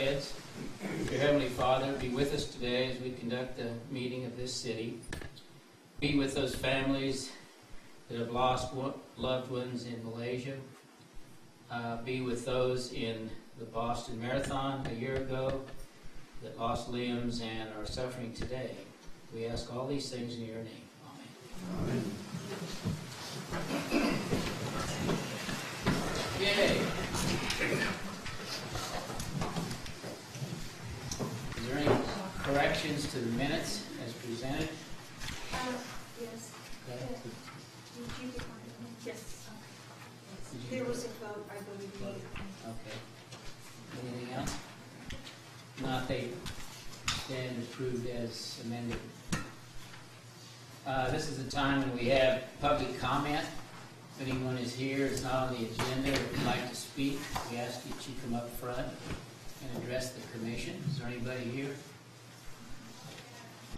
heads. Dear Heavenly Father, be with us today as we conduct the meeting of this city. Be with those families that have lost loved ones in Malaysia. Be with those in the Boston Marathon a year ago that lost limbs and are suffering today. We ask all these things in your name. Amen. Yay. Is there any corrections to the minutes as presented? Yes. Okay. Did you get my name? Yes. Did you- There was a vote, I voted yea. Okay. Anything else? Not, they stand approved as amended. This is the time when we have public comment. If anyone is here, it's not on the agenda, or would like to speak, we ask that you come up front and address the commission. Is there anybody here?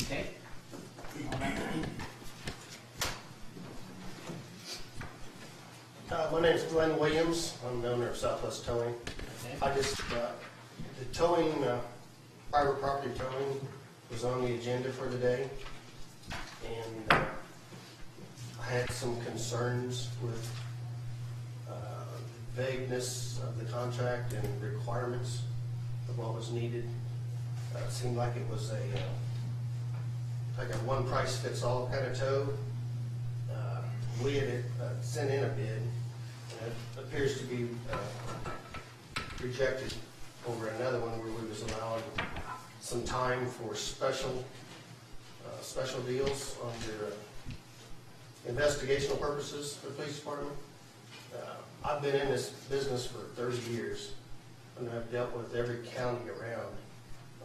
Okay. All right. My name is Glenn Williams. I'm the owner of Southwest Towing. Okay. I just, the towing, private property towing was on the agenda for today. And I had some concerns with vagueness of the contract and requirements of what was needed. It seemed like it was like a one price fits all kind of tow. We had sent in a bid, and it appears to be rejected over another one where we was allowing some time for special deals under investigational purposes for the police department. I've been in this business for 30 years, and I've dealt with every county around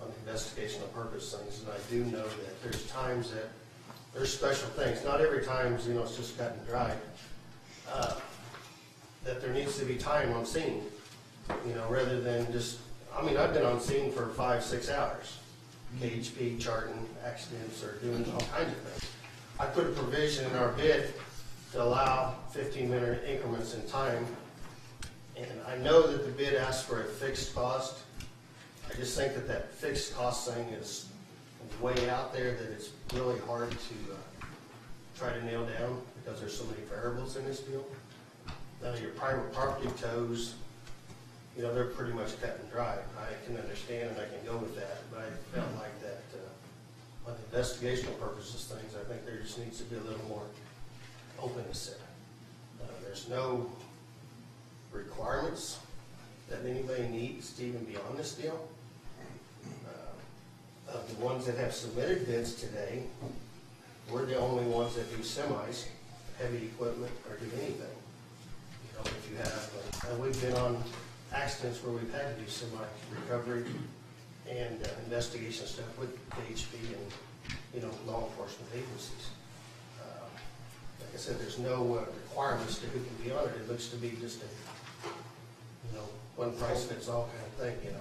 on investigational purpose things, and I do know that there's times that there's special things. Not every time, it's just cut and dried. That there needs to be time on scene, rather than just, I've been on scene for 5-6 hours. KHP, charting accidents, or doing all kinds of things. I put a provision in our bid to allow 15-minute increments in time, and I know that the bid asks for a fixed cost. I just think that fixed cost thing is way out there, that it's really hard to try to nail down because there's so many variables in this deal. Now, your private property tows, they're pretty much cut and dry. I can understand and I can go with that, but I felt like that on investigational purposes things, I think there just needs to be a little more openness there. There's no requirements that anybody needs to even be on this deal. Of the ones that have submitted bids today, we're the only ones that do semis, heavy equipment, or do anything. If you have, and we've been on accidents where we've had to do semi-recovery and investigation stuff with KHP and, law enforcement agencies. Like I said, there's no requirements to who can be on it. It looks to be just a, one price fits all kind of thing,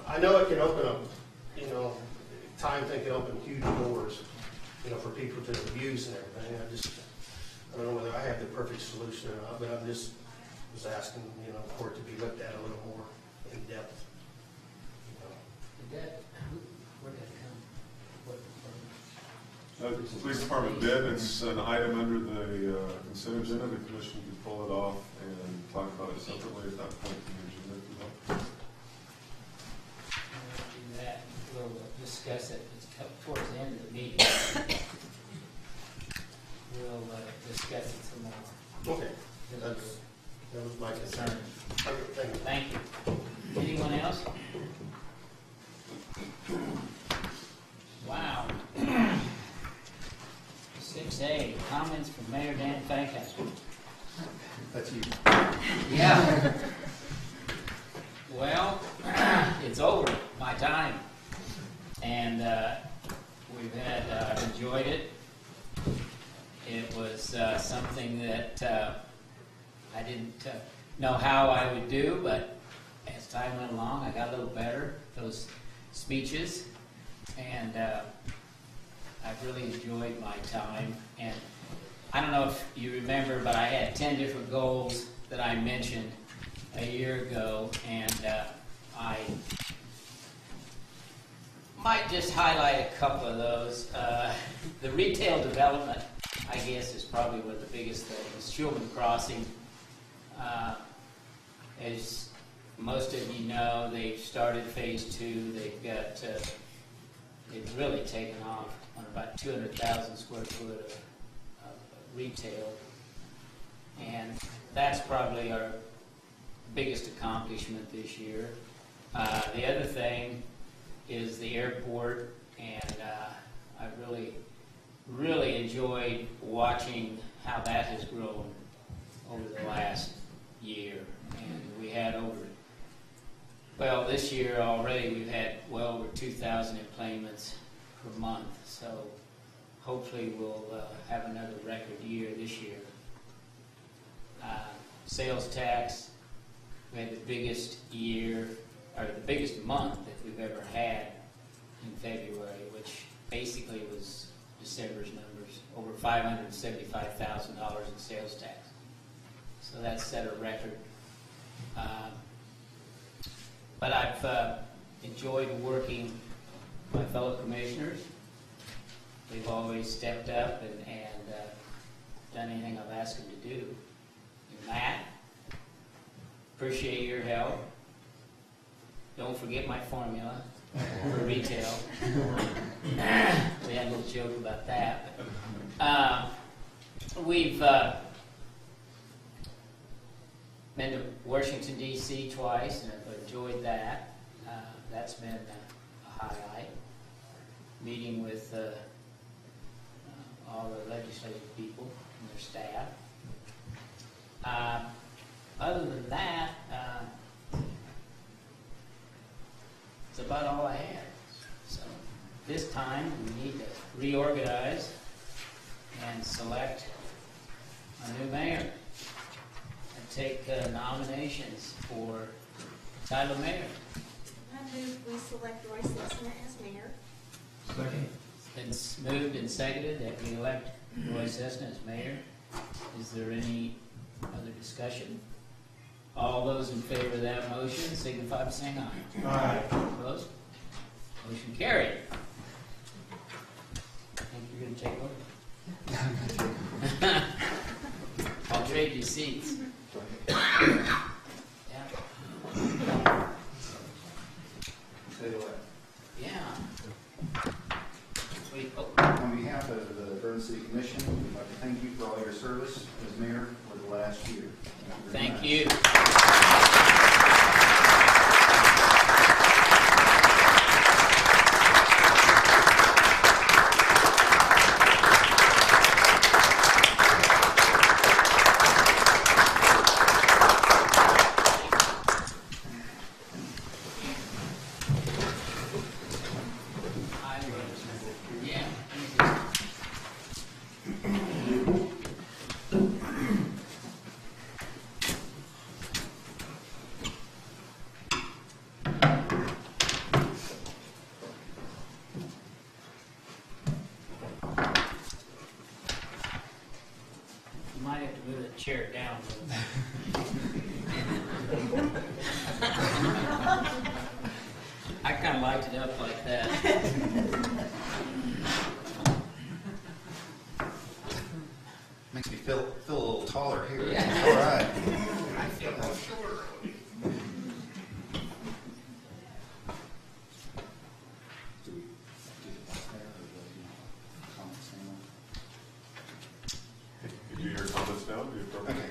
I know it can open up, time thing can open huge doors, for people to abuse and everything. I don't know whether I have the perfect solution or not, but I'm just was asking, for it to be looked at a little more in depth. Where'd that come? It's a police department bid. It's an item under the consent agenda. The commission can pull it off and talk about it separately at that point in the agenda. Do that. We'll discuss it towards the end of the meeting. We'll discuss it some more. Okay, that was my concern. Okay, thank you. Thank you. Anyone else? Wow. 6A, comments from Mayor Dan Fankhauser. That's you. Yeah. Well, it's over, my time. And we've had enjoyed it. It was something that I didn't know how I would do, but as time went along, I got a little better, those speeches, and I've really enjoyed my time. And I don't know if you remember, but I had 10 different goals that I mentioned a year ago, and I might just highlight a couple of those. The retail development, I guess, is probably one of the biggest things. Schulman Crossing, as most of you know, they've started phase 2. They've really taken off on about 200,000 square foot of retail. And that's probably our biggest accomplishment this year. The other thing is the airport, and I really enjoyed watching how that has grown over the last year. And we had this year already we've had well over 2,000 enplanements per month. So hopefully we'll have another record year this year. Sales tax, we had the biggest year, or the biggest month that we've ever had in February, which basically was December's numbers, over $575,000 in sales tax. So that set a record. But I've enjoyed working with my fellow commissioners. They've always stepped up and done anything I've asked them to do. And Matt, appreciate your help. Don't forget my formula for retail. We had a little joke about that. We've been to Washington, D.C. twice, and I've enjoyed that. That's been a highlight. Meeting with all the legislative people and their staff. Other than that, it's about all I had. So this time we need to reorganize and select a new mayor and take nominations for title mayor. I move we select Roy Cessna as mayor. Second. It's been moved and seconded that we elect Roy Cessna as mayor. Is there any other discussion? All those in favor of that motion signify by saying aye. Aye. Opposed? Motion carried. I think you're going to take over. I'll trade you seats. Yeah. Say what? Yeah. Wait, oh. On behalf of the Vernon City Commission, we'd like to thank you for all your service as mayor for the last year. Thank very you. much. Yeah. You might have to move that chair down. I kind of liked it up like that. Makes me feel a little taller here. Yeah. All right. I feel a little shorter. Do we do the vice mayor or the comments now? If you do your comments now, be appropriate. Okay.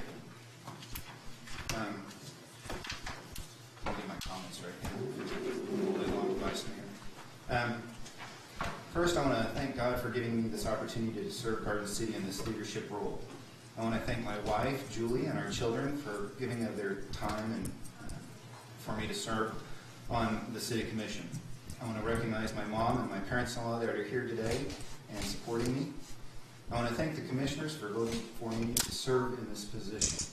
I'll do my comments right now. We'll live on vice mayor. First, I want to thank God for giving me this opportunity to serve Garden City in this leadership role. I want to thank my wife, Julie, and our children for giving of their time and for me to serve on the City Commission. I want to recognize my mom and my parents-in-law that are here today and supporting me. I want to thank the commissioners for voting for me to serve in this position.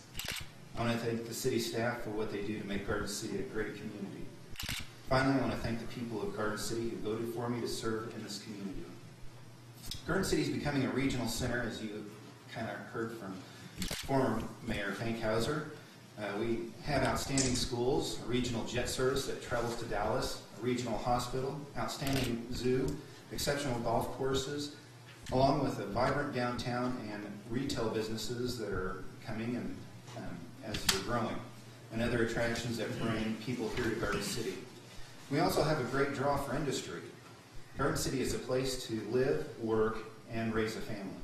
I want to thank the city staff for what they do to make Garden City a great community. Finally, I want to thank the people of Garden City who voted for me to serve in this community. Garden City is becoming a regional center, as you kind of heard from former Mayor Fankhauser. We have outstanding schools, a regional jet service that travels to Dallas, a regional hospital, outstanding zoo, exceptional golf courses, along with a vibrant downtown and retail businesses that are coming and as they're growing, and other attractions that bring people here to Garden City. We also have a great draw for industry. Garden City is a place to live, work, and raise a family.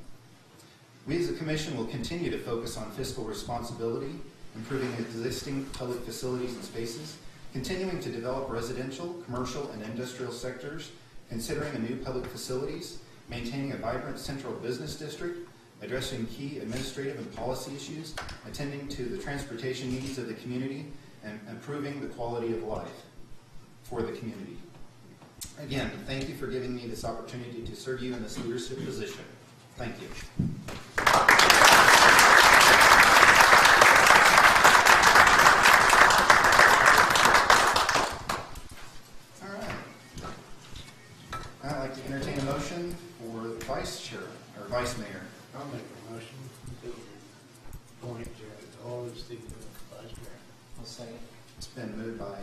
We as a commission will continue to focus on fiscal responsibility, improving existing public facilities and spaces, continuing to develop residential, commercial, and industrial sectors, considering a new public facilities, maintaining a vibrant central business district, addressing key administrative and policy issues, attending to the transportation needs of the community, and improving the quality of life for the community. Again, thank you for giving me this opportunity to serve you in this leadership position. Thank you. All right. I'd like to entertain a motion for the vice chair or vice mayor. I'll make a motion to appoint Jared Hall as the vice mayor. I'll second. It's been moved by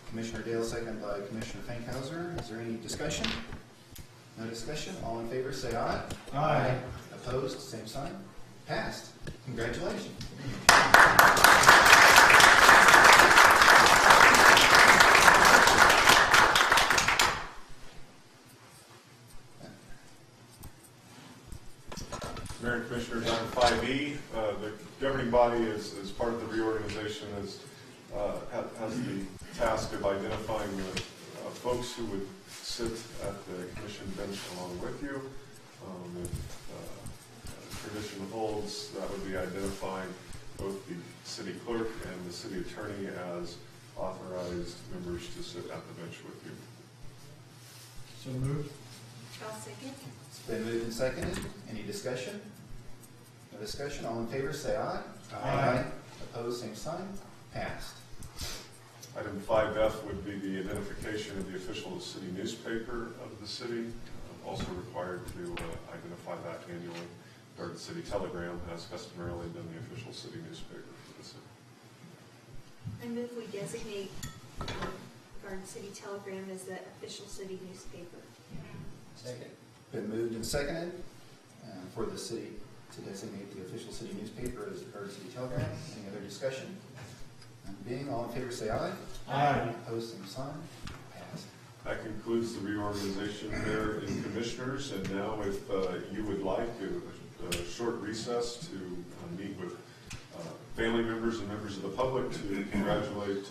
Commissioner Dale, seconded by Commissioner Fankhauser. Is there any discussion? No discussion? All in favor say aye. Aye. Opposed? Same sign. Passed. Congratulations. Mayor and Commissioners, item 5E, the governing body is part of the reorganization, has the task of identifying the folks who would sit at the commission bench along with you. If tradition holds, that would be identifying both the city clerk and the city attorney as authorized members to sit at the bench with you. So moved. I'll second. It's been moved and seconded. Any discussion? No discussion. All in favor say aye. Aye. Opposed? Same sign. Passed. Item 5F would be the identification of the official city newspaper of the city, also required to identify that annually. Garden City Telegram has customarily been the official city newspaper for the city. I move we designate Garden City Telegram as the official city newspaper. Second. Been moved and seconded for the city to designate the official city newspaper as the Garden City Telegram. Any other discussion? None being, all in favor say aye. Aye. Opposed, same sign. Passed. That concludes the reorganization there in commissioners, and now if you would like a short recess to meet with family members and members of the public to congratulate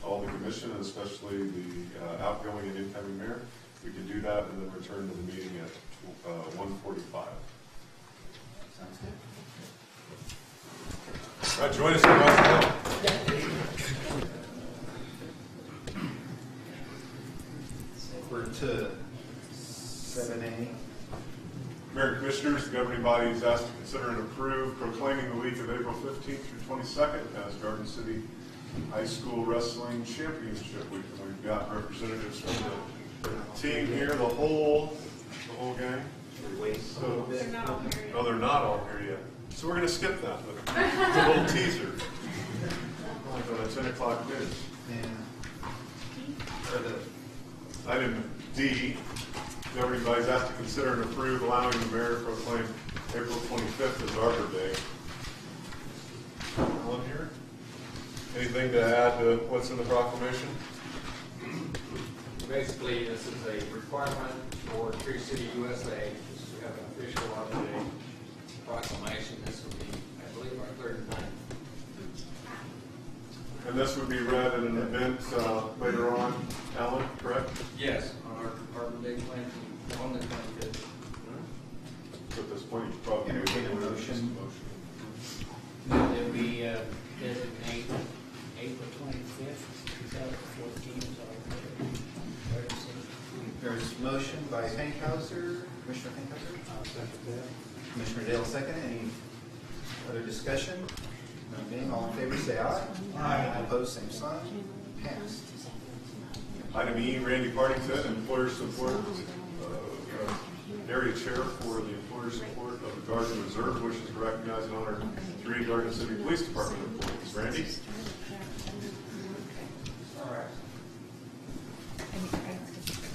all the commission, and especially the outgoing and incoming mayor, we can do that and then return to the meeting at 1:45. Sounds good. All right, join us in West We're to 7A. Mayor and Commissioners, the governing body is asked to consider and approve proclaiming the week of April 15th through 22nd as Garden City High School Wrestling Championship Week. And we've got representatives from the team here, the whole gang. So, They're not all here no, they're not all here yet. So we're going to skip that, but it's a little teaser. Like on a 10 o'clock news. Item D, the governing body is asked to consider and approve allowing the mayor to proclaim April 25th as Arbor Day. Ellen here? Anything to add to what's in the proclamation? Basically, this is a requirement for Tree City USA to have an official Arbor Day proclamation. This will be, I believe, our third time. And this would be read at an event later on, Alan, correct? Yes, on our Arbor Day planting on the 25th. At this point, you probably Entertain a motion. That we designate April 25th, 2014 as our Garden City. There's a motion by Fankhauser. Commissioner Fankhauser? I'll second that. Commissioner Dale second. Any other discussion? None being, all in favor say aye. Aye. Opposed, same sign. Passed. Item E, Randy Partington, employer support, area chair for the employer support of the Guard and Reserve wishes to recognize and honor 3 Garden City Police Department employees. Randy? All right.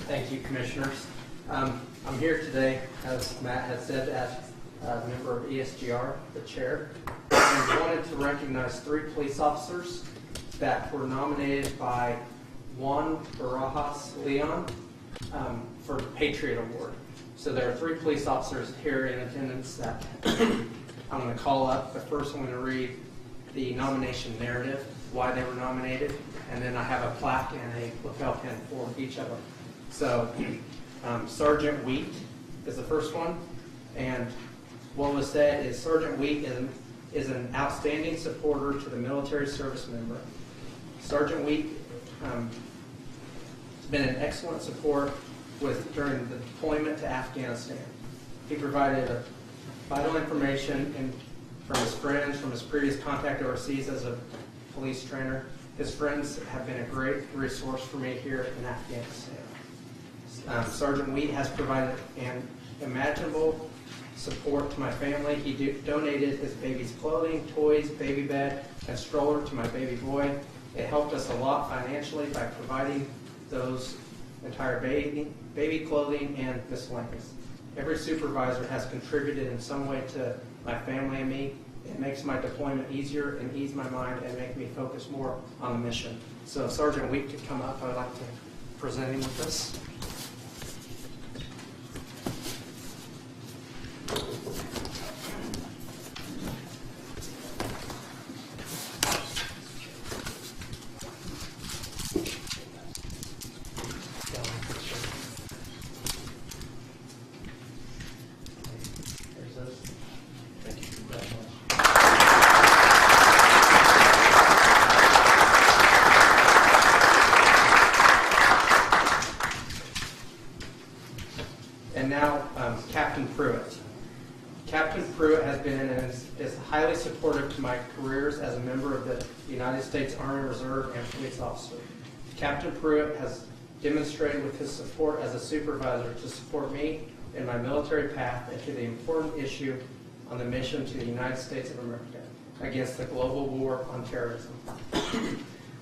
Thank you, Commissioners. I'm here today, as Matt has said, as a member of ESGR, the chair, and wanted to recognize 3 police officers that were nominated by Juan Barajas Leon for the Patriot Award. So there are 3 police officers here in attendance that I'm going to call up, but first I'm going to read the nomination narrative, why they were nominated, and then I have a plaque and a lapel pin for each of them. So Sergeant Wheat is the first one, and what was said is Sergeant Wheat is an outstanding supporter to the military service member. Sergeant Wheat has been an excellent support during the deployment to Afghanistan. He provided vital information from his friends, from his previous contact overseas as a police trainer. His friends have been a great resource for me here in Afghanistan. Sergeant Wheat has provided an imaginable support to my family. He donated his baby's clothing, toys, baby bed, and stroller to my baby boy. It helped us a lot financially by providing those entire baby clothing and miscellaneous. Every supervisor has contributed in some way to my family and me. It makes my deployment easier and ease my mind and make me focus more on the mission. So if Sergeant Wheat could come up, I'd like to present him with this. And now, Captain Pruitt. Captain Pruitt has been and is highly supportive to my careers as a member of the United States Army Reserve and police officer. Captain Pruitt has demonstrated with his support as a supervisor to support me in my military path and to the important issue on the mission to the United States of America against the global war on terrorism.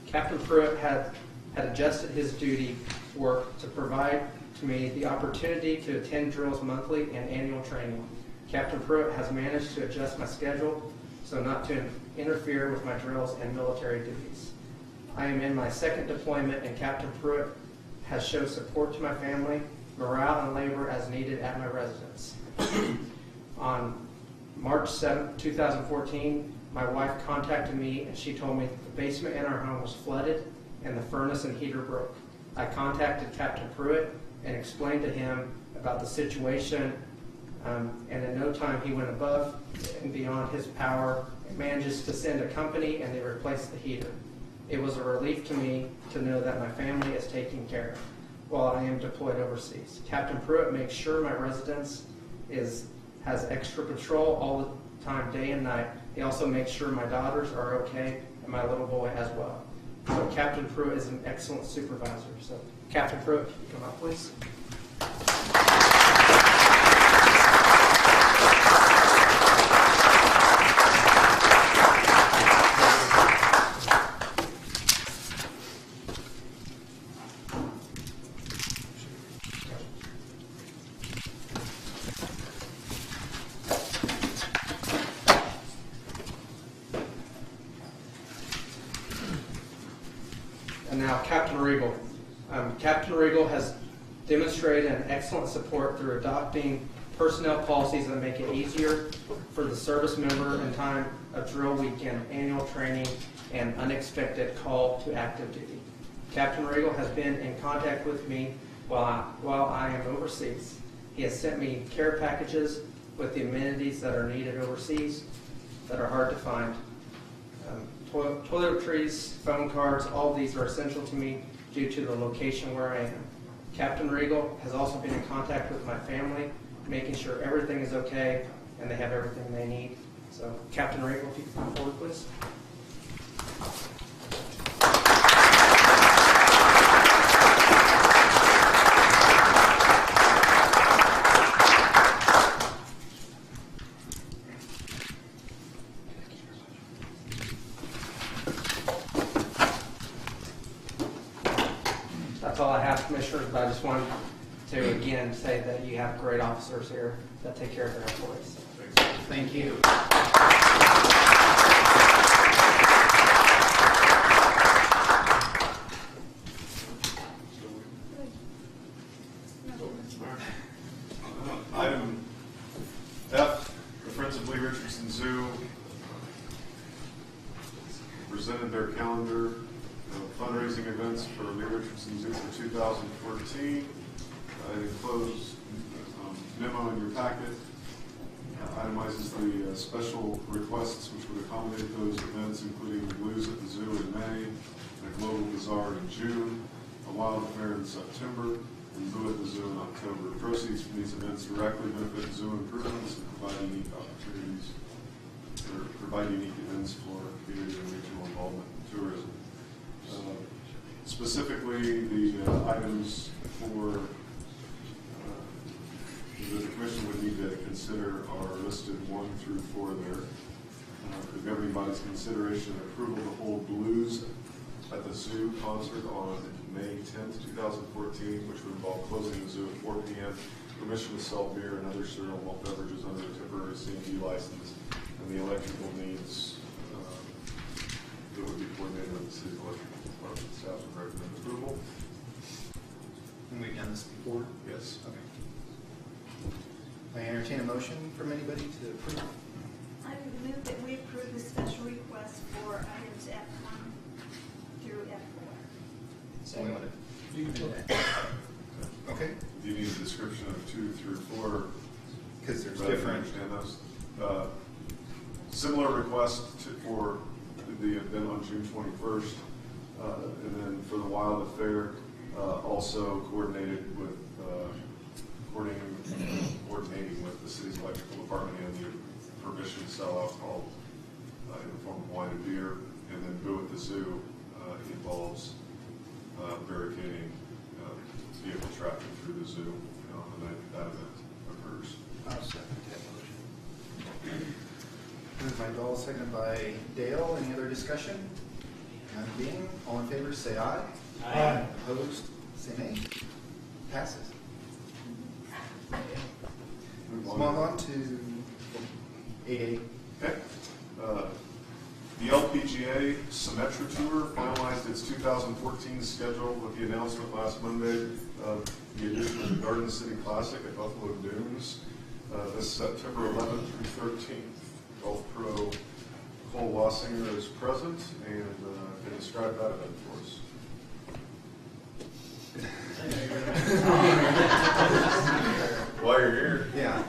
Captain Pruitt had adjusted his duty work to provide to me the opportunity to attend drills monthly and annual training. Captain Pruitt has managed to adjust my schedule so not to interfere with my drills and military duties. I am in my 2nd deployment, and Captain Pruitt has shown support to my family, morale, and labor as needed at my residence. On March 7, 2014, my wife contacted me and she told me that the basement in our home was flooded and the furnace and heater broke. I contacted Captain Pruitt and explained to him about the situation, and in no time he went above and beyond his power and manages to send a company and they replaced the heater. It was a relief to me to know that my family is taken care of while I am deployed overseas. Captain Pruitt makes sure my residence has extra patrol all the time, day and night. He also makes sure my daughters are okay and my little boy as well. So Captain Pruitt is an excellent supervisor. So Captain Pruitt, can you come up, please? And now Captain Regal. Captain Regal has demonstrated an excellent support through adopting personnel policies that make it easier for the service member in time of drill weekend, annual training, and unexpected call to active duty. Captain Regal has been in contact with me while I am overseas. He has sent me care packages with the amenities that are needed overseas that are hard to find. Toiletries, phone cards, all of these are essential to me due to the location where I am. Captain Regal has also been in contact with my family, making sure everything is okay and they have everything they need. So, Captain Regal, if you could come forward, please. That's all I have, Commissioners, but I just wanted to again say that you have great officers here that take care of their employees. Thank you. Item F, the Friends of Lee Richardson Zoo presented their calendar of fundraising events for Lee Richardson Zoo for 2014. It enclosed memo in your packet. Itemizes the special requests which would accommodate those events, including the Blues at the Zoo in May, a Global Bazaar in June, a Wild Fair in September, and Boo at the Zoo in October. Proceeds from these events directly benefit zoo improvements and provide unique opportunities, or provide unique events for community and regional involvement in tourism. Specifically, the items for that the Commission would need to consider are listed 1 through 4 there. The governing body's consideration and approval to hold Blues at the Zoo concert on May 10th, 2014, which would involve closing the zoo at 4 p.m., permission to sell beer and other cereal malt beverages under a temporary C&D license, and the electrical needs that would be coordinated with the city's electrical department. Staff would recommend approval. And we've done this before? Yes. Okay. I entertain a motion from anybody to approve. I would move that we approve the special request for items F1 through F4. So we want to do that. Okay. Do you need a description of 2 through 4? Because there's Rather than different. understand those. Similar request for the event on June 21st, and then for the Wild Affair, also coordinated with coordinating with the city's electrical department and the permission to sell alcohol in the form of wine and beer, and then Boo at the Zoo involves barricading vehicle traffic through the zoo on the night that event occurs. I'll second that motion. Moved by Dahl, seconded by Dale. Any other discussion? None being, all in favor, say aye. Aye. Opposed, say nay. Passes. Move on to 8A. Okay. The LPGA Symetra Tour finalized its 2014 schedule with the announcement last Monday of the addition of the Garden City Classic at Buffalo Dunes this September 11th through 13th. Golf pro Cole Wassinger is present and can describe that event for us. While you're here, Yeah.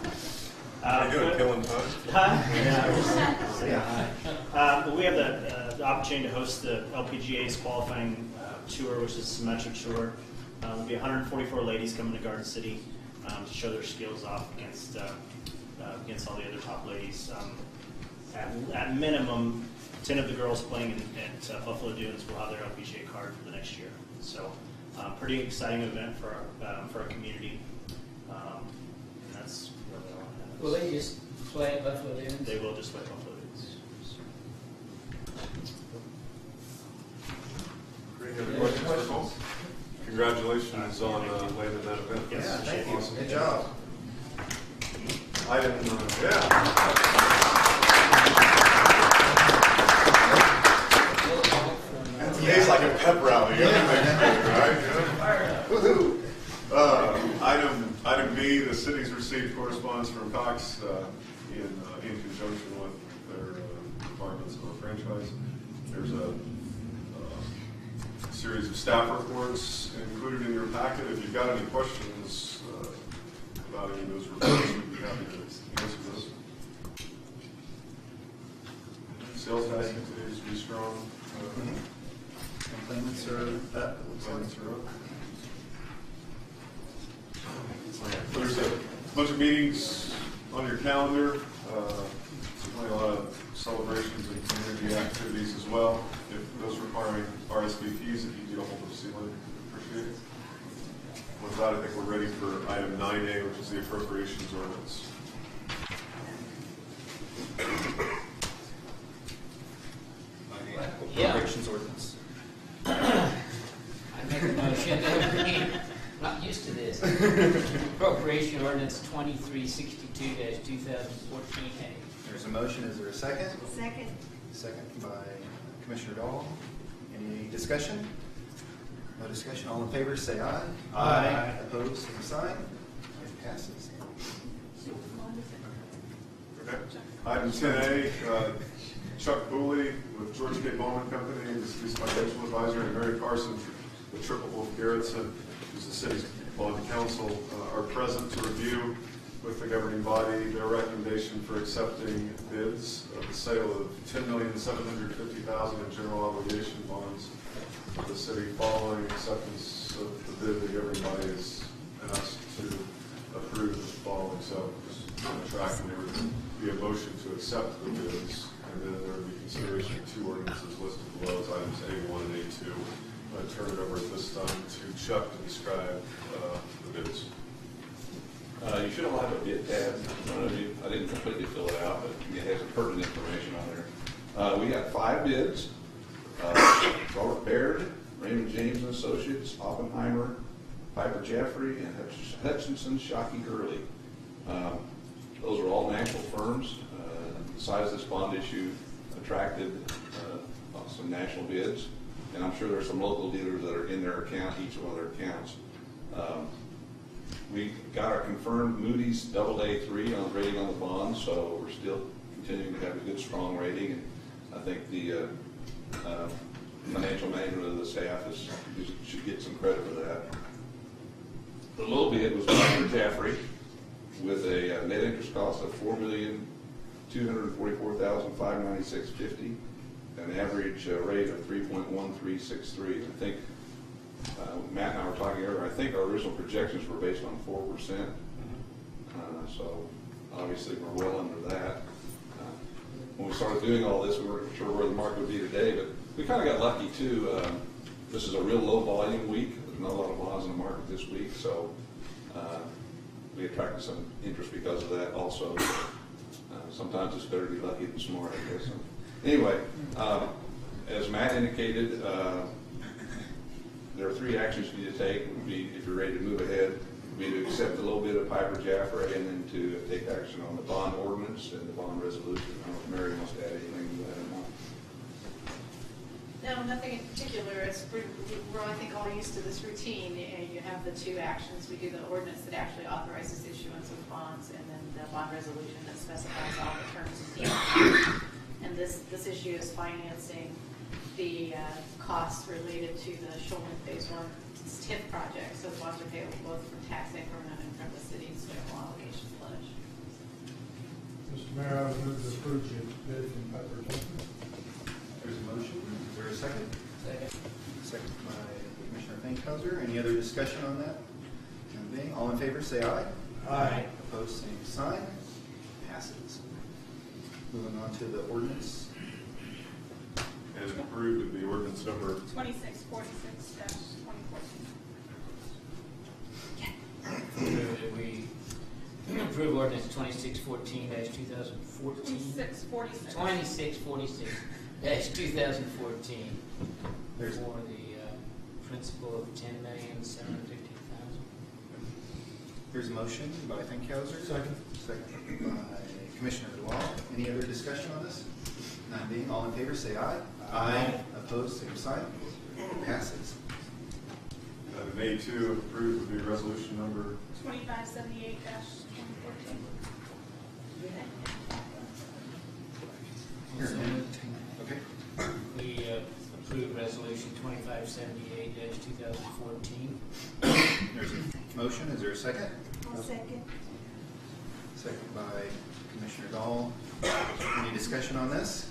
how you doing, killing time? But we have the opportunity to host the LPGA's qualifying tour, which is a Symetra tour. There'll be 144 ladies coming to Garden City to show their skills off against all the other top ladies. At minimum, 10 of the girls playing at Buffalo Dunes will have their LPGA card for the next year. So, pretty exciting event for our community. And that's where they all have. Will they just play at Buffalo Dunes? They will just play Buffalo Dunes. Great. Any other questions for Cole? Congratulations on landing that event. Yes. Yeah, thank you. Awesome. Good job. Item, Today's like a pep rally. Woohoo! Item B, the city's received correspondence from Cox in conjunction with their requirements of a franchise. There's a series of staff reports included in your packet. If you've got any questions about any of those reports, we'd be happy to answer those. Sales tax continues to be strong. Complainants are up. Complaints are up. There's a bunch of meetings on your calendar. Certainly a lot of celebrations and community activities as well. If those requiring RSVPs, if you get a hold of Celine, we'd appreciate it. With that, I think we're ready for item 9A, which is the appropriations ordinance. Yeah. Appropriations ordinance. I make a motion Not used to this. Appropriation ordinance 2362-2014A. There's a motion, is there a second? Second. Second by Commissioner Dahl. Any discussion? No discussion, all in favor, say aye. Aye. Opposed, same sign. It passes. Okay. Item 10A, Chuck Booley with George K. Bowman Company, his financial advisor, and Mary Carson with Triple Wolf Garrettson, who's the city's bond counsel, are present to review with the governing body their recommendation for accepting bids of the sale of $10,750,000 in general obligation bonds for the city. Following acceptance of the bid, the governing body is asked to approve the following. So just on the track, and there would be a motion to accept the bids, and then there would be consideration of two ordinances listed below as items A1 and A2. I turn it over at this time to Chuck to describe the bids. You should all have a bid tab in front of you. I didn't completely fill it out, but it has pertinent information on there. We got 5 bids. Robert Baird, Raymond James and Associates, Oppenheimer, Piper Jaffray, and Hutchinson Shockey Gurley. Those are all national firms. The size of this bond issue attracted some national bids, and I'm sure there's some local dealers that are in their account, each one of their accounts. We got our confirmed Moody's AA3 on rating on the bond, so we're still continuing to have a good, strong rating, and I think the financial management of the staff should get some credit for that. The low bid was Piper Jaffray with a net interest cost of $4,244,596.50, an average rate of 3.1363. I think Matt and I were talking earlier. I think our original projections were based on 4%, so obviously we're well under that. When we started doing all this, we weren't sure where the market would be today, but we kind of got lucky too. This is a real low volume week. There's not a lot of bonds in the market this week, so we attracted some interest because of that also. Sometimes it's better to be lucky than smart, I guess. Anyway, as Matt indicated, there are 3 actions you need to take. Would be, if you're ready to move ahead, would be to accept a little bit of Piper Jaffray, and then to take action on the bond ordinance and the bond resolution. I don't know if Mary wants to add anything to that or not. No, nothing in particular. We're, I think, all used to this routine. You have the 2 actions. We do the ordinance that actually authorizes issuance of bonds, and then the bond resolution that specifies all the terms and deals. And this issue is financing the costs related to the Shulman Phase 1 TIF project. So the bonds are payable both from tax increment and from the city's general obligation pledge. Mr. Mayor, I would move to approve the bid from Piper Jaffray. There's a motion, is there a second? Second. Second by Commissioner Fankhauser. Any other discussion on that? None being, all in favor, say aye. Aye. Opposed, same sign. Passes. Moving on to the ordinance. And approved of the ordinance number 2646-2014. We approve ordinance 2614-2014. 2646-2014 There's- for the principal of $10,750,000. Here's a motion by Fankhauser. Second. Second by Commissioner DeWall. Any other discussion on this? None being, all in favor, say aye. Aye. Opposed, same sign. Passes. item A2, approved of the resolution number 2578-2014. Here. Okay. We approve resolution 2578-2014. There's a motion, is there a second? I'll second. Second by Commissioner Dahl. Any discussion on this?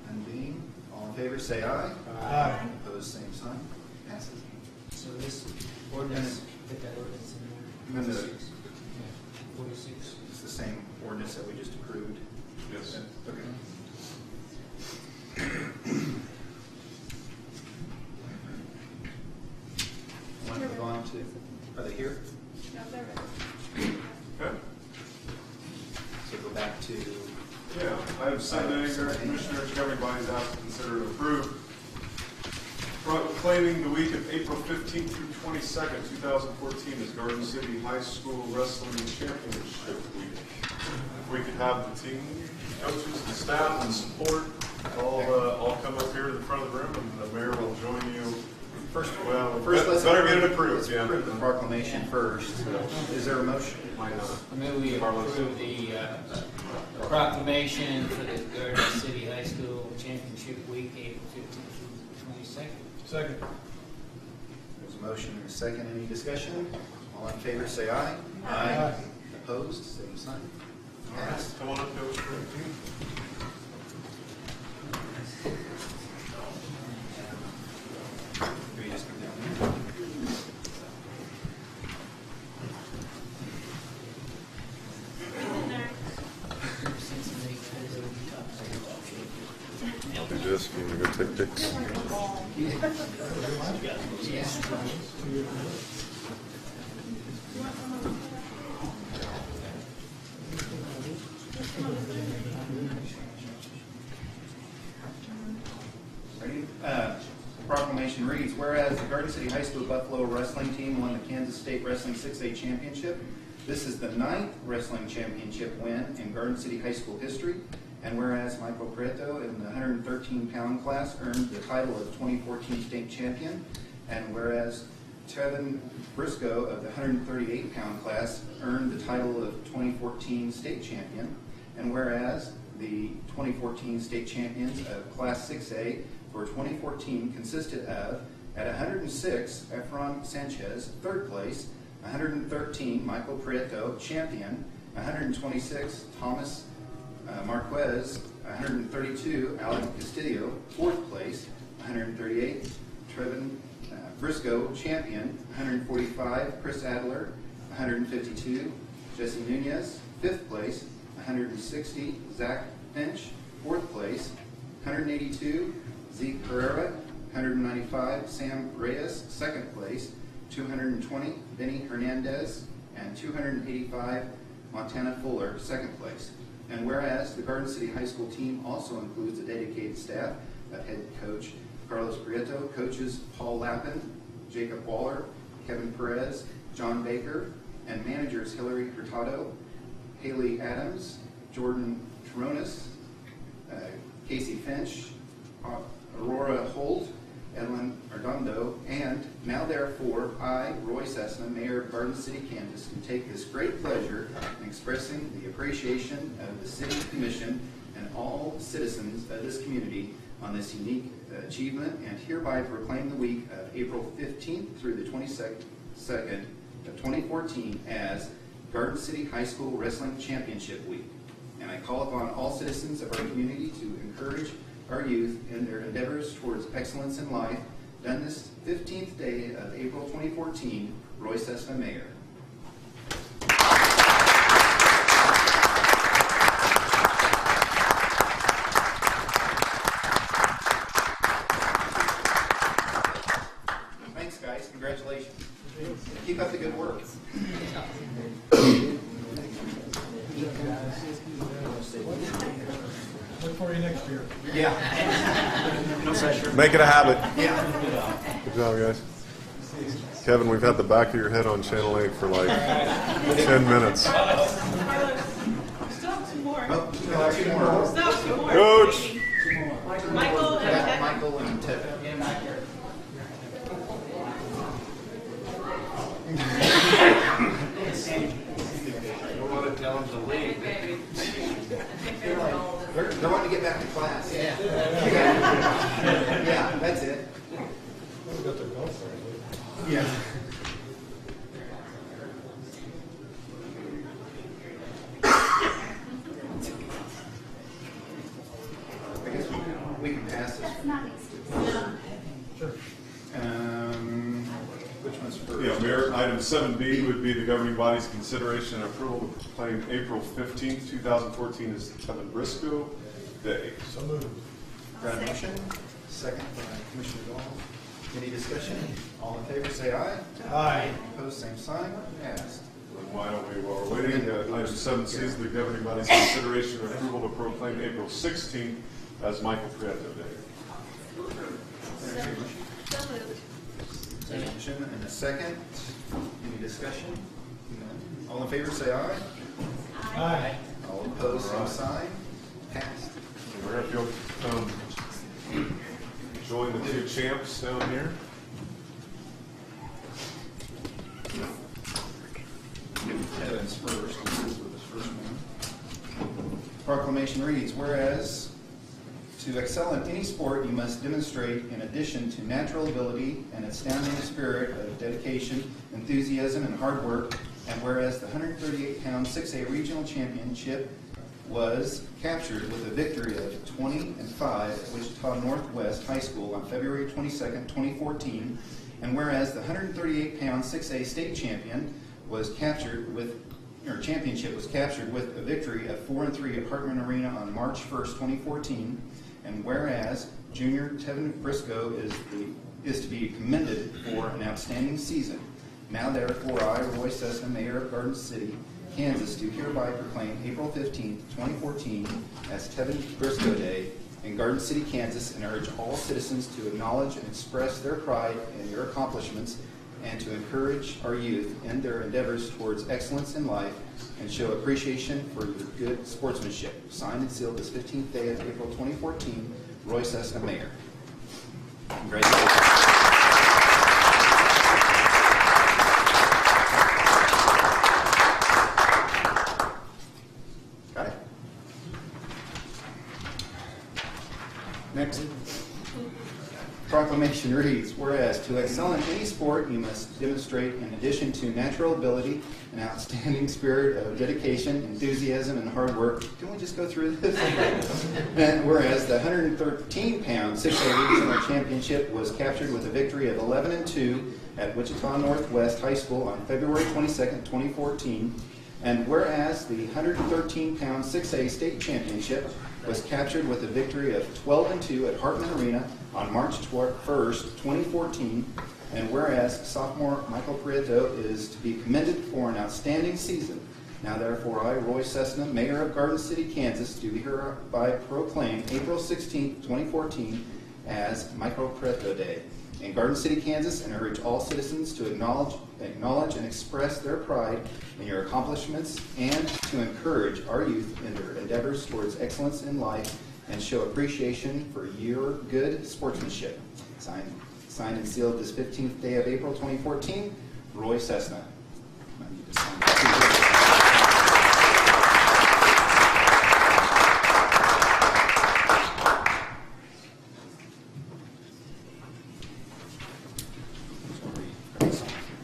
None being, all in favor, say aye. Aye. Opposed, same sign. Passes. So this ordinance, put that ordinance in there. And the- 46. It's the same ordinance that we just approved. Yes. Okay. Want to move on to, are they here? No, they're ready. Okay. So go back to, Yeah, item 7A, Commissioners, governing bodies asked to consider and approve Proclaiming the week of April 15th through 22nd, 2014 as Garden City High School Wrestling Championship Week. If we could have the team, coaches, and staff, and support all come up here to the front of the room, and the mayor will join you. First, Let's better get it approved. Let's approve the proclamation first. Is there a motion? I move we approve the proclamation for the Garden City High School Championship Week, April 15th through 22nd. Second. There's a motion and a second. Any discussion? All in favor, say aye. Aye. Opposed, same sign. Passed. Come on up, Coach. Will you just come down here? Do this, you want to go take pics? Ready? Proclamation reads, whereas the Garden City High School Buffalo wrestling team won the Kansas State Wrestling 6A Championship, this is the 9th wrestling championship win in Garden City High School history, and whereas Michael Prieto in the 113-pound class earned the title of 2014 state champion, and whereas Trevin Briscoe of the 138-pound class earned the title of 2014 state champion, and whereas the 2014 state champions of Class 6A for 2014 consisted of, at 106, Efron Sanchez, 3rd place, 113, Michael Prieto, champion, 126, Thomas Marquez, 132, Alan Castillo, 4th place, 138, Trevin Briscoe, champion, 145, Chris Adler, 152, Jesse Nunez, 5th place, 160, Zach Finch, 4th place, 182, Zeke Pereira, 195, Sam Reyes, 2nd place, 220, Benny Hernandez, and 285, Montana Fuller, 2nd place. And whereas the Garden City High School team also includes a dedicated staff of head coach Carlos Prieto, coaches Paul Lappin, Jacob Waller, Kevin Perez, John Baker, and managers Hillary Hurtado, Haley Adams, Jordan Taronis, Casey Finch, Aurora Holt, Edwin Ardondo, and now therefore I, Roy Cessna, Mayor of Garden City, Kansas, can take this great pleasure in expressing the appreciation of the City Commission and all citizens of this community on this unique achievement, and hereby proclaim the week of April 15th through the 22nd of 2014 as Garden City High School Wrestling Championship Week. And I call upon all citizens of our community to encourage our youth in their endeavors towards excellence in life. Done this 15th day of April 2014, Roy Cessna, Mayor. Thanks, guys. Congratulations. Keep up the good work. Look for you next year. Yeah. No pressure. Make it a habit. Yeah. Good job, guys. Kevin, we've had the back of your head on Channel 8 for like 10 minutes. Still have two more. Oh, two more. Still have two more. Coach! Michael and Yeah, Ted. Michael and Ted. don't want to tell them to leave. They're wanting to get back to class. Yeah. Yeah, that's it. We've got their golf cart. Yeah. I guess we can pass this. Sure. Which one's first? Yeah, Mayor, item 7B would be the governing body's consideration and approval to proclaim April 15th, 2014 as Kevin Briscoe Day. So moved. Got a motion? Second by Commissioner Gall. Any discussion? All in favor, say aye. Aye. Opposed, same sign. Passed. And why don't we, while we're waiting, item 7C is the governing body's consideration and approval to proclaim April 16th as Michael Prieto Day. So Motion and a second. Any discussion? None. All in favor, say aye. Aye. All opposed, same sign. Passed. Where if you'll join the two champs down here. Evans first. This is with his first one. Proclamation reads, whereas to excel in any sport, you must demonstrate, in addition to natural ability, an astounding spirit of dedication, enthusiasm, and hard work. And whereas the 138-pound 6A regional championship was captured with a victory of 20-5 at Wichita Northwest High School on February 22nd, 2014. And whereas the 138-pound 6A state champion was captured with, or championship was captured with a victory of 4-3 at Hartman Arena on March 1st, 2014. And whereas junior Tevin Briscoe is to be commended for an outstanding season. Now therefore I, Roy Cessna, Mayor of Garden City, Kansas, do hereby proclaim April 15th, 2014 as Tevin Briscoe Day in Garden City, Kansas, and urge all citizens to acknowledge and express their pride in your accomplishments and to encourage our youth in their endeavors towards excellence in life and show appreciation for your good sportsmanship. Signed and sealed this 15th day of April 2014, Roy Cessna, Mayor. Congratulations. Got it? Next. Proclamation reads, whereas to excel in any sport, you must demonstrate, in addition to natural ability, an outstanding spirit of dedication, enthusiasm, and hard work. Can we just go through this? And whereas the 113-pound 6A regional championship was captured with a victory of 11-2 at Wichita Northwest High School on February 22nd, 2014. And whereas the 113-pound 6A state championship was captured with a victory of 12-2 at Hartman Arena on March 1st, 2014. And whereas sophomore Michael Prieto is to be commended for an outstanding season. Now therefore I, Roy Cessna, Mayor of Garden City, Kansas, do hereby proclaim April 16th, 2014 as Michael Prieto Day in Garden City, Kansas, and urge all citizens to acknowledge and express their pride in your accomplishments and to encourage our youth in their endeavors towards excellence in life and show appreciation for your good sportsmanship. Signed and sealed this 15th day of April 2014, Roy Cessna. I need to sign that.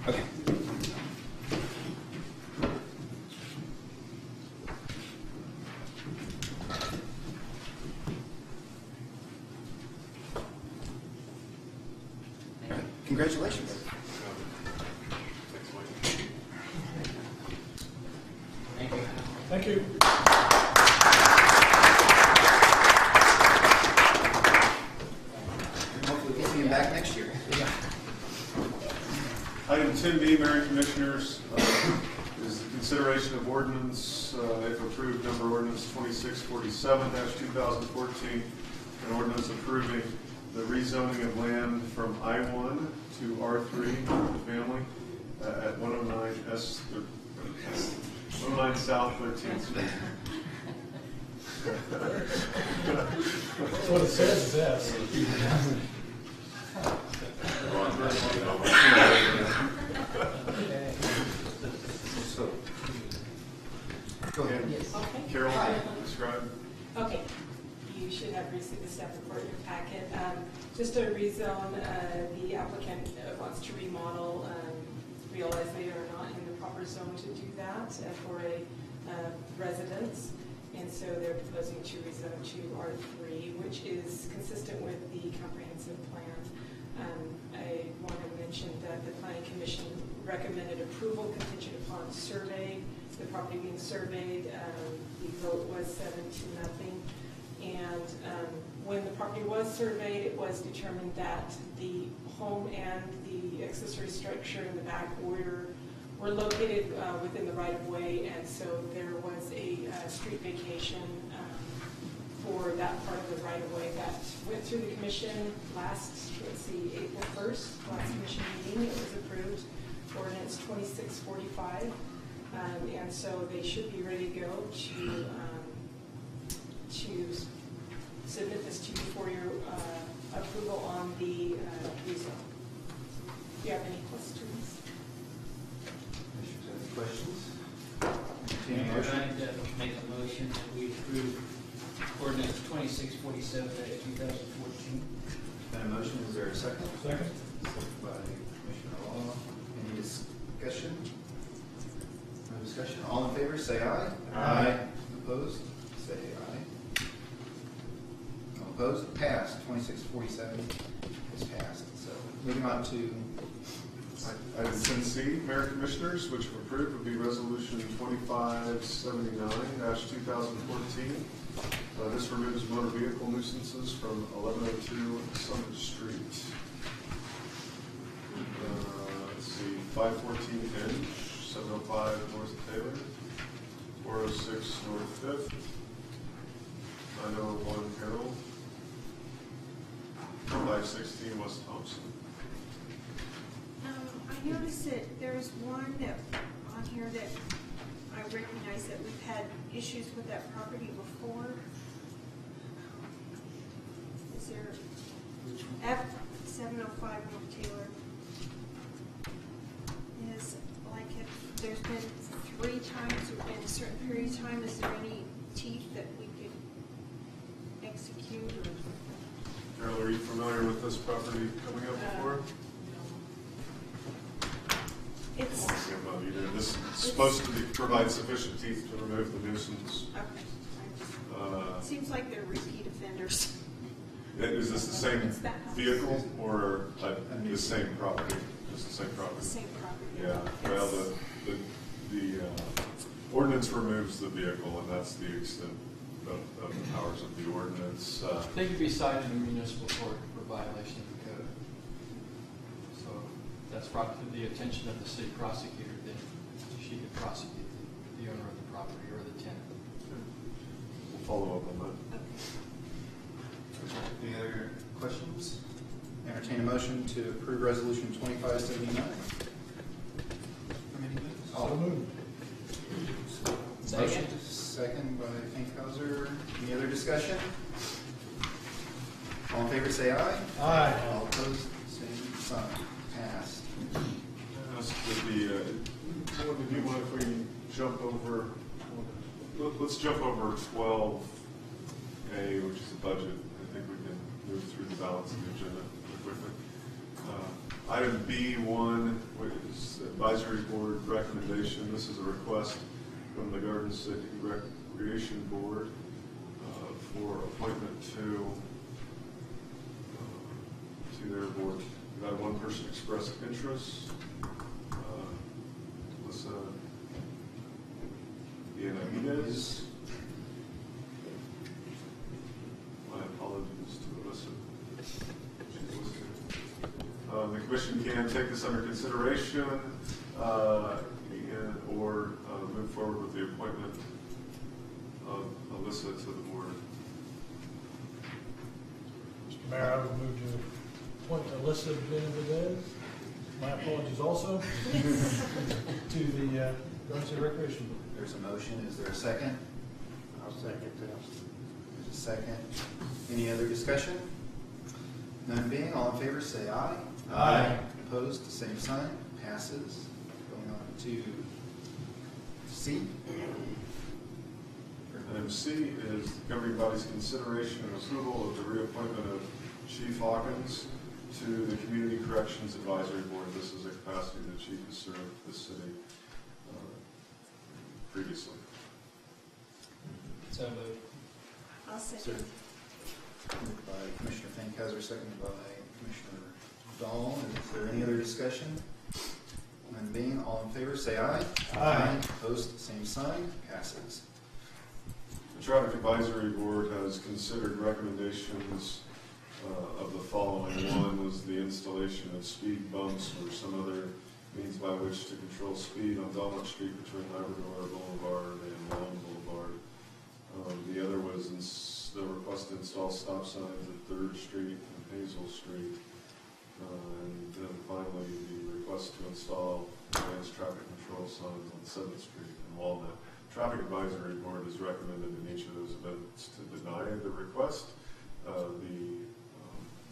Okay. Congratulations. Thank you. Thank you. Hopefully we'll see you back next year. Item 10B, Mayor and Commissioners, is the consideration of ordinance, if approved, number ordinance 2647-2014, an ordinance approving the rezoning of land from I-1 to R3 family at 109 South 13th Street. That's what it says, yes. Go ahead. Okay. Carol, describe. Okay, you should have received the staff report in your packet. Just to rezone, the applicant wants to remodel, realize they are not in the proper zone to do that for a residence. And so they're proposing to rezone to R3, which is consistent with the comprehensive plan. I want to mention that the Planning Commission recommended approval contingent upon survey, the property being surveyed. The vote was 7-0. And when the property was surveyed, it was determined that the home and the accessory structure in the back were located within the right-of-way, and so there was a street vacation for that part of the right-of-way that went through the commission last, April 1st, last commission meeting. 2645. And so they should be ready to go to submit this to you for your approval on the rezone. Do you have any questions? Commissioners, any questions? Mayor, Entertain a motion. I'd make a motion that we approve ordinance 2647/2014. Been a motion, is there a second? Second. Second by Commissioner Law. Any discussion? No discussion? All in favor, say aye. Aye. Opposed? Say aye. All opposed? Passed. 2647 is passed. So moving on to Item 10C, Mayor Commissioners, which if approved would be Resolution 2579-2014. This removes motor vehicle nuisances from 1102 Summit Street. Let's see, 514 Inch, 705 North Taylor, 406 North Fifth, 901 Harold, 516 West Thompson. I noticed that there's one that, on here that I recognize that we've had issues with that property before. Is there, F705 North Taylor? Is like if there's been 3 times in a certain period of time, is there any teeth that we could execute or? Carol, are you familiar with this property coming up before? It's, I'm not either. This is supposed to provide sufficient teeth to remove the nuisance. okay. It seems like they're repeat offenders. Is this the same It's that house. vehicle or the same property? Just the same property? Same property. Yeah, well, the ordinance removes the vehicle, and that's the extent of the powers of the ordinance. They could be cited in municipal court for violation of the code. So that's brought to the attention of the city prosecutor, then she could prosecute the owner of the property or the tenant. We'll follow up on that. Any other questions? Entertain a motion to approve Resolution 2579. So moved. Motion, second by Finkhauser. Any other discussion? All in favor, say aye. Aye. All opposed, same sign. Passed. As to the, do you want if we jump over, let's jump over 12A, which is the budget. I think we can move through the balance of the agenda quickly. Item B1, which is advisory board recommendation. This is a request from the Garden City Recreation Board for appointment to their board. We've had one person express interest. Alyssa Iannagides. My apologies to Alyssa. She's listed. The commission can take this under consideration or move forward with the appointment of Alyssa to the board. Mr. Mayor, I would move to appoint Alyssa Benavidez, my apologies also, to the Garden City Recreation Board. There's a motion. Is there a second? I'll second that. There's a second. Any other discussion? None being, all in favor, say aye. Aye. Opposed, same sign. Passes. Going on to C. Item C is the governing body's consideration and approval of the reappointment of Chief Hawkins to the Community Corrections Advisory Board. This is a capacity that Chief has served this city previously. So moved. I'll second. Moved by Commissioner Finkhauser, seconded by Commissioner Dahl. Is there any other discussion? None being, all in favor, say aye. Aye. Opposed, same sign. Passes. The Traffic Advisory Board has considered recommendations of the following. One was the installation of speed bumps or some other means by which to control speed on Belmont Street between Labrador Boulevard and Long Boulevard. The other was the request to install stop signs at 3rd Street and Hazel Street. And then finally, the request to install advanced traffic control signs on 7th Street and Walnut. Traffic Advisory Board has recommended in each of those events to deny the request.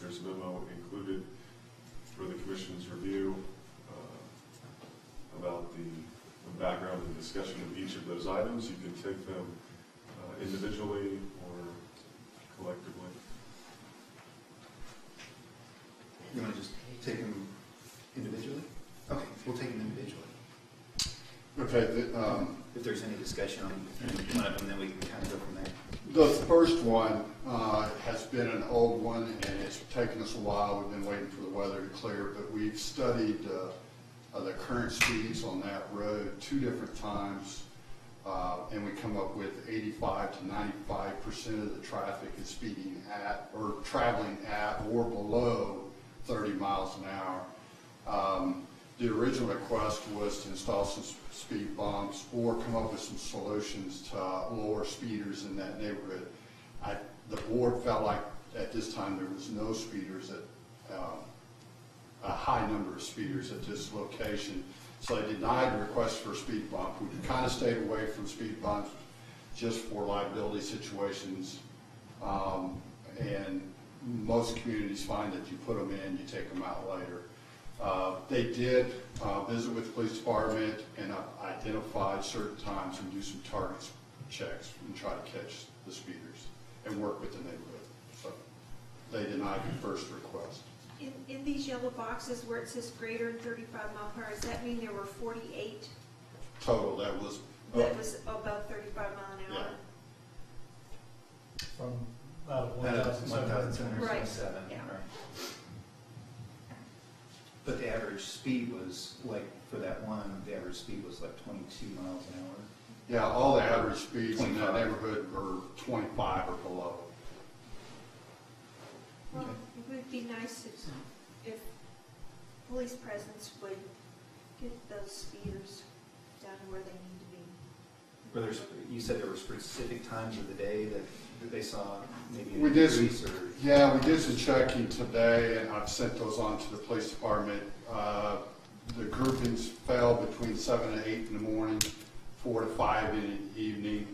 There's a memo included for the Commission's review about the background and discussion of each of those items. You can take them individually or collectively. You want to just take them individually? Okay, we'll take them individually. Okay, If there's any discussion on one of them, then we can kind of go from there. the first one has been an old one, and it's taken us a while. We've been waiting for the weather to clear, but we've studied the current speeds on that road 2 different times, and we come up with 85 to 95% of the traffic is speeding at or traveling at or below 30 miles an hour. The original request was to install some speed bumps or come up with some solutions to lower speeders in that neighborhood. The board felt like at this time there was no speeders a high number of speeders at this location, so they denied the request for a speed bump. We kind of stayed away from speed bumps just for liability situations, and most communities find that you put them in, you take them out later. They did visit with the police department and identified certain times and do some target checks and try to catch the speeders and work with the neighborhood. So they denied the first request. In these yellow boxes where it says greater than 35 mile per hour, does that mean there were 48 Total, that was above 35 mile an hour? Yeah. From about 1,777. Right, yeah. But the average speed was like, for that one, the average speed was like 22 miles an hour. Yeah, all the average speeds in that 25. neighborhood were 25 or below. Well, it would be nice if police presence would get those speeders down to where they need to be. Were there, you said there were specific times of the day that they saw maybe We an did some, increase, or? yeah, we did some checking today, and I've sent those on to the police department. The groupings fell between 7 and 8 in the morning, 4 to 5 in the evening,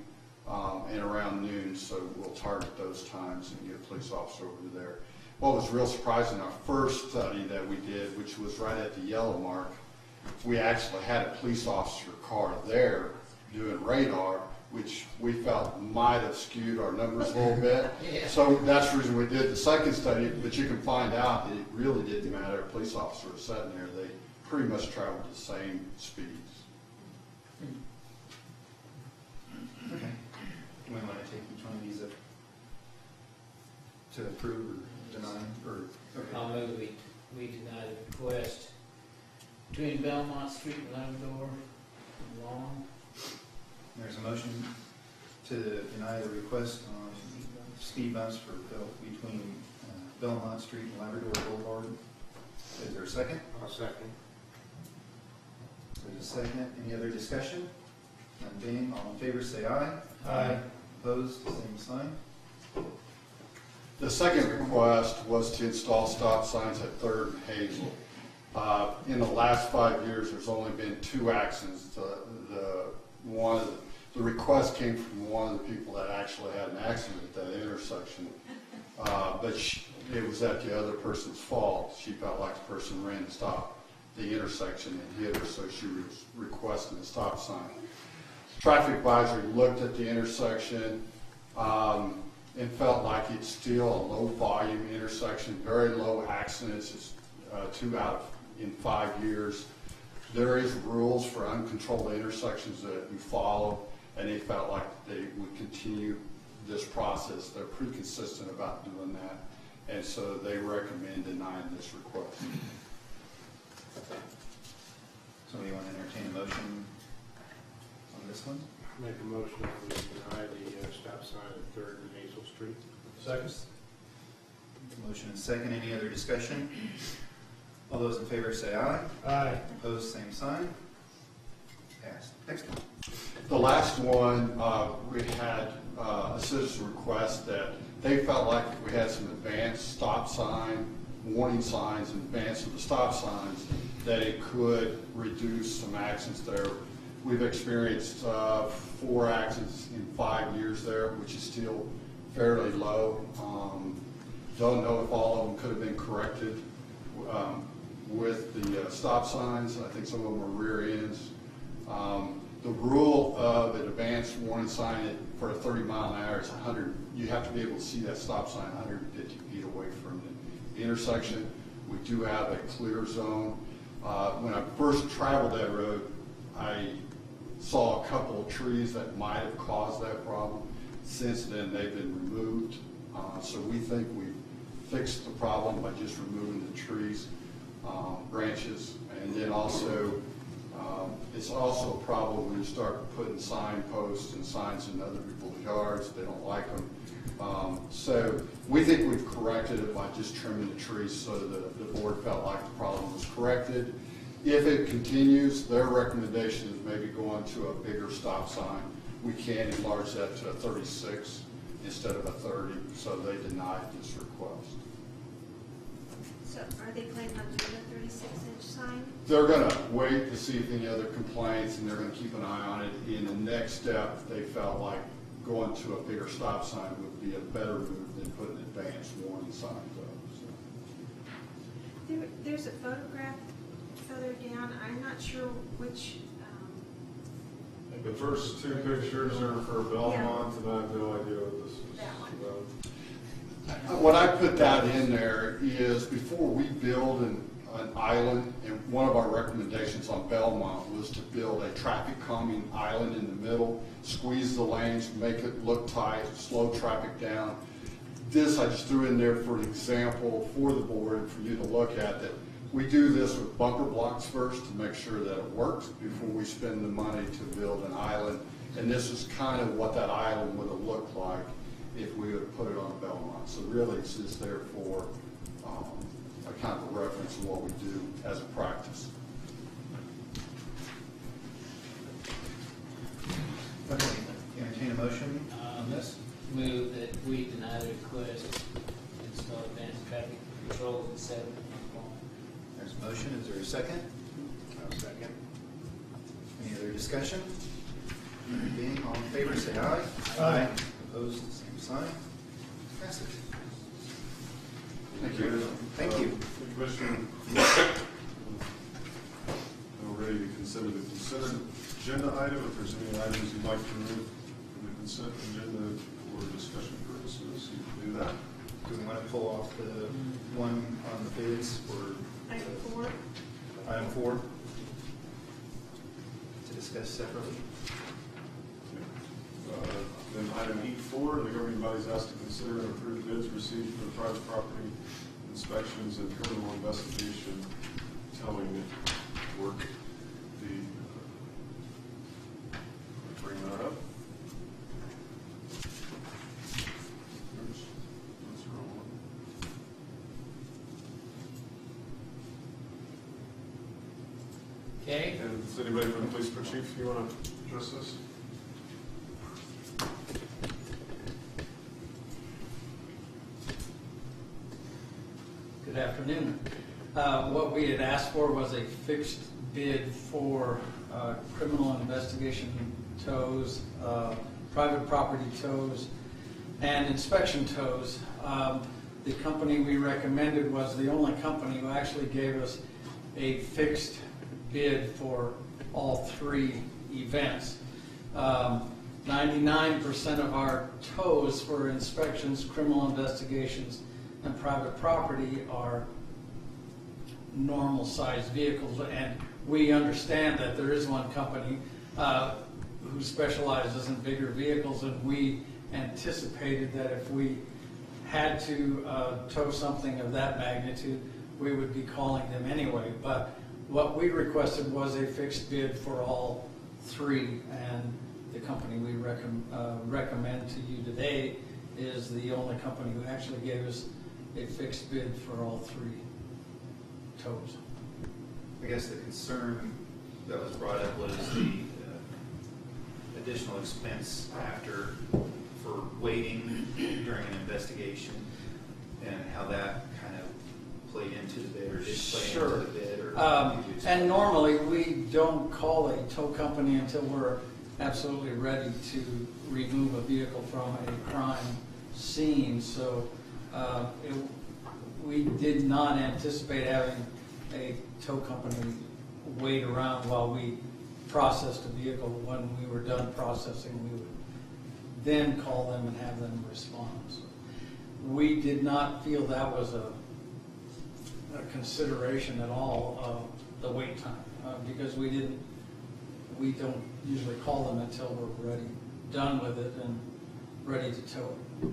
and around noon, so we'll target those times and get a police officer over there. What was real surprising, our first study that we did, which was right at the yellow mark, we actually had a police officer car there doing radar, which we felt might have skewed our numbers a little bit. Yeah. So that's the reason we did the second study, but you can find out that it really didn't matter. A police officer was sitting there, they pretty much traveled the same speeds. Okay. Do we want to take each one of these up to approve or deny, or? Okay. I'll move we deny the request between Belmont Street and Labrador and Long. There's a motion to deny the request on speed bumps between Belmont Street and Labrador Boulevard. Is there a second? I'll second. There's a second. Any other discussion? None being, all in favor say aye. Aye. Opposed, same sign. The second request was to install stop signs at 3rd and Hazel. In the last 5 years, there's only been 2 accidents. The request came from one of the people that actually had an accident at that intersection, but it was at the other person's fault. She felt like the person ran to stop the intersection and hit her, so she was requesting a stop sign. Traffic advisory looked at the intersection and felt like it's still a low volume intersection, very low accidents. It's 2 out in 5 years. There is rules for uncontrolled intersections that you follow, and they felt like they would continue this process. They're pretty consistent about doing that, and so they recommend denying this request. Somebody want to entertain a motion on this one? Make a motion that we deny the stop sign at 3rd and Hazel Street. Second. Motion and second. Any other discussion? All those in favor say aye. Aye. Opposed, same sign. Passed. Next one. The last one, we had a citizen request that they felt like we had some advanced stop sign, warning signs in advance of the stop signs that it could reduce some accidents there. We've experienced 4 accidents in 5 years there, which is still fairly low. Don't know if all of them could have been corrected with the stop signs. I think some of them are rear ends. The rule of an advanced warning sign for a 30-mile-an-hour is 100. You have to be able to see that stop sign 150 feet away from the intersection. We do have a clear zone. When I first traveled that road, I saw a couple of trees that might have caused that problem. Since then, they've been removed. So we think we've fixed the problem by just removing the trees, branches, and then also it's also a problem when you start putting signposts and signs in other people's yards. They don't like them. So we think we've corrected it by just trimming the trees so that the board felt like the problem was corrected. If it continues, their recommendation is maybe going to a bigger stop sign. We can enlarge that to a 36 instead of a 30, so they denied this request. So are they planning on doing a 36-inch sign? They're going to wait to see if any other complaints, and they're going to keep an eye on it. In the next step, they felt like going to a bigger stop sign would be a better move than putting advanced warning signs up. So. There's a photograph further down. I'm not sure which. The first 2 pictures are for Belmont, and I have no idea what this is about. What I put that in there is before we build an island, and one of our recommendations on Belmont was to build a traffic calming island in the middle, squeeze the lanes, make it look tight, slow traffic down. This I just threw in there for an example for the board and for you to look at, that we do this with bumper blocks first to make sure that it works before we spend the money to build an island. And this is kind of what that island would have looked like if we would put it on Belmont. So really it's just there for a kind of a reference to what we do as a practice. Okay, entertain a motion on this? Move that we deny the request to install advanced traffic control at 7. There's a motion. Is there a second? I'll second. Any other discussion? Being all in favor, say aye. Aye. Opposed, same sign. Passes. Thank you. Thank you. Commissioner, we're ready to consider the consent agenda item. If there's any items you'd like to remove from the consent agenda for discussion purposes, you can do that. Do we want to pull off the one on the bids for Item 4. item 4 to discuss separately? Then item E4, the governing body is asked to consider and approve bids received for the private property inspections and criminal investigation towing work. Bring that up. That's the wrong one. Okay. And is anybody from the police chief, you want to address this? Good afternoon. What we had asked for was a fixed bid for criminal investigation tows, private property tows, and inspection tows. The company we recommended was the only company who actually gave us a fixed bid for all 3 events. 99% of our tows for inspections, criminal investigations, and private property are normal sized vehicles, and we understand that there is one company who specializes in bigger vehicles, and we anticipated that if we had to tow something of that magnitude, we would be calling them anyway. But what we requested was a fixed bid for all 3, and the company we recommend to you today is the only company who actually gave us a fixed bid for all 3 tows. I guess the concern that was brought up was the additional expense after for waiting during an investigation, and how that kind of played into the bid or did play Sure. into the bid? Or And normally, we don't call a tow company until we're absolutely ready to remove a vehicle from a crime scene. So we did not anticipate having a tow company wait around while we processed a vehicle. When we were done processing, we would then call them and have them respond. So we did not feel that was a consideration at all of the wait time, because we don't usually call them until we're ready, done with it and ready to tow it.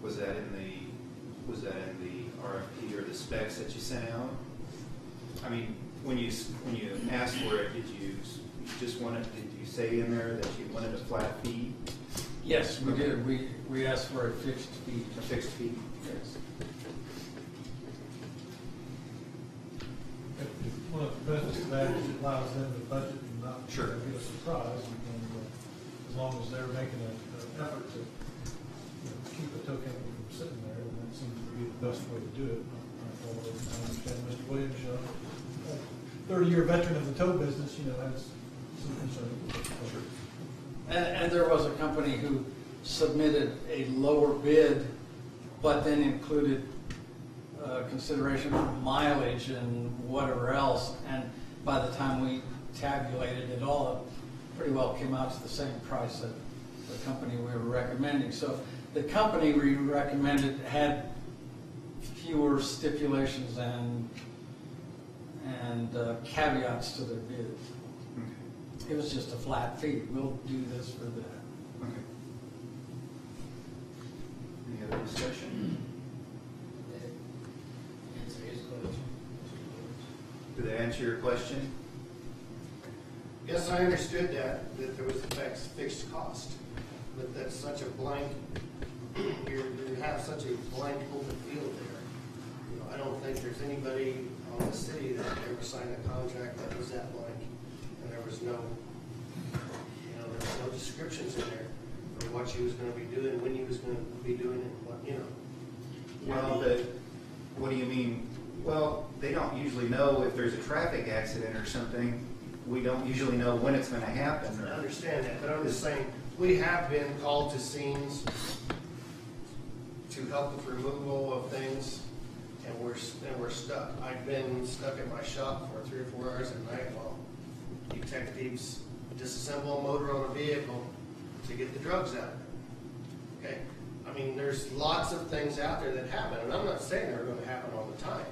Was that in the RFP or the specs that you sent out? I mean, when you asked for it, did you say in there that you wanted a flat fee? Yes, we did. We asked for a fixed fee. A fixed fee? Yes. One of the benefits of that is it allows them to budget and not Sure. get a surprise. And as long as they're making an effort to keep the tow company from sitting there, then that seems to be the best way to do it. I understand Mr. Williams, 30-year veteran of the tow business, has some concern. And there was a company who submitted a lower bid, but then included consideration for mileage and whatever else. And by the time we tabulated it all, it pretty well came out to the same price that the company we were recommending. So the company we recommended had fewer stipulations and caveats to their bid. It was just a flat fee. We'll do this for that. Okay. Any other discussion? Did they answer your question? Yes, I understood that there was a fixed cost, but that's such a blank, you have such a blank open field there. I don't think there's anybody on the city that ever signed a contract that was that blank, and there was no descriptions in there for what she was gonna be doing, when he was gonna be doing it, Well, what do you mean? Well, they don't usually know if there's a traffic accident or something. We don't usually know when it's going to happen. I understand that, but I'm just saying, we have been called to scenes to help with removal of things, and we're stuck. I've been stuck at my shop for 3 or 4 hours at night while detectives disassemble a motor on a vehicle to get the drugs out of it. Okay? I mean, there's lots of things out there that happen, and I'm not saying they're going to happen all the time.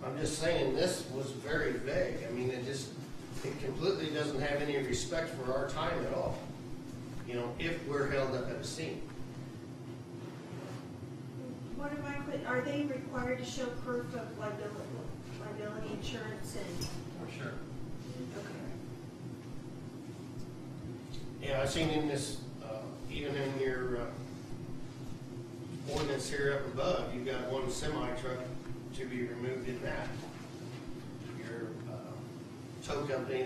I'm just saying this was very vague. I mean, it completely doesn't have any respect for our time at all. If we're held up at a scene. Are they required to show proof of liability insurance and? For sure. Okay. Yeah, I've seen in this, even in your ordinance here up above, you've got one semi-truck to be removed in that. Your tow company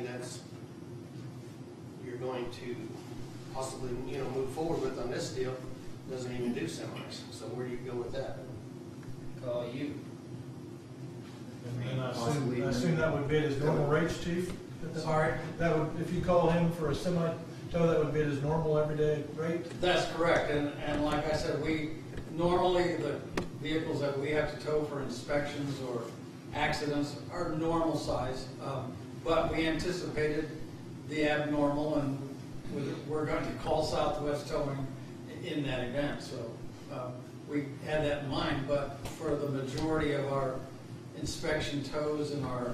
you're going to possibly, move forward with on this deal, doesn't even do semis. So where do you go with that? Call you. And I assume that would bid as normal rates, Chief? Sorry? That would, if you call him for a semi-tow, that would bid his normal everyday rate? That's correct. And like I said, normally the vehicles that we have to tow for inspections or accidents are normal size, but we anticipated the abnormal, and we're going to call Southwest Towing in that event. So we had that in mind, but for the majority of our inspection tows and our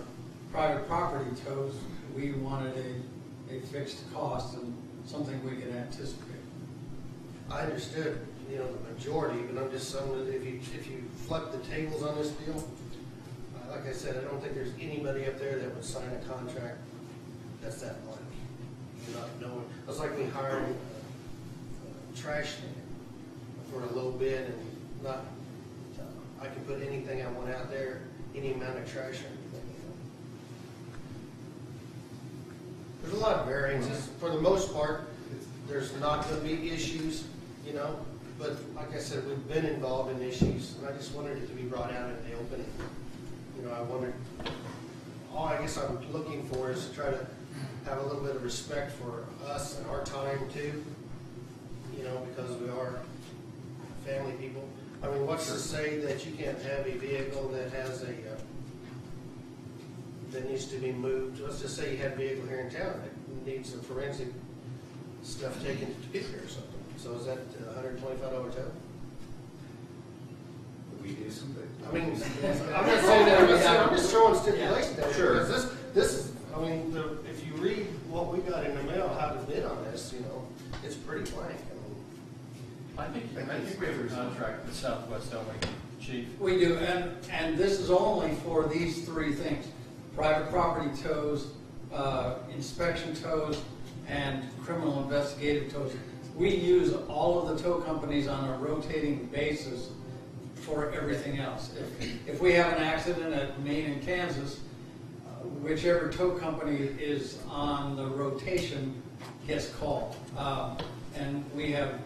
private property tows, we wanted a fixed cost and something we could anticipate. I understood, the majority, but I'm just saying that if you flip the tables on this deal, like I said, I don't think there's anybody up there that would sign a contract that's that blank. Not knowing, it's like me hiring a trash man for a low bid and not, I can put anything I want out there, any amount of trash or anything. There's a lot of variances. For the most part, there's not going to be issues, But like I said, we've been involved in issues, and I just wanted it to be brought out in the open. You know, I wanted, all I guess I'm looking for is to try to have a little bit of respect for us and our time too, you know, because we are family people. I mean, what's to say that you can't have a vehicle that has a, that needs to be moved? Let's just say you had a vehicle here in town that needs some forensic stuff taken to get here or something. So is that $125 tow? We do something. I mean, I'm not saying that, I'm just throwing stipulations out there. Sure. Because this is, I mean, if you read what we got in the mail, how to bid on this, you know, it's pretty blank. I think we have a contract with Southwest, don't we, Chief? We do, and this is only for these three things: private property tows, inspection tows, and criminal investigative tows. We use all of the tow companies on a rotating basis for everything else. If we have an accident at Maine and Kansas, whichever tow company is on the rotation gets called. And we have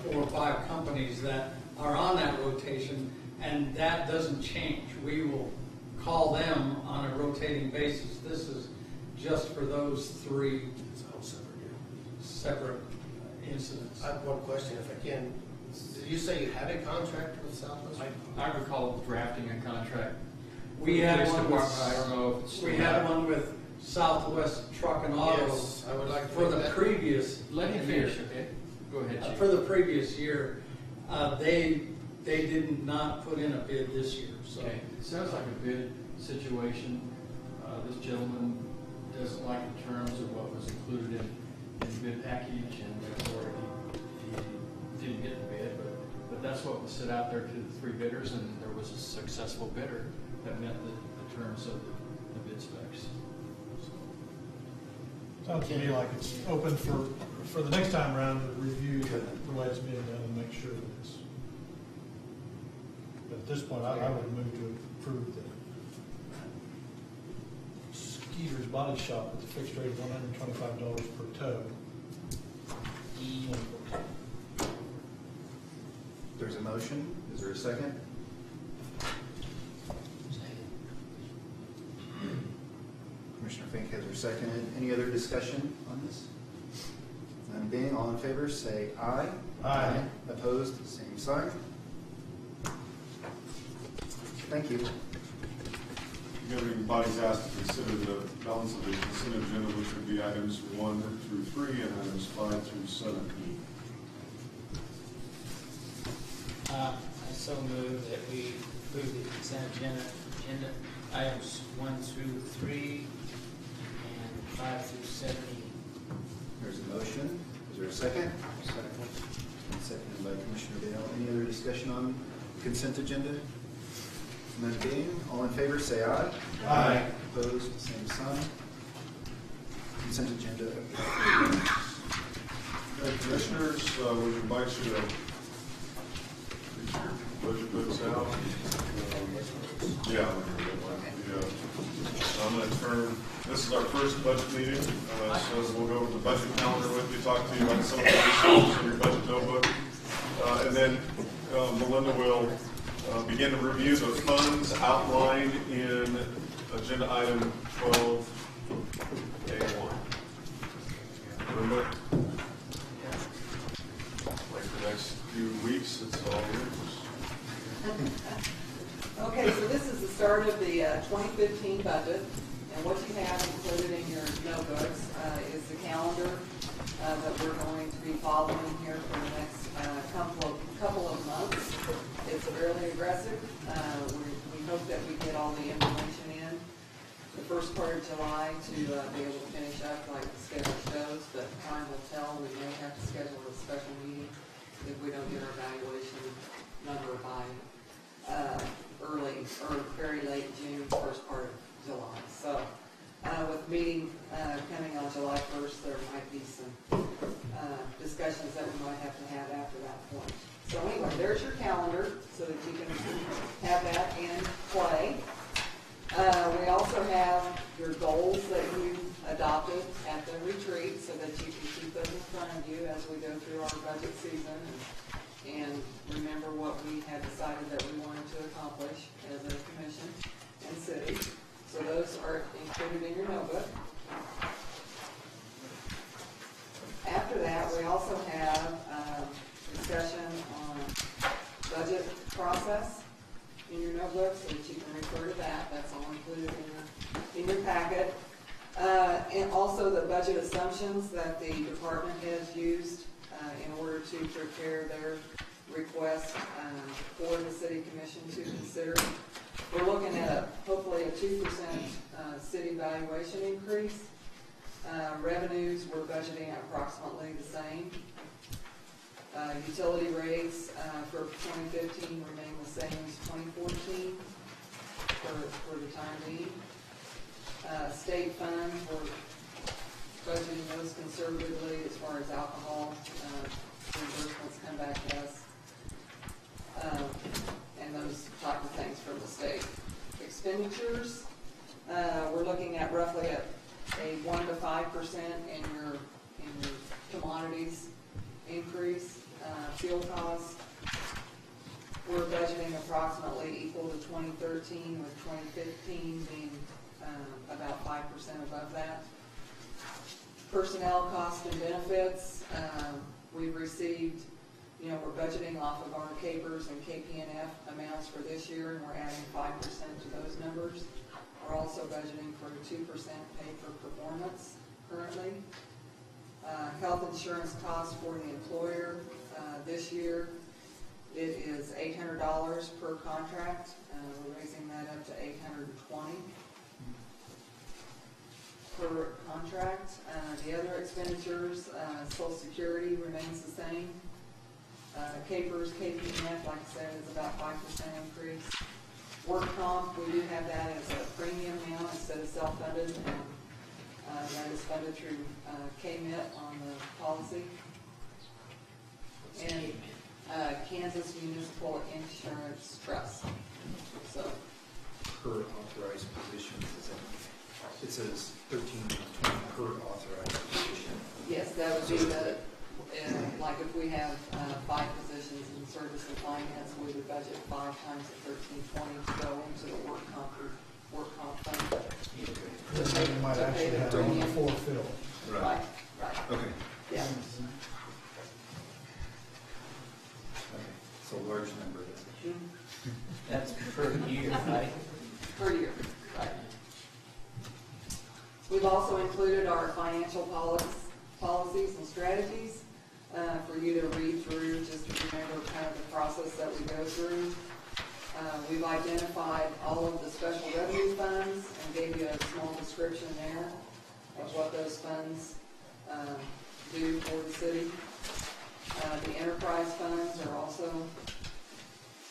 4 or 5 companies that are on that rotation, and that doesn't change. We will call them on a rotating basis. This is just for those 3 separate incidents. I have one question, if I can. Did you say you had a contract with Southwest? I recall drafting a contract. We had Police one department, I don't know if it's we still had out. one with Southwest Truck and Auto Yes, I would like to for make the that. previous Let him year. finish, okay? Go ahead, Chief. For the previous year, they did not put in a bid this year, so. Okay, it sounds like a bid situation. This gentleman doesn't like the terms of what was included in the bid package, and therefore he didn't get the bid, but that's what was set out there to the 3 bidders, and there was a successful bidder that met the terms of the bid specs. Sounds to me like it's open for the next time around to review the way it's being done and make sure that it's. But at this point, I would move to approve the Skeeter's Body Shop with a fixed rate of $125 per tow. There's a motion. Is there a second? Commissioner Fink has her seconded. Any other discussion on this? None being, all in favor, say aye. Aye. Opposed, same sign. Thank you. The governing body's asked to consider the balance of the consent agenda, which would be items 1 through 3 and items 5 through 7E. I so move that we approve the consent agenda items 1 through 3 and 5 through 7E. There's a motion. Is there a second? Second. Seconded by Commissioner Dale. Any other discussion on consent agenda? None being, all in favor, say aye. Aye. Opposed, same sign. Consent agenda. Commissioners, we invite you to get your budget books out. Yeah. I'm going to turn, this is our first budget meeting, so we'll go over the budget calendar with you, talk to you about some of the issues in your budget notebook. And then Melinda will begin to review the funds outlined in agenda item 12A1. Melinda? Like the next few weeks, it's all yours. Okay, so this is the start of the 2015 budget, and what you have included in your notebooks is the calendar that we're going to be following here for the next couple of months. It's fairly aggressive. We hope that we get all the information in the first part of July to be able to finish up like the schedule shows, but time will tell. We may have to schedule a special meeting if we don't get our evaluation number by early or very late June, first part of July. So with meeting coming on July 1st, there might be some discussions that we might have to have after that point. So anyway, there's your calendar so that you can have that in play. We also have your goals that you adopted at the retreat so that you can keep those in front of you as we go through our budget season and remember what we had decided that we wanted to accomplish as a commission and city. So those are included in your notebook. After that, we also have discussion on budget process in your notebook, so that you can refer to that. That's all included in your packet. And also the budget assumptions that the department has used in order to prepare their request for the city commission to consider. We're looking at hopefully a 2% city valuation increase. Revenues, we're budgeting approximately the same. Utility rates for 2015 remain the same as 2014 for the time being. State funds, we're budgeting those conservatively as far as alcohol reimbursements come back to us, and those type of things from the state. Expenditures, we're looking at roughly a 1 to 5% in your commodities increase. Fuel costs, we're budgeting approximately equal to 2013, with 2015 being about 5% above that. Personnel costs and benefits, we've received, we're budgeting off of our CAPERS and KPNF amounts for this year, and we're adding 5% to those numbers. We're also budgeting for a 2% pay for performance currently. Health insurance costs for the employer this year, it is $800 per contract. We're raising that up to $820 per contract. The other expenditures, Social Security remains the same. CAPERS, KPNF, like I said, is about 5% increase. Work comp, we do have that as a premium now instead of self-funded, and that is funded through KMIT on the policy. And Kansas Municipal Insurance Trust. So, Per authorized positions, it says 13 to 20 per authorized position. yes, that would be the, like if we have 5 positions in service and finance, we would budget 5 times the 1320 to go into the work comp fund. You might actually have only 4 filled. Right. Okay. Yeah. Okay, so a large number then. That's per year, right? Per year, right. We've also included our financial policies and strategies for you to read through, just to remember kind of the process that we go through. We've identified all of the special revenue funds and gave you a small description there of what those funds do for the city. The enterprise funds are also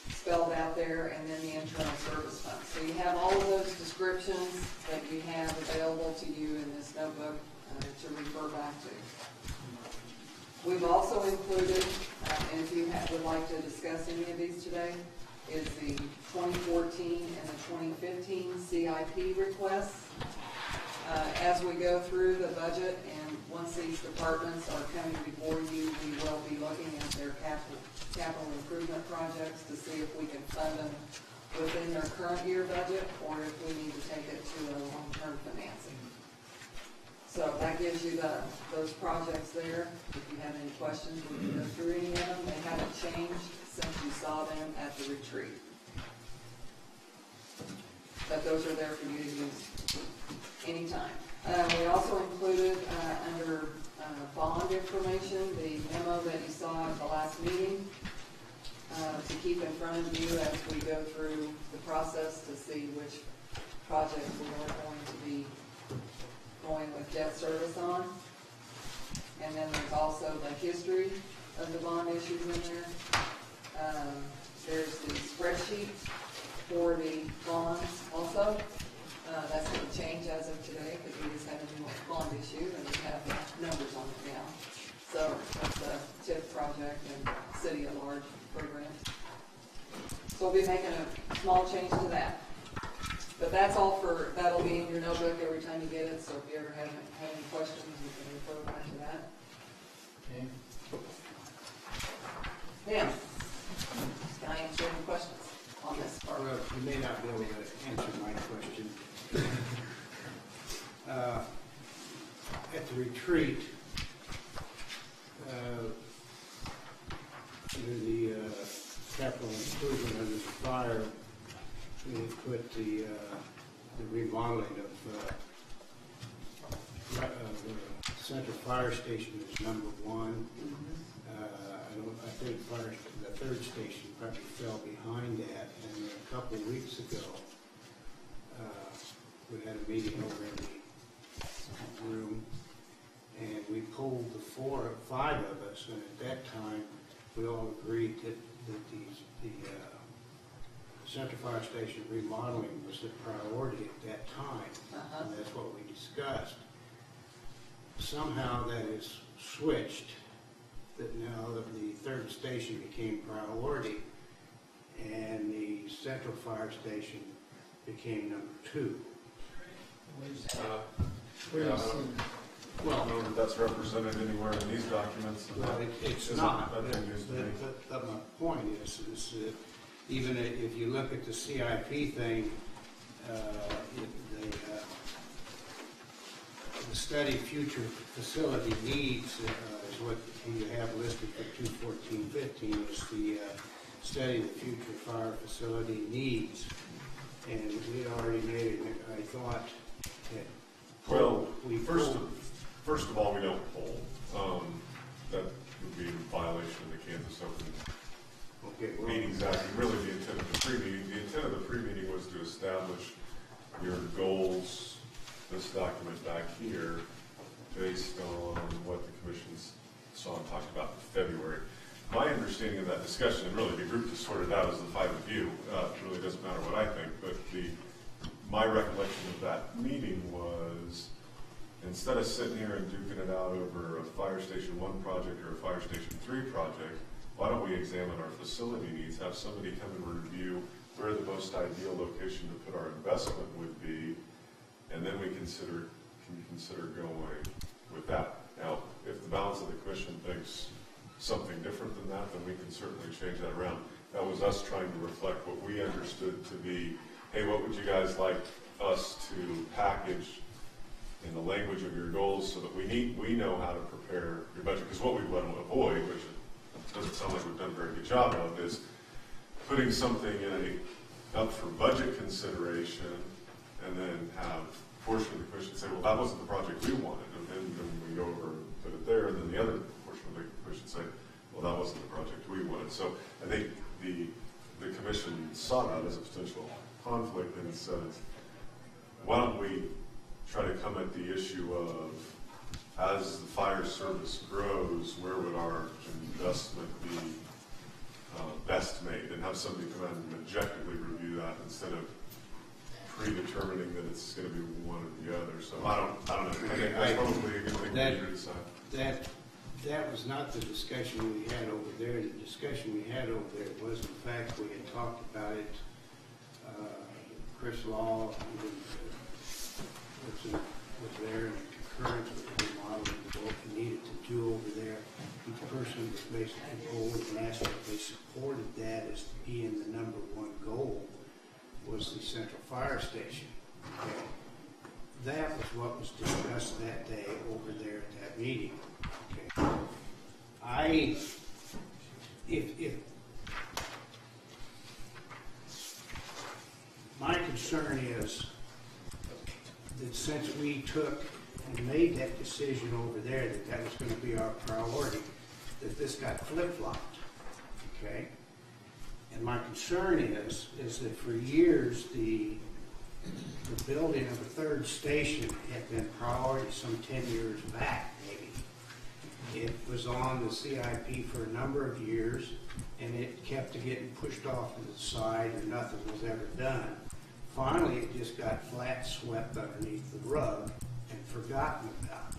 spelled out there, and then the internal service funds. So you have all of those descriptions that you have available to you in this notebook to refer back to. We've also included, and if you would like to discuss any of these today, is the 2014 and the 2015 CIP requests. As we go through the budget, and once these departments are coming before you, we will be looking at their capital improvement projects to see if we can fund them within their current year budget, or if we need to take it to a long-term financing. So that gives you those projects there. If you have any questions, we can go through any of them. They haven't changed since you saw them at the retreat. But those are there for you to use anytime. We also included under bond information the memo that you saw at the last meeting to keep in front of you as we go through the process to see which projects we're going to be going with debt service on. And then there's also the history of the bond issues in there. There's the spreadsheet for the bonds also. That's going to change as of today because we just had a new bond issue and we have numbers on it now. So that's a TIF project and city at large program. So we'll be making a small change to that. But that's all that'll be in your notebook every time you get it. So if you ever have any questions, you can refer back to that. Okay. Ma'am? Can I answer any questions on this part? Well, you may not be able to answer my question. At the retreat, under the capital improvement under the fire, we put the remodeling of Central Fire Station as number one. I think the third station probably fell behind that, and a couple of weeks ago, we had a meeting over in the room, and we polled the five of us, and at that time, we all agreed that the Central Fire Station remodeling was the priority at that time, and that's what we discussed. Somehow that is switched, that now that the third station became priority, and the Central Fire Station became number two. Well, I don't know that that's represented anywhere in these documents. Well, it's not. But my point is that even if you look at the CIP thing, the study future facility needs is what you have listed for 21415 is the study the future fire facility needs. And we already made it, I thought, that well, first of all, we don't poll. That would be in violation of the Kansas Open Meetings Act. And really, the intent of the pre-meeting, was to establish your goals. This document back here, based on what the commission saw and talked about in February. My understanding of that discussion, and really the group just sorted out as the five of you. It really doesn't matter what I think, but my recollection of that meeting was, instead of sitting here and duking it out over a Fire Station 1 project or a Fire Station 3 project, why don't we examine our facility needs, have somebody come and review where the most ideal location to put our investment would be, and then we can consider going with that. Now, if the balance of the commission thinks something different than that, then we can certainly change that around. That was us trying to reflect what we understood to be, hey, what would you guys like us to package in the language of your goals so that we know how to prepare your budget. Because what we want to avoid, which it doesn't sound like we've done a very good job of, is putting something up for budget consideration and then have a portion of the commission say, well, that wasn't the project we wanted. And then we go over and put it there, and then the other portion of the commission say, well, that wasn't the project we wanted. So I think the commission saw that as a potential conflict and said, why don't we try to come at the issue of, as the fire service grows, where would our investment be best made, and have somebody come out and objectively review that instead of predetermining that it's going to be one or the other. So I don't know. I think that's probably a good thing to decide. That was not the discussion we had over there. The discussion we had over there was, in fact, we had talked about it. Chris Law was there in concurrence with the remodeling of what we needed to do over there. Each person was basically told and asked if they supported that as being the number one goal was the Central Fire Station. Okay. That was what was discussed that day over there at that meeting. Okay. If my concern is that since we took and made that decision over there that was going to be our priority, that this got flip-flopped, okay? And my concern is that for years the building of a third station had been priority some 10 years back, maybe. It was on the CIP for a number of years, and it kept getting pushed off to the side, and nothing was ever done. Finally, it just got flat swept underneath the rug and forgotten about.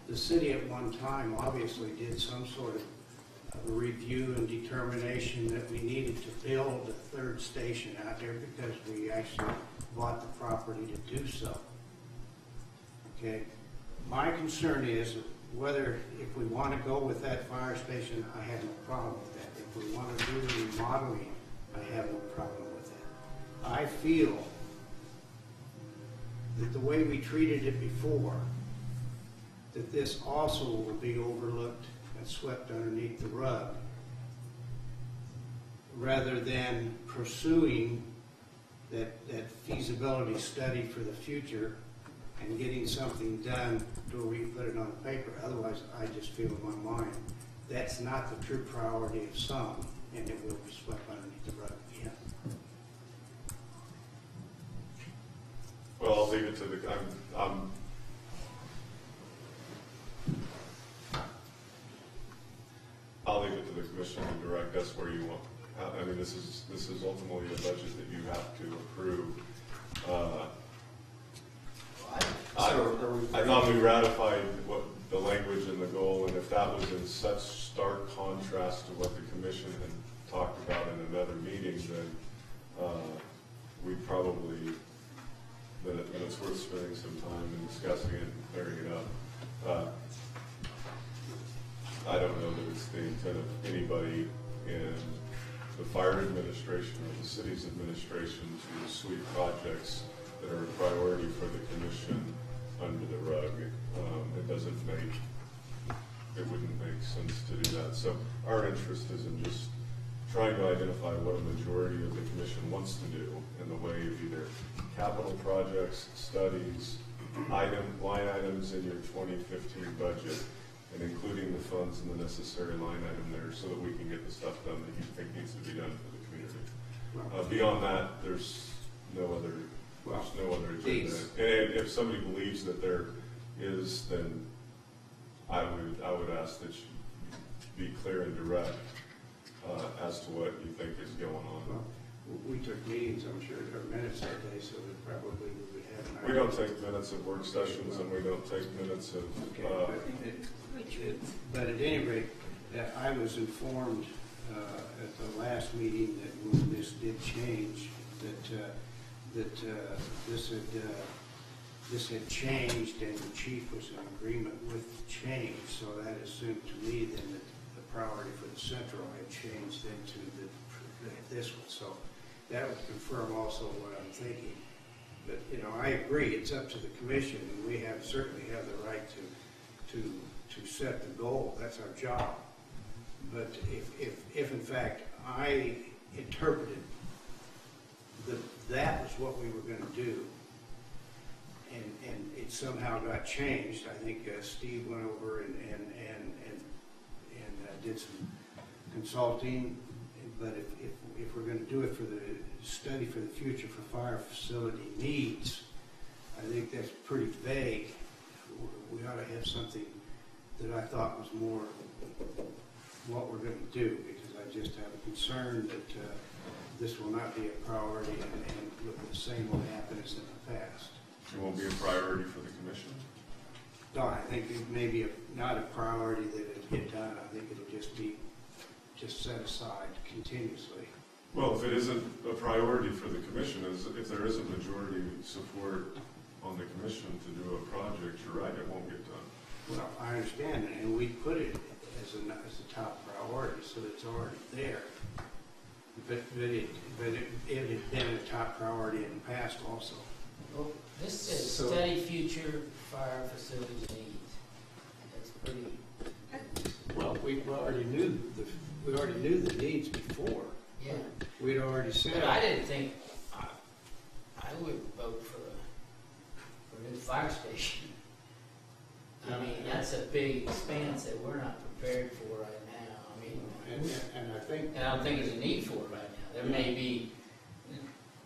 The city at one time obviously did some sort of a review and determination that we needed to build a third station out there because we actually bought the property to do so. Okay, my concern is whether, if we want to go with that fire station, I have no problem with that. If we want to do the remodeling I have no problem with that. I feel that the way we treated it before, that this also will be overlooked and swept underneath the rug, rather than pursuing that feasibility study for the future and getting something done where we can put it on paper. Otherwise, I just feel in my mind, that's not the true priority of some, and it will be swept underneath the rug again. Well, I'll leave it to the, I'll leave it to the commission to direct us where you want. I mean, this is ultimately a budget that you have to approve. I thought we ratified what the language and the goal, and if that was in such stark contrast to what the commission had talked about in another meeting, then we probably, then it's worth spending some time in discussing it and clearing it up. I don't know that it's the intent of anybody in the fire administration or the city's administration to sweep projects that are a priority for the commission under the rug. It wouldn't make sense to do that. So our interest is in just trying to identify what a majority of the commission wants to do in the way of either capital projects, studies, line items in your 2015 budget, and including the funds and the necessary line item there so that we can get the stuff done that you think needs to be done for the community. Beyond that, there's no other agenda. And if somebody believes that there is, then I would ask that you be clear and direct as to what you think is going on. Well, we took meetings, I'm sure, or minutes that day, so that probably we would have an idea. We don't take minutes of work sessions, and we don't take minutes of. But at any rate, I was informed at the last meeting that when this did change, that this had changed, and the chief was in agreement with the change. So that assumed to me then that the priority for the central had changed into this one. So that would confirm also what I'm thinking. But I agree. It's up to the commission, and we certainly have the right to set the goal. That's our job. But if in fact I interpreted that was what we were going to do, and it somehow got changed, I think Steve went over and did some consulting. But if we're going to do it for the study for the future for fire facility needs, I think that's pretty vague. We ought to have something that I thought was more what we're going to do, because I just have a concern that this will not be a priority and look the same will happen as in the past. It won't be a priority for the commission? No, I think it may be not a priority that it'll get done. I think it'll just be set aside continuously. Well, if it isn't a priority for the commission, if there isn't majority support on the commission to do a project, you're right, it won't get done. Well, I understand, and we put it as a top priority, so it's already there. But it had been a top priority in the past also. Well, this says study future fire facilities needs. That's pretty. Well, we already knew the needs before. Yeah. We'd already said. But I didn't think I would vote for a new fire station. I mean, that's a big expense that we're not prepared for right now. I mean, and I think, and I don't think there's a need for it right now. There may be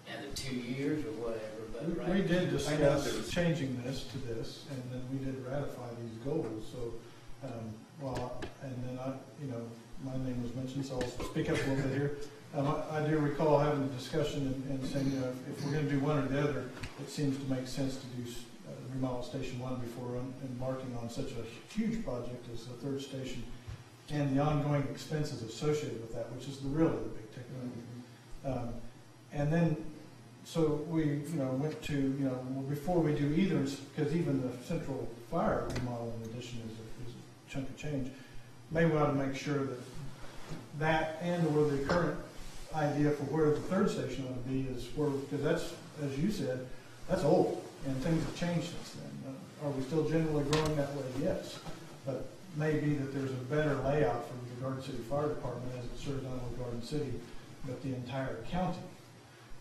another 2 years or whatever, but right. We did discuss changing this to this, and then we did ratify these goals. So, and then my name was mentioned, so I'll speak up a little bit here. I do recall having a discussion and saying, if we're going to do one or the other, it seems to make sense to do remodel Station 1 before embarking on such a huge project as the third station and the ongoing expenses associated with that, which is really the big ticket. And then, so we, went to, before we do either, because even the central fire remodel in addition is a chunk of change, maybe we ought to make sure that and or the current idea for where the third station ought to be is where, because that's, as you said, that's old, and things have changed since then. Are we still generally growing that way? Yes. But maybe that there's a better layout for the Garden City Fire Department as it serves not only Garden City, but the entire county.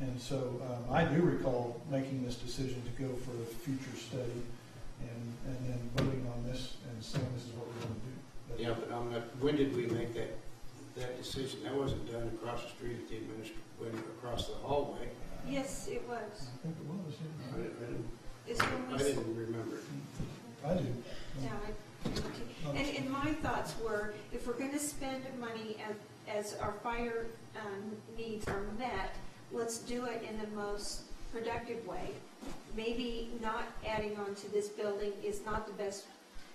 And so I do recall making this decision to go for a future study and then voting on this and saying this is what we're going to do. But Yeah, but I'm not, when did we make that decision? That wasn't done across the street at the went across the hallway. Yes, it was. I think it was, yeah. It's when I we, didn't remember. I do. yeah, and my thoughts were, if we're gonna spend money as our fire needs are met, let's do it in the most productive way. Maybe not adding on to this building is not the best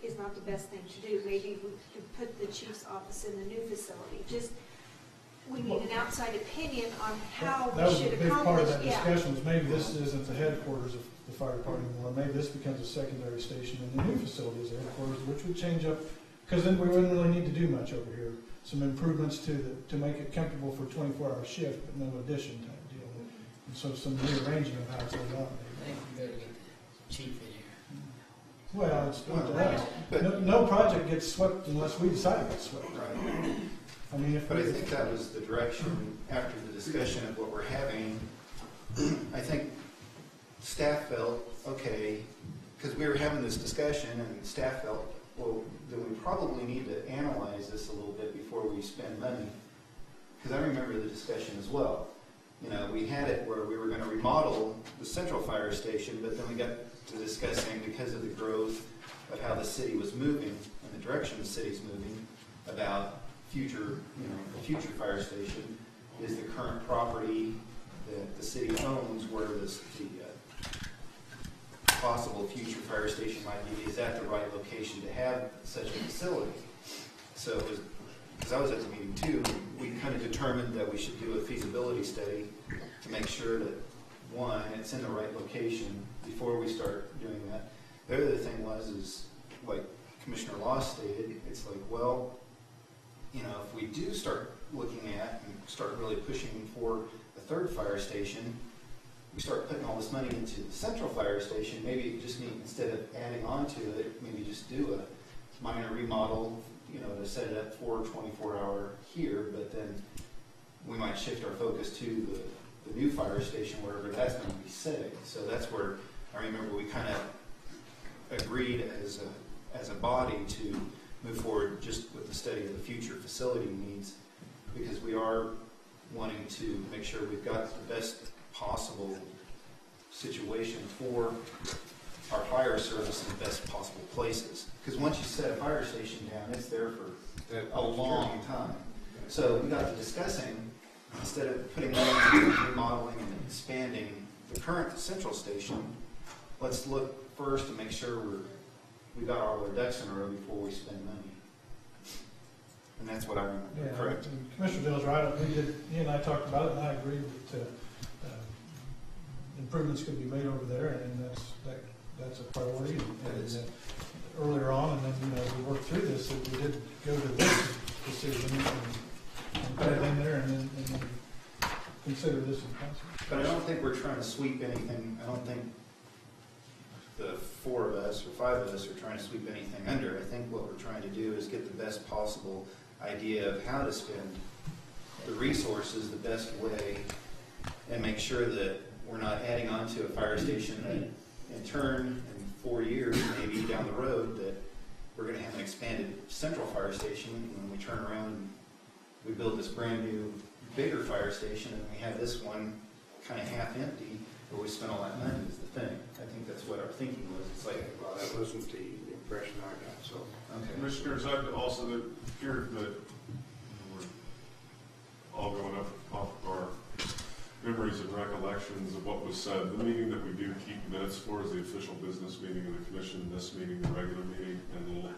thing to do. Maybe we could put the chief's office in the new facility. Just, we need an outside opinion on how That we was a should big part of accomplish, that yeah. discussion, was maybe this isn't the headquarters of the fire department anymore. Maybe this becomes a secondary station and the new facility is the headquarters, which would change up, because then we wouldn't really need to do much over here. Some improvements to make it comfortable for a 24-hour shift, but no addition type deal. And so some rearranging of how it's laid out. I think we better get the chief in here. Well, it's up to us. No project gets swept unless we decide to get swept. Right. I mean, But I think that was the direction after the discussion of what we're having. I think staff felt, okay, because we were having this discussion and staff felt, well, then we probably need to analyze this a little bit before we spend money. Because I remember the discussion as well. You know, we had it where we were going to remodel the central fire station, but then we got to discussing, because of the growth of how the city was moving and the direction the city's moving, about future, the future fire station is the current property that the city owns, where the possible future fire station might be, is that the right location to have such a facility? So, because I was at the meeting too, we kind of determined that we should do a feasibility study to make sure that, one, it's in the right location before we start doing that. The other thing is like Commissioner Laws stated, it's like, well, if we do start looking at and start really pushing for a third fire station, we start putting all this money into the central fire station, maybe you just need, instead of adding on to it, maybe just do a minor remodel, to set it up for 24-hour here, but then we might shift our focus to the new fire station, wherever that's going to be sitting. So that's where I remember we kind of agreed as a body to move forward just with the study of the future facility needs, because we are wanting to make sure we've got the best possible situation for our fire service in the best possible places. Because once you set a fire station down, it's there for a long time. So we got to discussing, instead of putting money into remodeling and expanding the current central station, let's look first to make sure we got all our ducks in a row before we spend money. And that's what I remember, Yeah, correct? and Commissioner Dill's right. He and I talked about it, and I agreed that improvements could be made over there, and that's a priority. And earlier on, and then we worked through this, that we did go to this decision and put it in there, and then consider this in council. But I don't think we're trying to sweep anything. I don't think the four of us or five of us are trying to sweep anything under. I think what we're trying to do is get the best possible idea of how to spend the resources the best way, and make sure that we're not adding on to a fire station that in turn, in 4 years maybe down the road, that we're going to have an expanded central fire station, and when we turn around and we build this brand new bigger fire station, and we have this one kind of half empty, where we spent all that money is the thing. I think that's what our thinking was. It's like, Well, that wasn't the impression I got, so. okay. Commissioners, I've also heard that we're all going up off of our memories and recollections of what was said. The meeting that we do keep minutes for is the official business meeting of the commission, this meeting, the regular meeting, and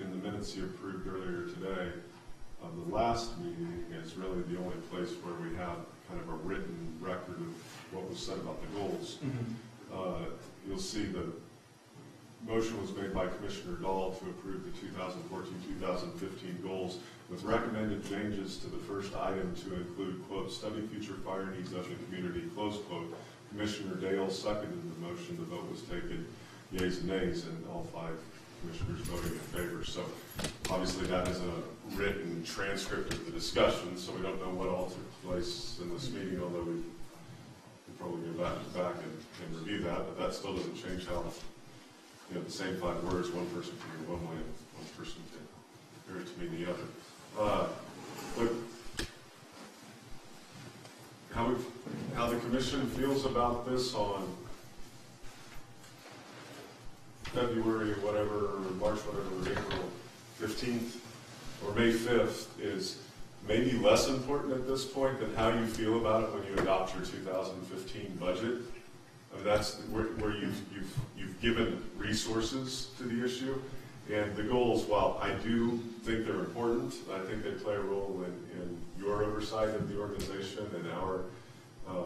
in the minutes you approved earlier today, the last meeting is really the only place where we have kind of a written record of what was said about the goals. Mm-hmm. You'll see the motion was made by Commissioner Dahl to approve the 2014-2015 goals with recommended changes to the first item to include, quote, study future fire needs of the community, close quote. Commissioner Dale seconded the motion. The vote was taken yeas and nays, and all 5 commissioners voting in favor. So obviously that is a written transcript of the discussion, so we don't know what all took place in this meeting, although we can probably go back and review that, but that still doesn't change how, you know, the same 5 words, one person can hear one way and one person can hear it to mean the other. But how the commission feels about this on February, whatever, March, whatever, April 15th or May 5th is maybe less important at this point than how you feel about it when you adopt your 2015 budget. I mean, that's where you've given resources to the issue. And the goals, while I do think they're important, I think they play a role in your oversight of the organization and our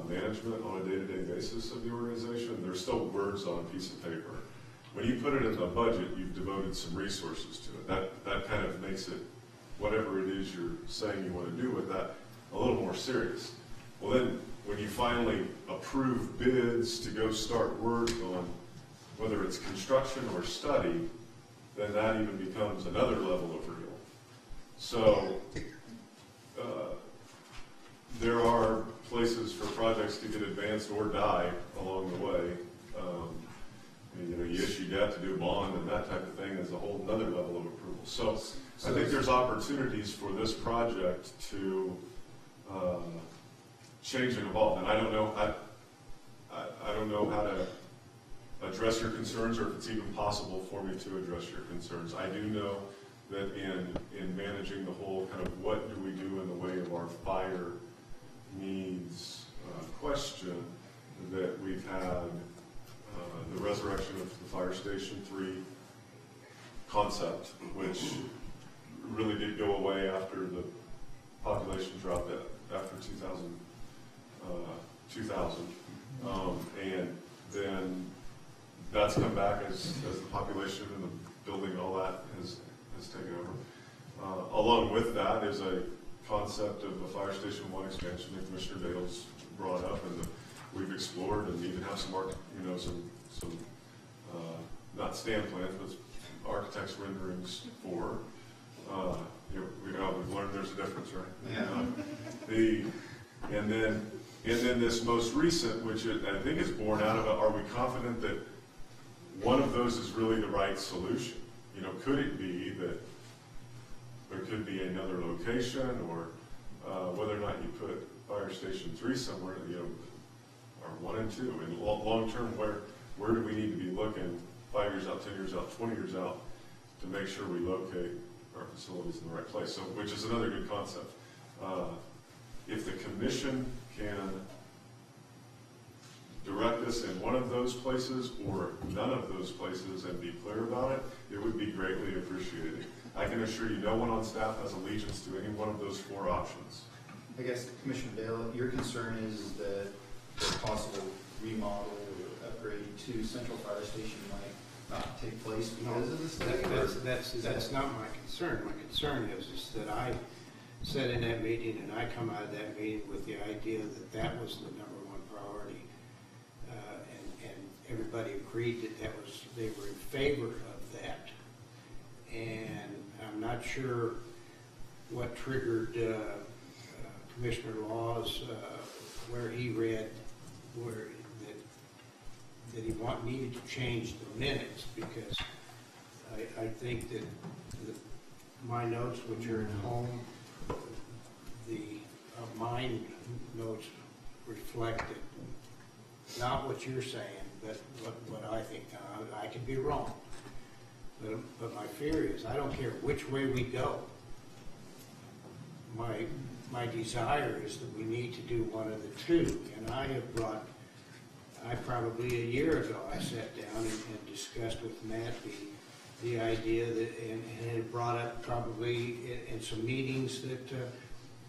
management on a day-to-day basis of the organization. They're still words on a piece of paper. When you put it in the budget, you've devoted some resources to it. That kind of makes it, whatever it is you're saying you want to do with that, a little more serious. Well then, when you finally approve bids to go start work on whether it's construction or study, then that even becomes another level of real. So there are places for projects to get advanced or die along the way. You know, you issue debt to do a bond and that type of thing is a whole other level of approval. So I think there's opportunities for this project to change and evolve. And I don't know how to address your concerns, or if it's even possible for me to address your concerns. I do know that in managing the whole kind of what do we do in the way of our fire needs question, that we've had the resurrection of the Fire Station 3 concept, which really did go away after the population dropped after 2000. And then that's come back as the population and the building and all that has taken over. Along with that is a concept of the Fire Station 1 expansion that Commissioner Dale's brought up, and we've explored and even have some not stand plans, but architects' renderings for. We've learned there's a difference, right? Yeah. And then this most recent, which I think is born out of it, are we confident that one of those is really the right solution? You know, could it be that there could be another location, or whether or not you put Fire Station 3 somewhere, you know, or 1 and 2, and long term, where do we need to be looking 5 years out, 10 years out, 20 years out to make sure we locate our facilities in the right place? So, which is another good concept. If the commission can direct us in one of those places or none of those places and be clear about it, it would be greatly appreciated. I can assure you no one on staff has allegiance to any one of those 4 options. I guess, Commissioner Dale, your concern is that the possible remodel or upgrade to Central Fire Station might not take place because of the study? That's not my concern. My concern is that I sat in that meeting and I come out of that meeting with the idea that was the number 1 priority. And everybody agreed that they were in favor of that. And I'm not sure what triggered Commissioner Laws, where he read that he needed to change the minutes, because I think that my notes, which are at home, my notes reflected not what you're saying, but what I think. I could be wrong, but my fear is I don't care which way we go. My desire is that we need to do one of the 2, and I probably a year ago, I sat down and discussed with Matt the idea that, and had brought up probably in some meetings that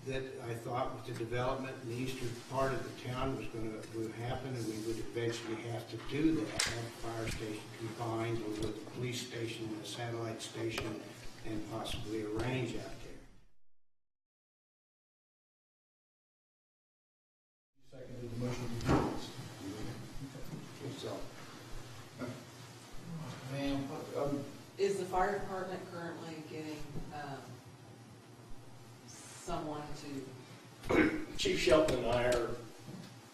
that I thought with the development in the eastern part of the town would happen, and we would eventually have to do that, have a fire station combined with a police station and a satellite station, and possibly a range out there. Seconded the motion. So, Ma'am, Is the fire department currently getting someone to? Chief Shelton and I are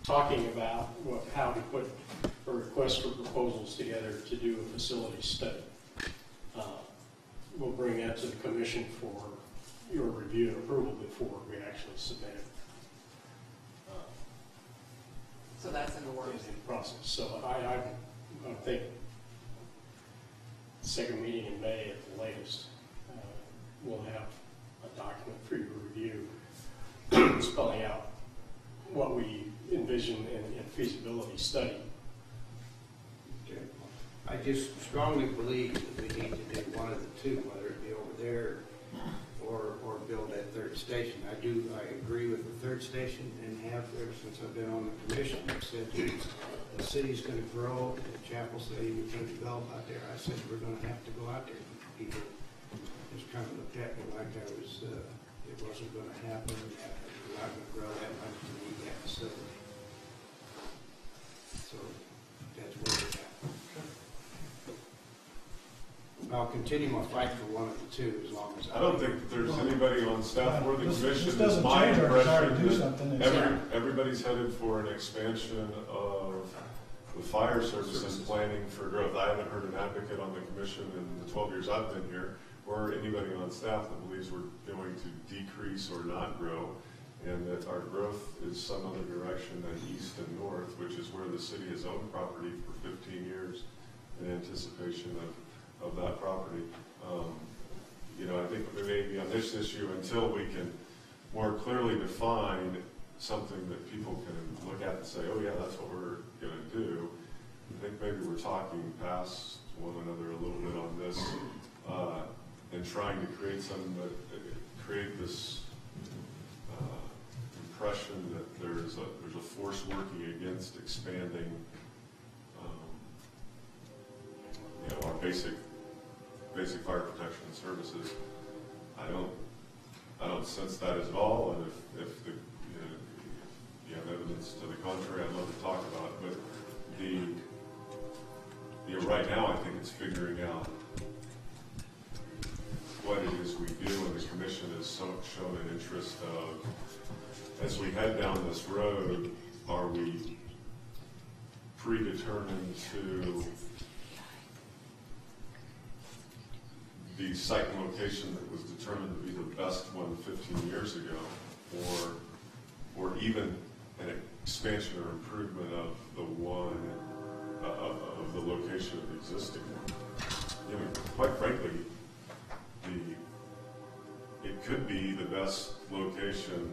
talking about how to put a request for proposals together to do a facility study. We'll bring that to the commission for your review and approval before we actually submit it. So that's in the works. In the process. So I think second meeting in May at the latest, we'll have a document for your review spelling out what we envision in feasibility study. Okay. I just strongly believe that we need to do one of the two, whether it be over there or build that third station. I agree with the third station, and have ever since I've been on the commission. I said the city's going to grow, and Chapel City is going to develop out there. I said we're going to have to go out there. People just kind of looked at me like I was, it wasn't going to happen, that we're not going to grow that much to need that facility. So that's where we're at. I'll continue my fight for one of the two as long as I don't think that there's anybody on staff or the commission. This doesn't my change our desire to do impression something. that everybody's headed for an expansion of the fire services planning for growth. I haven't heard an advocate on the commission in the 12 years I've been here, or anybody on staff that believes we're going to decrease or not grow, and that our growth is some other direction than east and north, which is where the city has owned property for 15 years in anticipation of that property. I think maybe on this issue, until we can more clearly define something that people can look at and say, oh yeah, that's what we're going to do, I think maybe we're talking past one another a little bit on this, and trying to create this impression that there's a force working against expanding our basic fire protection services. I don't sense that at all, and if you have evidence to the contrary, I'd love to talk about it. But right now, I think it's figuring out what it is we do, and the commission has shown an interest of, as we head down this road, are we predetermined to the site and location that was determined to be the best one 15 years ago, or even an expansion or improvement of the one of the location of the existing one. Quite frankly, it could be the best location,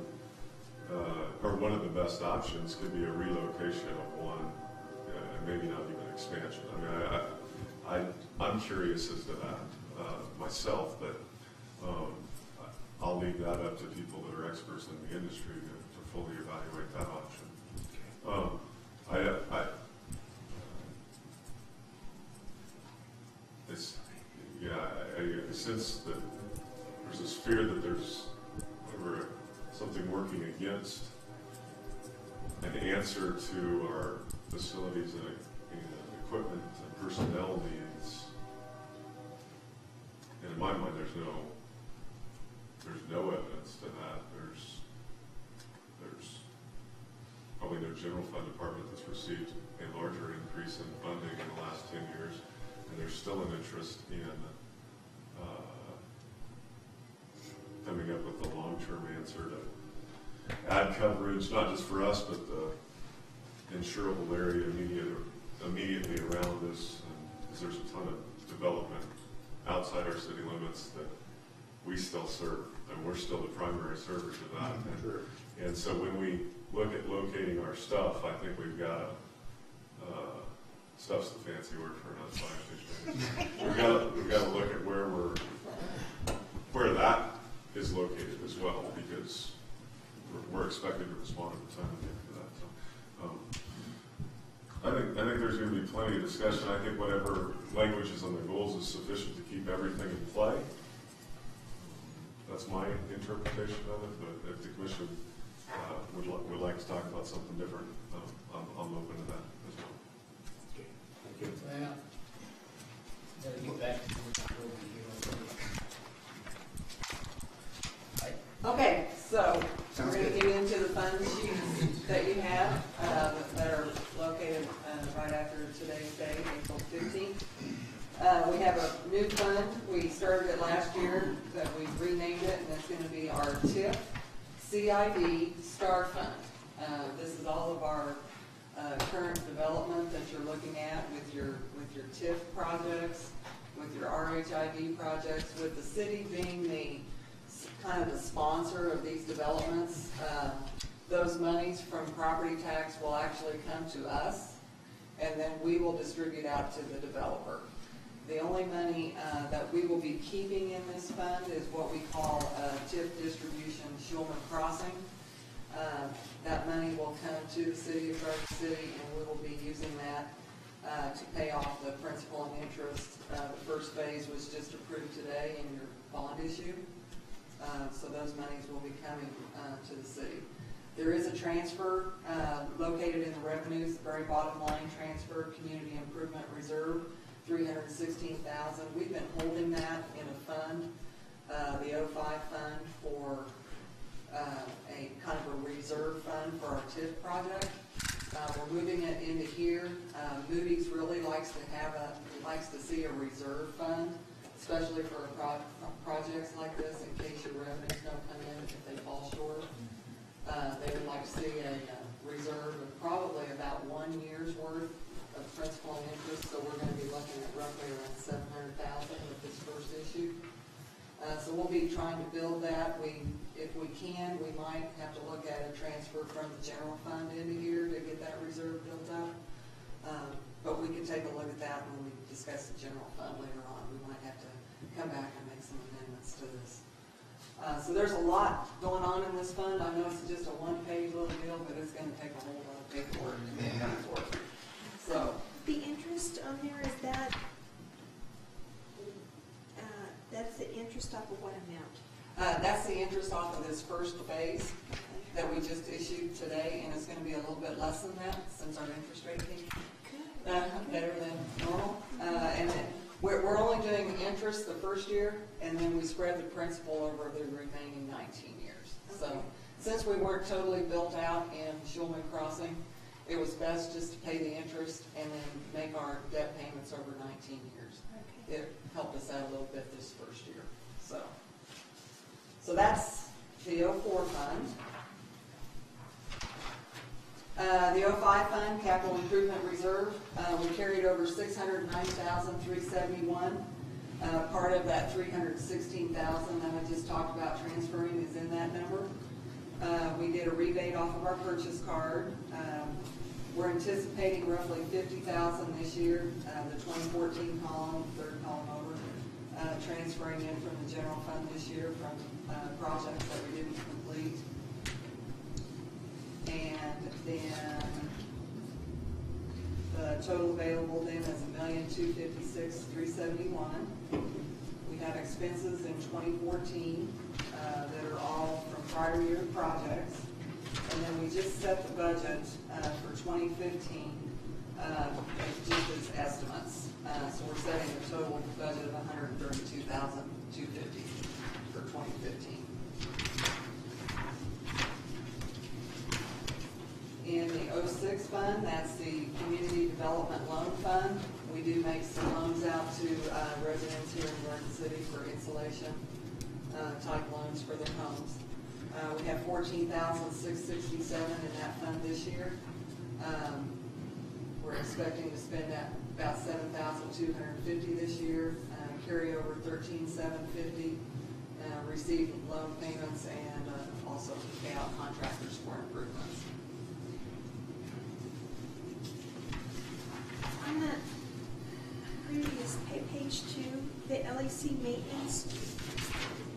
or one of the best options could be a relocation of one, and maybe not even expansion. I mean, I'm curious as to that myself, but I'll leave that up to people that are experts in the industry to fully evaluate that option. I sense that there's this fear that there's something working against an answer to our facilities and equipment and personnel needs. And in my mind, there's no evidence to that. There's probably no general fund department that's received a larger increase in funding in the last 10 years, and there's still an interest in coming up with a long-term answer to add coverage, not just for us, but the insurable area immediately around us, because there's a ton of development outside our city limits that we still serve, and we're still the primary servers of that. And so when we look at locating our stuff, I think we've got stuff's the fancy word for another science. We've got to look at where that is located as well, because plenty of discussion. I think whatever language is on the goals is sufficient to keep everything in play. That's my interpretation of it, but if the commission would like to talk about something different, I'm open to that as well. Okay, thank you. Well, gotta get back to the Okay, so Sounds we're going good. to get into the fund sheets that you have that are located right after today's date, April 15th. We have a new fund. We started it last year, that we renamed it, and it's going to be our TIF CID Star Fund. This is all of our current development that you're looking at with your TIF projects, with your RHID projects, with the city being the kind of the sponsor of these developments. Those monies from property tax will actually come to us, and then we will distribute out to the developer. The only money that we will be keeping in this fund is what we call TIF distribution Schulman Crossing. That money will come to the city of Garden City, and we will be using that to pay off the principal and interest. The first phase was just approved today in your bond issue. So those monies will be coming to the city. There is a transfer located in the revenues, the very bottom line transfer, Community Improvement Reserve, $316,000. We've been holding that in a fund, the 05 fund, for a kind of a reserve fund for our TIF project. We're moving it into here. Moody's really likes to see a reserve fund, especially for projects like this, in case your revenues don't come in if they fall short. They would like to see a reserve of probably about 1 year's worth of principal and interest, so we're going to be looking at roughly around $700,000 with this first issue. So we'll be trying to build that. If we can, we might have to look at a transfer from the general fund into here to get that reserve built up. But we can take a look at that when we discuss the general fund later on. We might have to come back and make some amendments to this. So there's a lot going on in this fund. I know it's just a one-page little deal, but it's going to take a whole lot of paperwork to make that work. So The interest on there, is that, that's the interest off of what amount? that's the interest off of this first phase that we just issued today, and it's going to be a little bit less than that since our interest rate came better than normal. And then we're only doing interest the first year, and then we spread the principal over the remaining 19 years. So since we weren't totally built out in Schulman Crossing, it was best just to pay the interest and then make our debt payments over 19 years. Okay. It helped us out a little bit this first year. So that's the 04 fund. The 05 fund, Capital Improvement Reserve, we carried over $609,371. Part of that $316,000 that I just talked about transferring is in that number. We did a rebate off of our purchase card. We're anticipating roughly $50,000 this year, the 2014 column, third column over, transferring in from the general fund this year from projects that we didn't complete. And then the total available then is $1,256,371. We have expenses in 2014 that are all from prior year projects. And then we just set the budget for 2015 just as estimates. So we're setting a total budget of $132,250 for 2015. In the 06 fund, that's the Community Development Loan Fund. We do make some loans out to residents here in Garden City for insulation type loans for their homes. We have $14,667 in that fund this year. We're expecting to spend about $7,250 this year, carry over $13,750, receive loan payments, and also pay out contractors for improvements. On the previous page 2, the LEC maintenance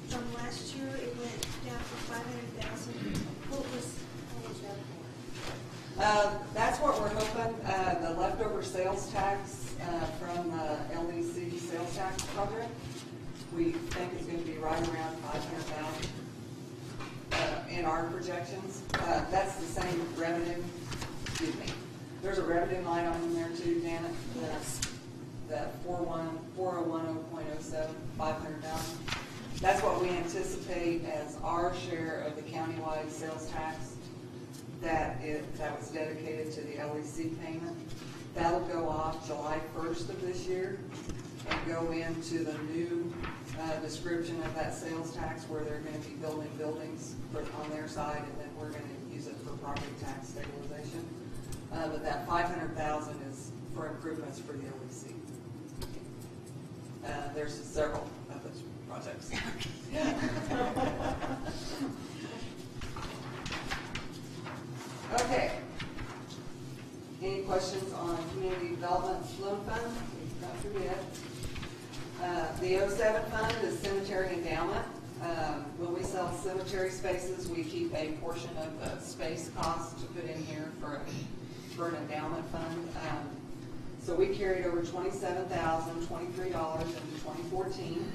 from last year, it went down from $500,000. What was that for? That's what we're hoping, the leftover sales tax from the LEC sales tax project, we think is going to be right around 500,000 in our projections. That's the same revenue, excuse me. There's a revenue line on there too, Janet, that 401.07, 500,000. That's what we anticipate as our share of the countywide sales tax that was dedicated to the LEC payment. That'll go off July 1st of this year and go into the new description of that sales tax where they're going to be building buildings on their side, and then we're going to use it for property tax stabilization. But that 500,000 is for improvements for the LEC. There's several of those projects. Okay. Any questions on community development loan fund? Don't forget. The 07 fund is cemetery endowment. When we sell cemetery spaces, we keep a portion of the space cost to put in here for an endowment fund. So we carried over $27,023 into 2014.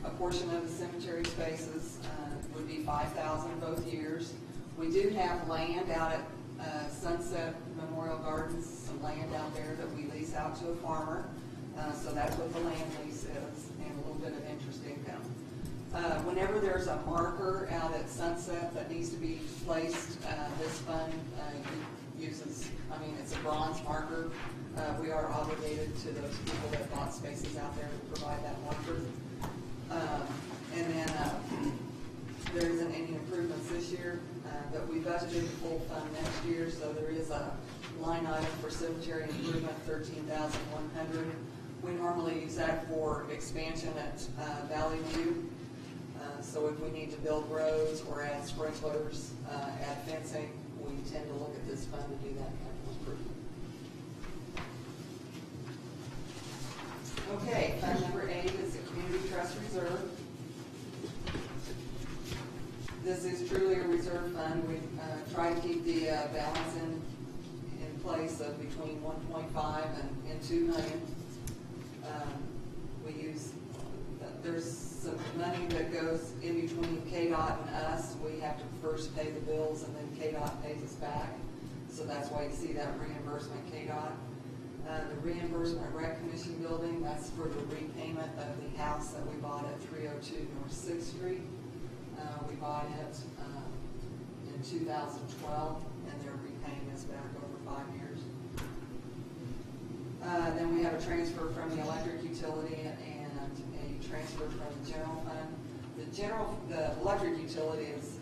A portion of the cemetery spaces would be $5,000 both years. We do have land out at Sunset Memorial Gardens, some land out there that we lease out to a farmer. So that's what the land lease is, and a little bit of interest income. Whenever there's a marker out at Sunset that needs to be placed, this fund uses, it's a bronze marker. We are obligated to those people that bought spaces out there to provide that marker. And then there isn't any improvements this year, but we budgeted the full fund next year, so there is a line item for cemetery improvement, $13,100. We normally use that for expansion at Valley View. So if we need to build roads or add sprinklers, add fencing, we tend to look at this fund to do that kind of improvement. Okay, fund number 8 is the Community Trust Reserve. This is truly a reserve fund. We try to keep the balance in place of between 1.5 and 2 million. We use, there's some money that goes in between KDOT and us. We have to first pay the bills and then KDOT pays us back. So that's why you see that reimbursement KDOT. The reimbursement rec commission building, that's for the repayment of the house that we bought at 302 North 6th Street. We bought it in 2012, and they're repaying us back over 5 years. Then we have a transfer from the electric utility and a transfer from the general fund. The electric utility is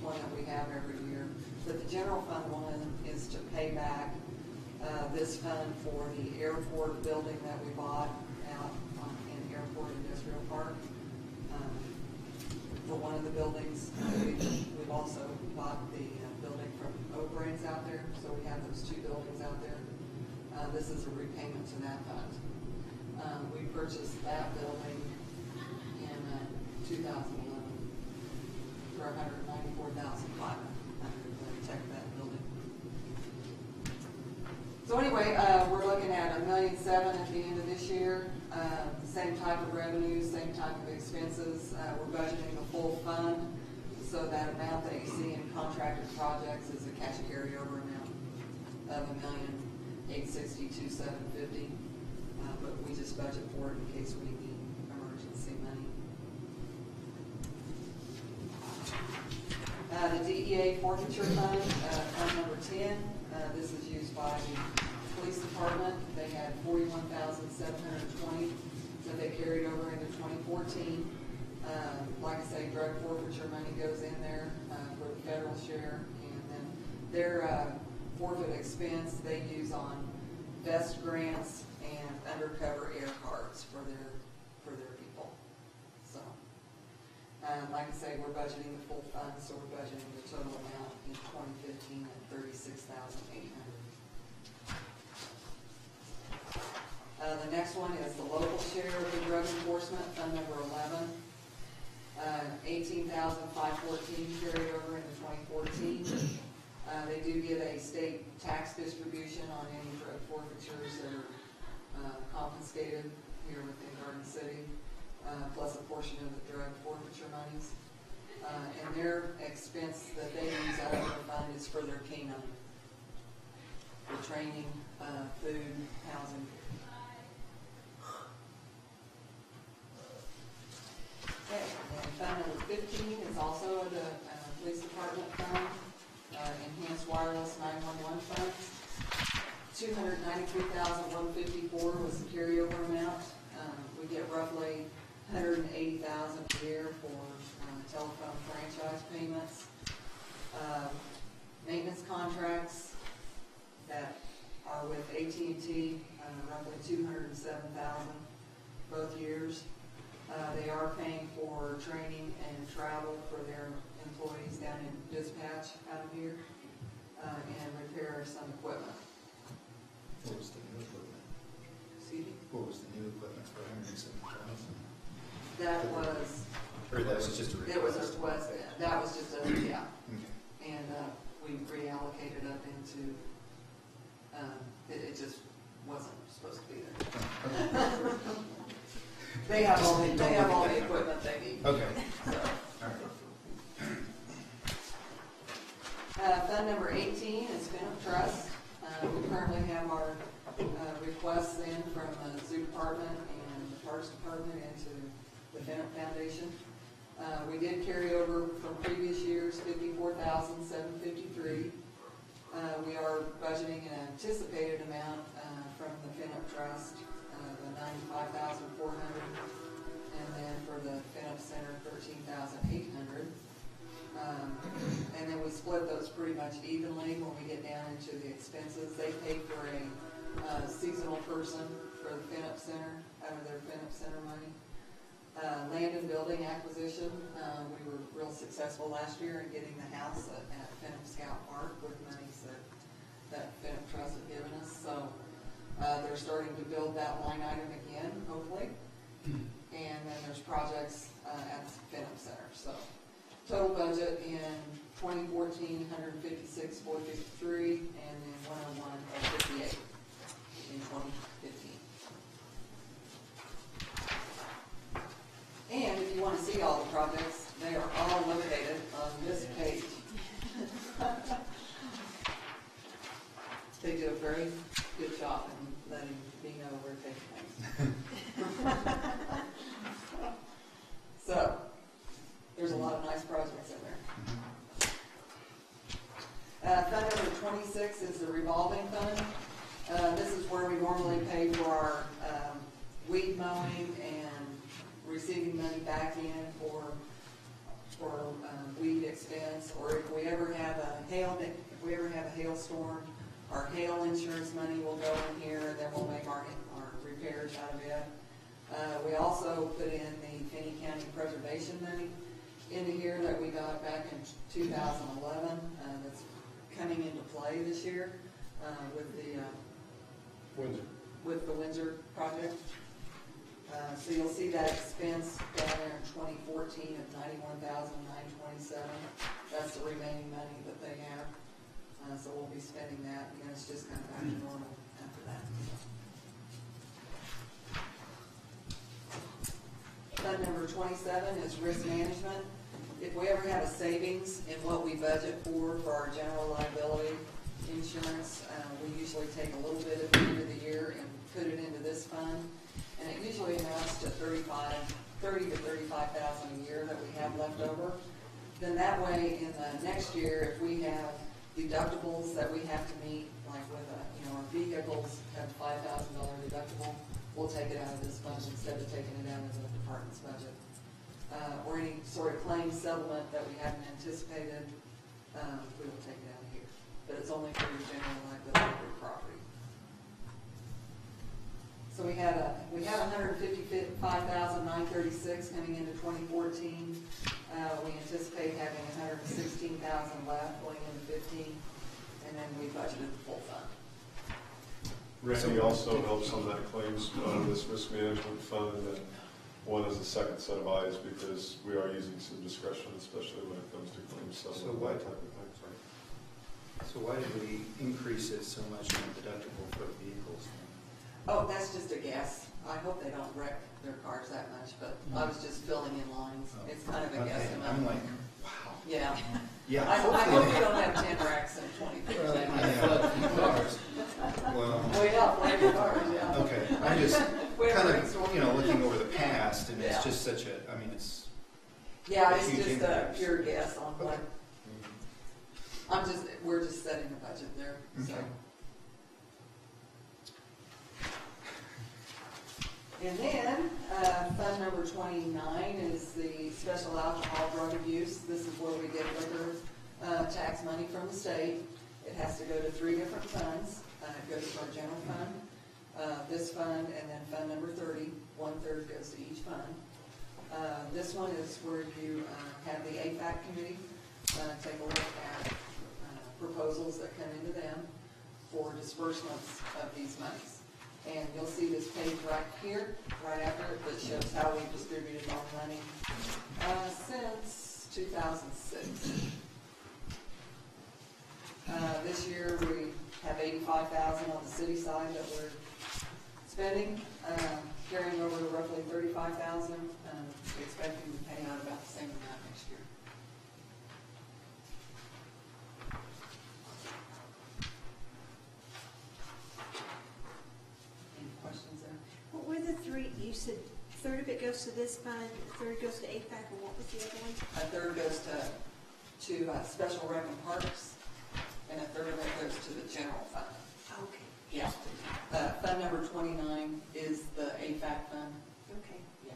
one that we have every year, but the general fund one is to pay back this fund for the airport building that we bought out in Airport Industrial Park. For one of the buildings, we've also bought the building from O'Brien's out there, so we have those 2 buildings out there. This is a repayment to that fund. We purchased that building in 2011 for $194,500 to protect that building. So anyway, we're looking at $1.7 million at the end of this year. Same type of revenues, same type of expenses. We're budgeting the full fund, so that amount that you see in contracted projects is a cash carryover amount of $1,862,750. But we just budget for it in case we need emergency money. The DEA forfeiture fund, fund number 10. This is used by the police department. They had $41,720 that they carried over into 2014. Like I say, drug forfeiture money goes in there for the federal share, and then their forfeit expense they use on vest grants and undercover air cards for their people. So, like I say, we're budgeting the full fund, so we're budgeting the total amount in 2015 at $36,800. The next one is the local share of the drug enforcement, fund number 11. $18,514 carried over into 2014. They do get a state tax distribution on any drug forfeitures that are confiscated here within Garden City, plus a portion of the drug forfeiture monies. And their expense that they use out of the fund is for their canine, for training, food, housing. Okay, and fund number 15 is also the police department fund, enhanced wireless 911 funds. $293,154 was the carryover amount. We get roughly $180,000 a year for telephone franchise payments. Maintenance contracts that are with AT&T, roughly $207,000 both years. They are paying for training and travel for their employees down in dispatch out of here, and repair some equipment. What was the new equipment? Excuse me? What was the new equipment for 170,000? That was. Or that was just a request? It was a request, that was just a, yeah. Okay. And we reallocated up into, it just wasn't supposed to be there. They have all the equipment they need. Okay. So. All right. Fund number 18 is FinUp Trust. We currently have our requests in from the Zoo Department and the Parks Department into the FinUp Foundation. We did carry over from previous years $54,753. We are budgeting an anticipated amount from the FinUp Trust, the $95,400, and then for the FinUp Center $13,800. And then we split those pretty much evenly when we get down into the expenses. They pay for a seasonal person for the FinUp Center out of their FinUp Center money. Land and building acquisition, we were real successful last year in getting the house at FinUp Scout Park with monies that FinUp Trust had given us. So they're starting to build that line item again, hopefully. And then there's projects at the FinUp Center. So total budget in 2014, $156,453, and then $101,058 in 2015. And if you want to see all the projects, they are all located on this page. They do a very good job in letting me know where to take things. So, there's a lot of nice projects in there. Fund number 26 is the revolving fund. This is where we normally pay for our weed mowing and receiving money back in for weed expense, or if we ever have a hailstorm, our hail insurance money will go in here, and then we'll make our repairs out of it. We also put in the Finney County preservation money into here that we got back in 2011. That's coming into play this year with the Windsor project. So you'll see that expense down there in 2014 of $91,927. That's the remaining money that they have. So we'll be spending that, and then it's just kind of back to normal after that. Fund number 27 is risk management. If we ever have a savings in what we budget for our general liability insurance, we usually take a little bit at the end of the year and put it into this fund. And it usually amounts to $30,000 to $35,000 a year that we have left over. Then that way, in the next year, if we have deductibles that we have to meet, like with our vehicles have $5,000 deductible, we'll take it out of this fund instead of taking it out of the department's budget. Or any sort of claim settlement that we haven't anticipated, we will take it out of here. But it's only for your general liability property. So we had $155,936 coming into 2014. We anticipate having $116,000 left going into 15, and then we budgeted the full fund. Randy also helps on that claims, this risk management fund, and one is a second set of eyes because we are using some discretion, especially when it comes to claims settlement, that type of thing. So why did we increase it so much in the deductible for vehicles? Oh, that's just a guess. I hope they don't wreck their cars that much, but I was just filling in lines. It's kind of a Okay, guesstimate. I'm like, wow. Yeah. Yeah. I hope we don't have 10 wrecks in 2015. Well, Oh, yeah, flaming cars, yeah. okay, I'm just We have kind rainstorm. of, looking over the past, and Yeah. it's just such a, I mean, it's. Yeah, a it's huge just a increase. pure guess on what. We're just setting a budget there, so. Okay. And then, fund number 29 is the special alcohol drug abuse. This is where we get liquor tax money from the state. It has to go to 3 different funds. It goes to our general fund, this fund, and then fund number 30. 1/3 goes to each fund. This one is where you have the AFAC committee take a look at proposals that come into them for disbursements of these monies. And you'll see this page right here, right after it, that shows how we've distributed our money since 2006. This year we have $85,000 on the city side that we're spending, carrying over to roughly $35,000, expecting to pay out about the same amount next year. Any questions there? What were the 3, you said 1/3 of it goes to this fund, 1/3 goes to AFAC, and what was the other one? 1/3 goes to special rec and parks, and 1/3 of it goes to the general fund. Okay. Yeah. Fund number 29 is the AFAC fund. Okay. Yeah.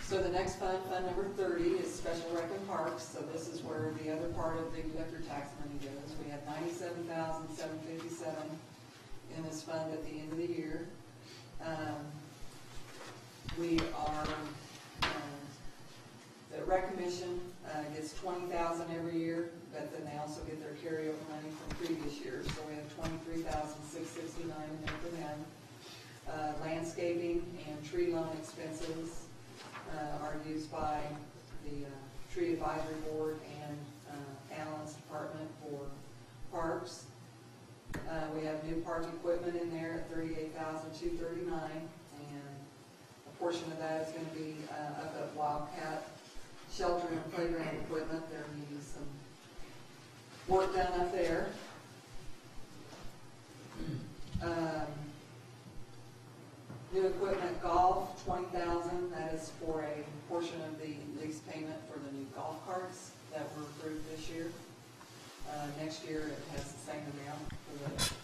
So the next fund, fund number 30, is special rec and parks. So this is where the other part of the liquor tax money goes. We have $97,757 in this fund at the end of the year. We are, the rec commission gets $20,000 every year, but then they also get their carryover money from previous years. So we have $23,669 in there for them. Landscaping and tree lawn expenses are used by the tree advisory board and Alan's department for parks. We have new park equipment in there at $38,239, and a portion of that is going to be up at Wildcat Shelter and playground equipment. They're needing some work done up there. New equipment golf, $20,000. That is for a portion of the lease payment for the new golf carts that were approved this year. Next year it has the same amount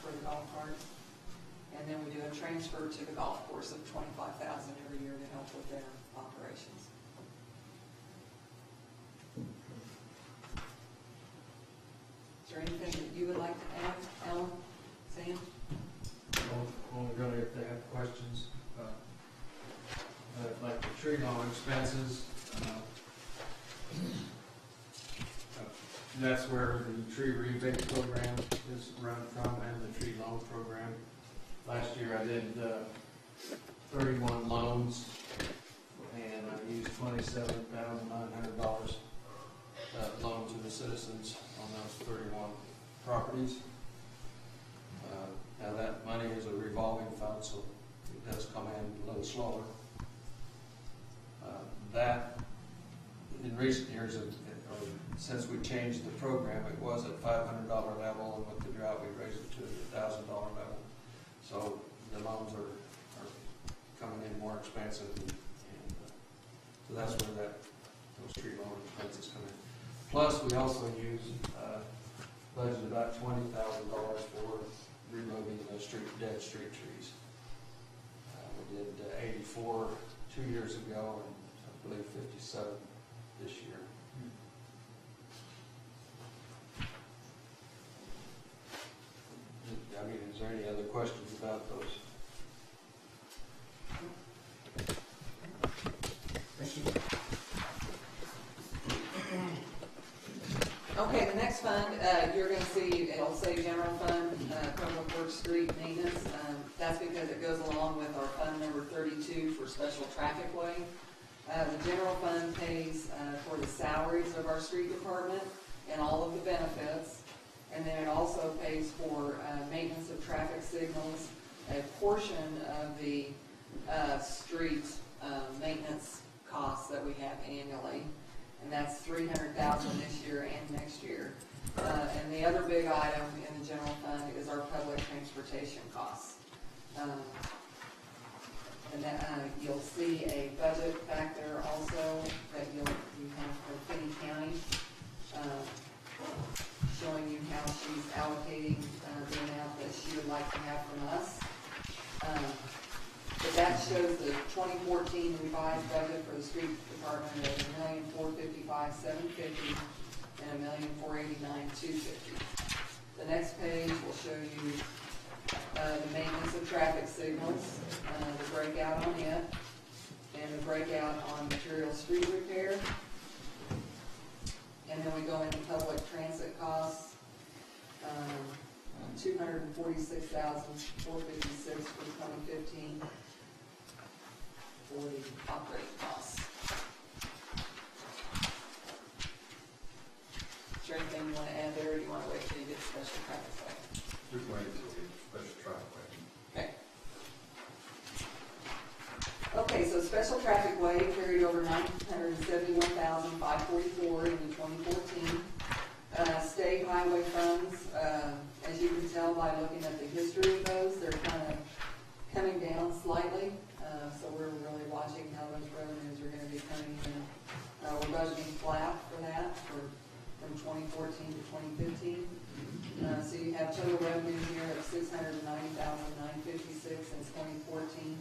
for the golf carts. And then we do a transfer to the golf course of $25,000 every year to help with their operations. Is there anything that you would like to add, Alan, Sam? Only really if they have questions. Like the tree lawn expenses, that's where the tree rebate program is run from, and the tree loan program. Last year I did 31 loans, and I used $27,900 loan to the citizens on those 31 properties. Now that money is a revolving fund, so it does come in a little slower. That, in recent years, since we changed the program, it was at $500 level, and with the drought, we raised it to the $1,000 level. So the loans are coming in more expensive, and so that's where those tree loan expenses come in. Plus, we also use budgeted about $20,000 for removing the dead street trees. We did 84 2 years ago, and I believe 57 this year. I mean, is there any other questions about those? Okay, the next fund, you're going to see, it'll say general fund, public works, street maintenance. That's because it goes along with our fund number 32 for special traffic way. The general fund pays for the salaries of our street department and all of the benefits. And then it also pays for maintenance of traffic signals, a portion of the street maintenance costs that we have annually. And that's $300,000 this year and next year. And the other big item in the general fund is our public transportation costs. And then you'll see a budget back there also that you have for Finney County, showing you how she's allocating the amount that she would like to have from us. But that shows the 2014 revised budget for the street department of $1,455,750 and $1,489,250. The next page will show you the maintenance of traffic signals, the breakout on it, and the breakout on material street repair. And then we go into public transit costs, $246,456 for 2015 for the operating costs. Is there anything you want to add there, or do you want to wait till you get special traffic way? We can wait until we get special traffic way. Okay. Okay, so special traffic way carried over $971,544 in 2014. State highway funds, as you can tell by looking at the history of those, they're kind of coming down slightly. So we're really watching how those revenues are going to be coming in. We're budgeting flat for that from 2014 to 2015. So you have total revenue here of $690,956 in 2014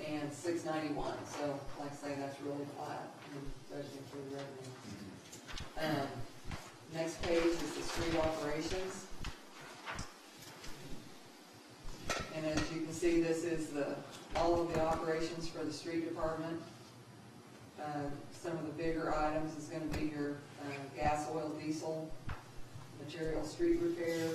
and $691. So like I say, that's really flat in budgeting for the revenue. Next page is the street operations. And as you can see, this is all of the operations for the street department. Some of the bigger items is going to be your gas, oil, diesel, material street repair,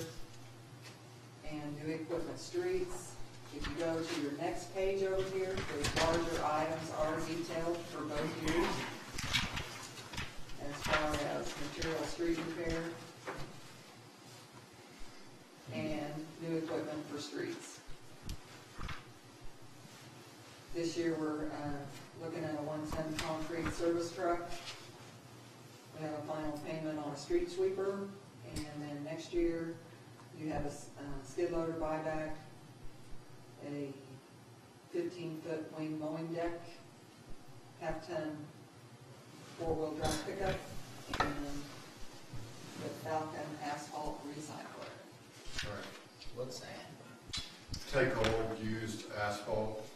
and new equipment streets. If you go to your next page over here, those larger items are detailed for both years as far as material street repair and new equipment for streets. This year we're looking at a 1-ton concrete service truck. We have a final payment on a street sweeper, and then next year you have a skid loader buyback, a 15-foot wing mowing deck, half-ton four-wheel drive pickup, and the Falcon asphalt recycler. Right. What's that? Take old used asphalt,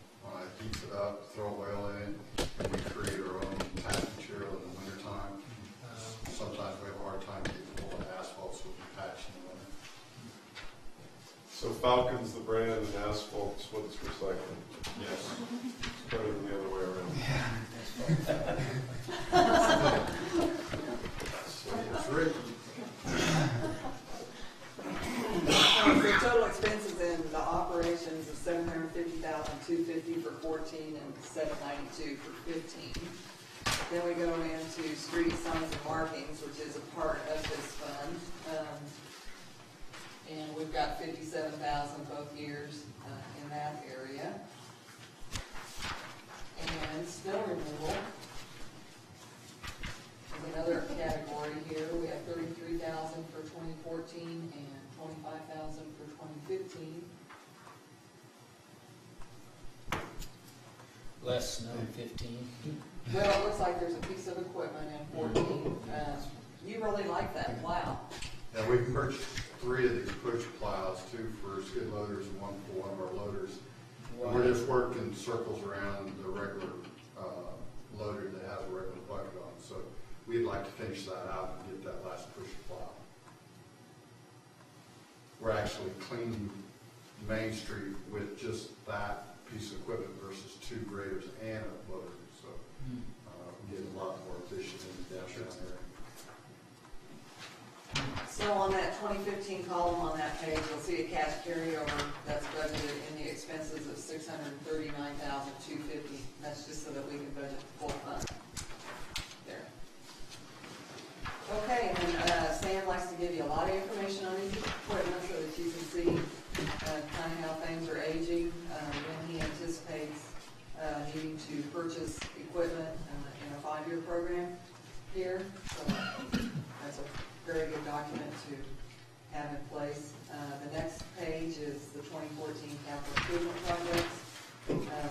heats it up, throw oil in it, and we create our own patch material in the wintertime. Sometimes we have a hard time getting hold of asphalt, so we patch in the winter. So Falcon's the brand and asphalt's what it's recycling. Yes. It's better than the other way around. It's written. The total expenses in the operations is $750,250 for 14 and $792 for 15. Then we go into street signs and markings, which is a part of this fund. And we've got $57,000 both years in that area. And snow removal is another category here. We have $33,000 for 2014 and $25,000 for 2015. Less snow in 15. Well, it looks like there's a piece of equipment in 14. You really like that plow. And we purchased 3 of these push plows, 2 for skid loaders and 1 for one of our loaders. And we're just working circles around the regular loader that has a regular bucket on. So we'd like to finish that out and get that last push plow. We're actually cleaning Main Street with just that piece of equipment versus 2 graders and a loader. So we're getting a lot more efficient in the downtown area. So So on that 2015 column on that page, you'll see a cash carryover that's budgeted in the expenses of $639,250. That's just so that we can budget the full fund. There. Okay, and then Sam likes to give you a lot of information on his equipment so that you can see kind of how things are aging, when he anticipates needing to purchase equipment in a 5-year program here. So that's a very good document to have in place. The next page is the 2014 capital improvement projects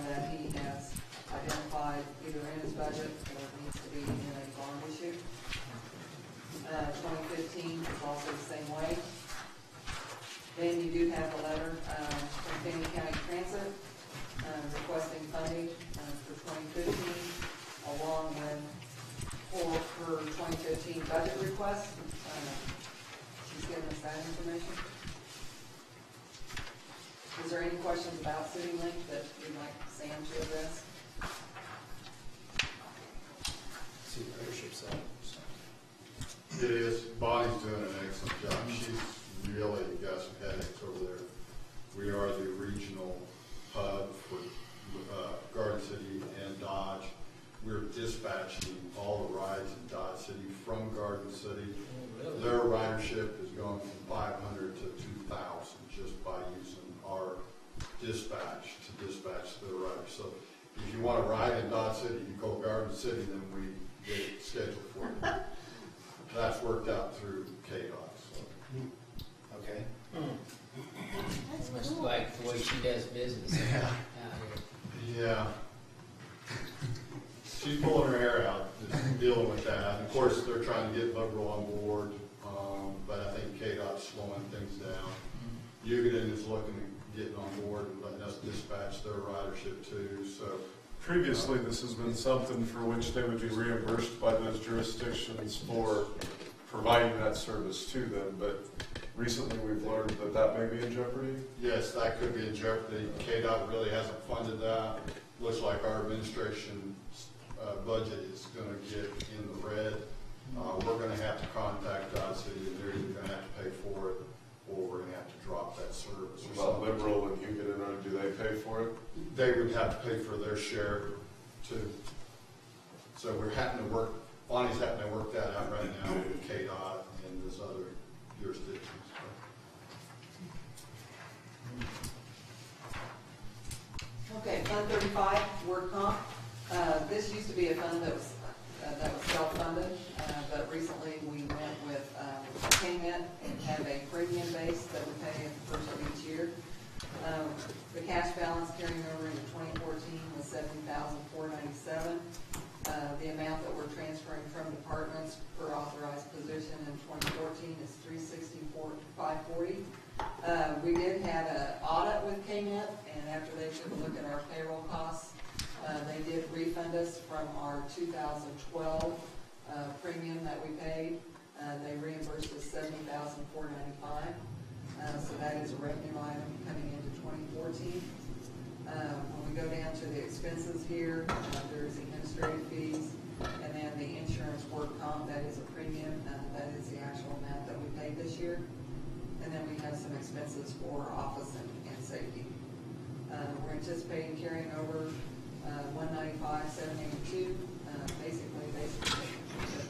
that he has identified either in his budget or needs to be in a bond issue. 2015 is also the same way. Then you do have a letter from Fannin County Transit requesting funding for 2015, along with for her 2015 budget request. She's given us that information. Is there any questions about CityLink that you'd like Sam to address? See the leadership side. It is. Bonnie's doing an excellent job. She's really got some headaches over there. We are the regional hub for Garden City and Dodge. We're dispatching all the rides in Dodge City from Garden City. Really? Their ridership is going from 500 to 2,000 just by using our dispatch to dispatch their riders. So if you want to ride in Dodge City, you call Garden City, then we get it scheduled for you. That's worked out through KDOT. So. Okay. That's must like the way she does business. Yeah. Out here. Yeah. She's pulling her hair out, just dealing with that. And of course, they're trying to get Liberal on board, but I think KDOT's slowing things down. Hugoton is looking at getting on board and letting us dispatch their ridership too, so. Previously, this has been something for which they would be reimbursed by those jurisdictions for providing that service to them, but recently we've learned that that may be in jeopardy. Yes, that could be in jeopardy. KDOT really hasn't funded that. Looks like our administration budget is going to get in the red. We're going to have to contact Dodge City, and they're either going to have to pay for it, or we're going to have to drop that service. Or About something. Liberal and Hugoton, do they pay for it? They would have to pay for their share too. So we're having to work, Bonnie's having to work that out right now with KDOT and those other jurisdictions. Okay, Fund 35, work comp. This used to be a fund that was self-funded, but recently we went with payment and have a premium base that we pay at the first of each year. The cash balance carrying over into 2014 was $70,497. The amount that we're transferring from departments per authorized position in 2014 is $364,540. We did have an audit with KMET, and after they took a look at our payroll costs, they did refund us from our 2012 premium that we paid. They reimbursed us $70,495. So that is a revenue item coming into 2014. When we go down to the expenses here, there's administrative fees, and then the insurance work comp, that is a premium. That is the actual amount that we paid this year. And then we have some expenses for office and safety. We're anticipating carrying over $195,782. Basically, because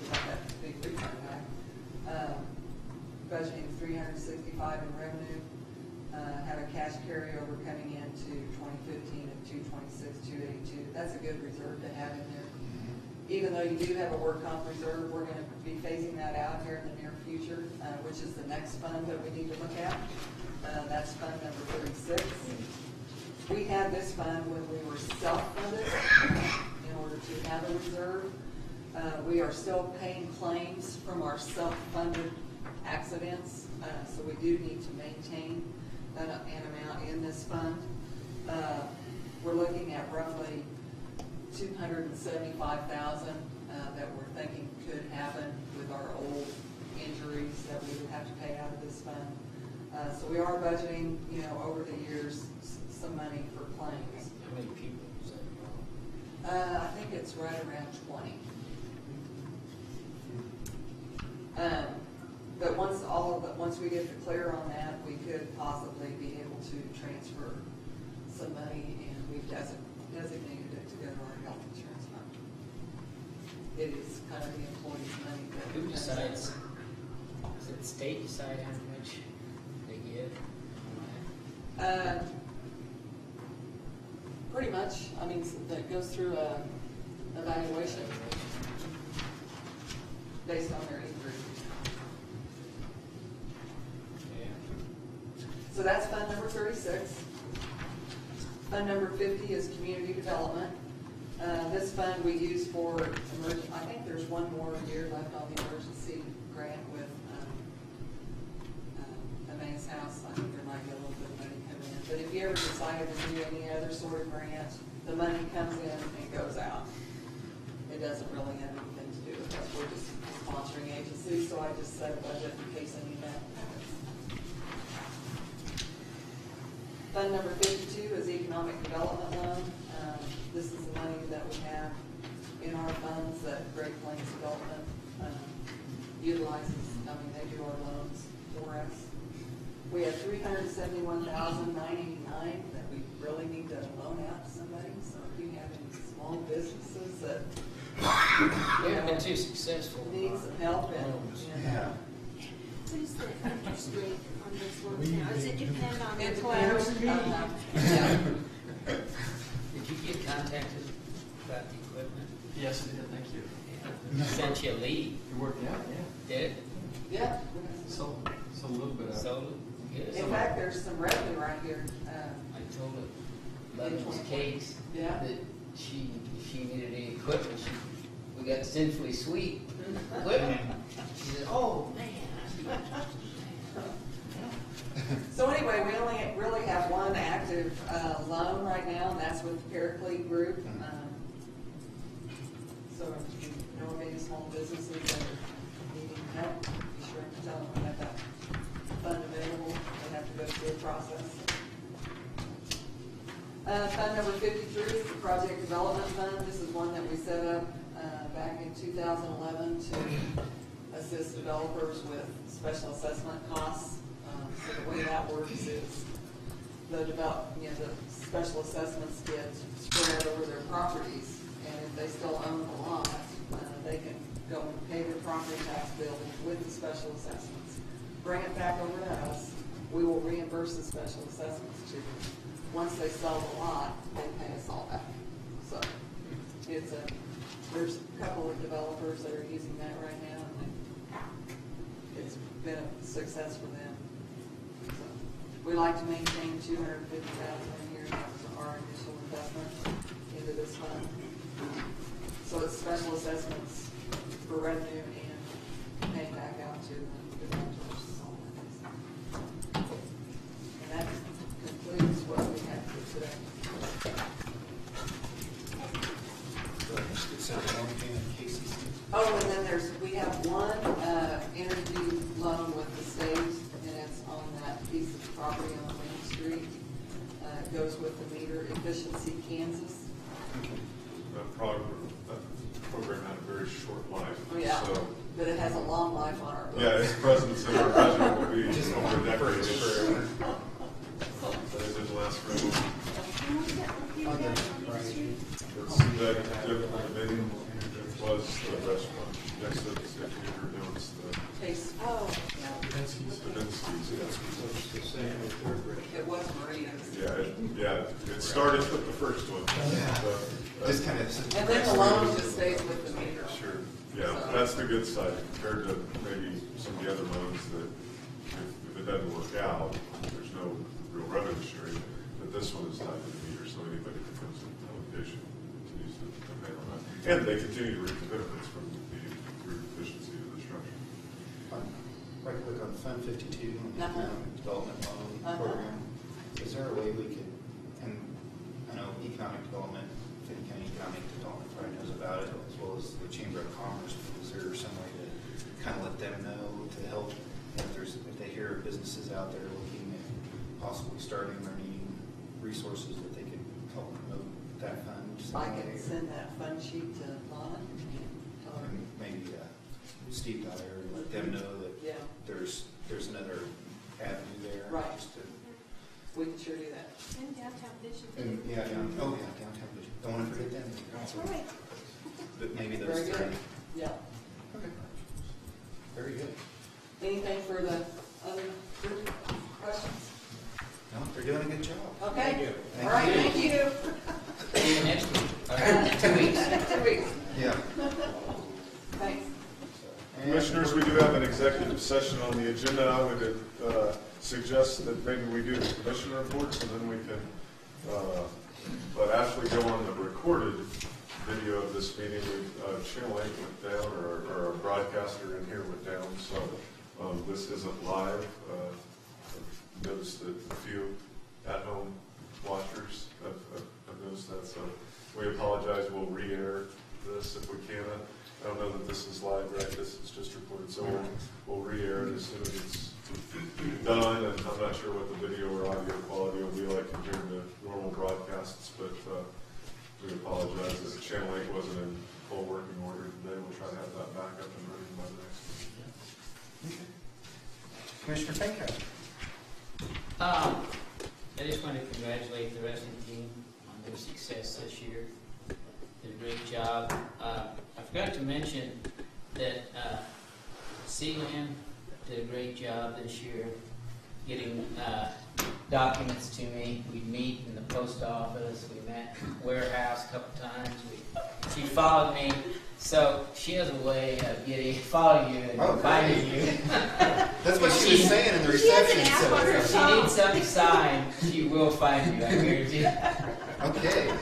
we got that big refund back. Budgeting $365 in revenue. Have a cash carryover coming into 2015 of $226,282. That's a good reserve to have in there. Even though you do have a work comp reserve, we're going to be phasing that out here in the near future, which is the next fund that we need to look at. That's fund number 36. We had this fund when we were self-funded in order to have a reserve. We are still paying claims from our self-funded accidents, so we do need to maintain an amount in this fund. We're looking at roughly $275,000 that we're thinking could happen with our old injuries that we would have to pay out of this fund. So we are budgeting, over the years, some money for claims. How many people is that? I think it's right around 20. But once we get the clear on that, we could possibly be able to transfer some money, and we've designated it to go to our health insurance fund. It is kind of the employee's money. That Who comes out. decides? Does the state decide how much they give? Pretty much. I mean, that goes through a evaluation based on their age group. So that's fund number 36. Fund number 50 is community development. This fund we use for I think there's one more year left on the emergency grant with Emmaus House. I think there might be a little bit of money coming in. But if you ever decided to do any other sort of grant, the money comes in and goes out. It doesn't really have anything to do with us. We're just a sponsoring agency, so I just set a budget in case any of that happens. Fund number 52 is economic development loan. This is the money that we have in our funds that Great Plains Development utilizes. I mean, they do our loans for us. We have $371,989 that we really need to loan out to somebody. So if you have any small businesses that We haven't been too successful. need some help in, Yeah. What is the interest rate on this one now? Does it depend on the It class? depends. Did you get contacted about the equipment? Yes, I did, thank you. Yeah. Sent you a lead. You're working out, yeah. Did it? Yeah. So a little bit of. Sold it? Good. In fact, there's some revenue right here. I told her, Levin's Cakes, Yeah. that if she needed any equipment, we got Sinfully Sweet equipment. She said, oh, man. So anyway, we only really have one active loan right now, and that's with the Paraclete Group. So if you know of any small businesses that are needing help, be sure to tell them we have that fund available. They have to go through a process. Fund number 53 is the Project Development Fund. This is one that we set up back in 2011 to assist developers with special assessment costs. So the way that works is the special assessments get spread over their properties, and if they still own the lot, they can go and pay their property tax bill with the special assessments. Bring it back over to us. We will reimburse the special assessments to them. Once they sell the lot, they pay us all back. So there's a couple of developers that are using that right now, and it's been a success for them. So we like to maintain $250,000 a year as our initial investment into this fund. So it's special assessments for revenue and paying back out to the developers. And that concludes what we have for today. Oh, and then we have one energy loan with the state, and it's on that piece of property on Main Street. It goes with the Meter Efficiency Kansas. That program had a very short life. Oh, yeah, So, but it has a long life on our books. yeah, its presence in our budget will be over decades. But it didn't last very long. It was the restaurant next to the city theater. Now it's the Taste. Oh, Davinsky's. it was Maria's. Yeah, it started with the first one. Just kind of. And then the loan just stays with the meter. Sure. Yeah, that's the good side compared to maybe some of the other loans that if it doesn't work out, there's no real revenue sharing. But this one is tied to the meter, so anybody that comes in allocation continues to pay on that. And they continue to reap the benefits from the improved efficiency of the structure. Right quick on Fund 52, Economic Development Loan Program. Is there a way we could, and I know economic development, Fayette County Economic Development probably knows about it, as well as the Chamber of Commerce, but is there some way to kind of let them know to help if they hear of businesses out there looking at possibly starting or needing resources that they could help promote that fund? I can send that fund sheet to Lana. Maybe Steve Dyer and let them know that Yeah. there's another avenue there. Right. Just to, We can sure do that. And downtown vision. and downtown vision. Don't want to forget them. That's right. But maybe those Very good. three. Yeah. Okay. Very good. Anything for the other group? Questions? No, they're doing a good job. Okay. Thank you. All right, thank you. See you next week. 2 weeks. 2 weeks. Yeah. Thanks. Commissioners, we do have an executive session on the agenda. I would suggest that maybe we do the commissioner reports, and then we can let Ashley go on the recorded video of this meeting. Channel 8 went down, or our broadcaster in here went down, so this isn't live. I've noticed that a few at-home watchers have noticed that, so we apologize. We'll re-air this if we can. I don't know that this is live, right? This is just recorded, so we'll re-air it as soon as it's done, and I'm not sure what the video or audio quality will be like compared to normal broadcasts, but we apologize that Channel 8 wasn't in full working order today. We'll try to have that back up and running by the next week. Commissioner Fankhauser. I just want to congratulate the wrestling team on their success this year. Did a great job. I forgot to mention that Sealand did a great job this year getting documents to me. We'd meet in the post office. We met in the warehouse a couple times. She followed me. So she has a way of following you and finding you. That's what she was saying in the reception. She has an app on her If she phone. needs something signed, she will find you, I guarantee. Okay.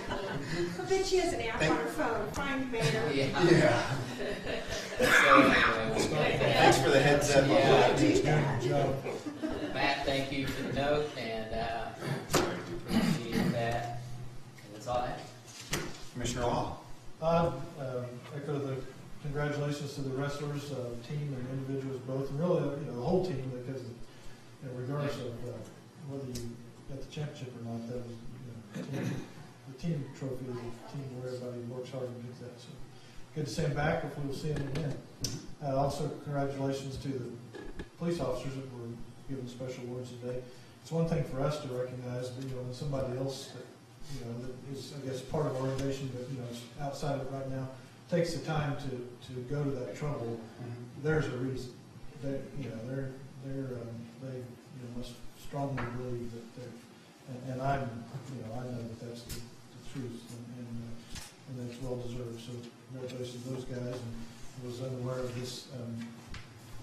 I bet she has an app on her phone. Find Mayor. Yeah. So anyway, Thanks for the heads up. Yeah. Good job. Matt, thank you for the note, and appreciate that. And that's all I have. Commissioner Law. Echo the congratulations to the wrestlers, team and individuals both, and really, the whole team, because regardless of whether you got the championship or not, that was the team trophy is a team where everybody works hard and gets that. So good to see them back. Hopefully we'll see them again. Also, congratulations to the police officers that were given special awards today. It's one thing for us to recognize, but when somebody else that that is, I guess, part of our organization, but is outside of it right now, takes the time to go to that trouble. There's a reason. They must strongly believe that they're, and I know that that's the truth, and that's well deserved. So congratulations to those guys. And I was unaware of this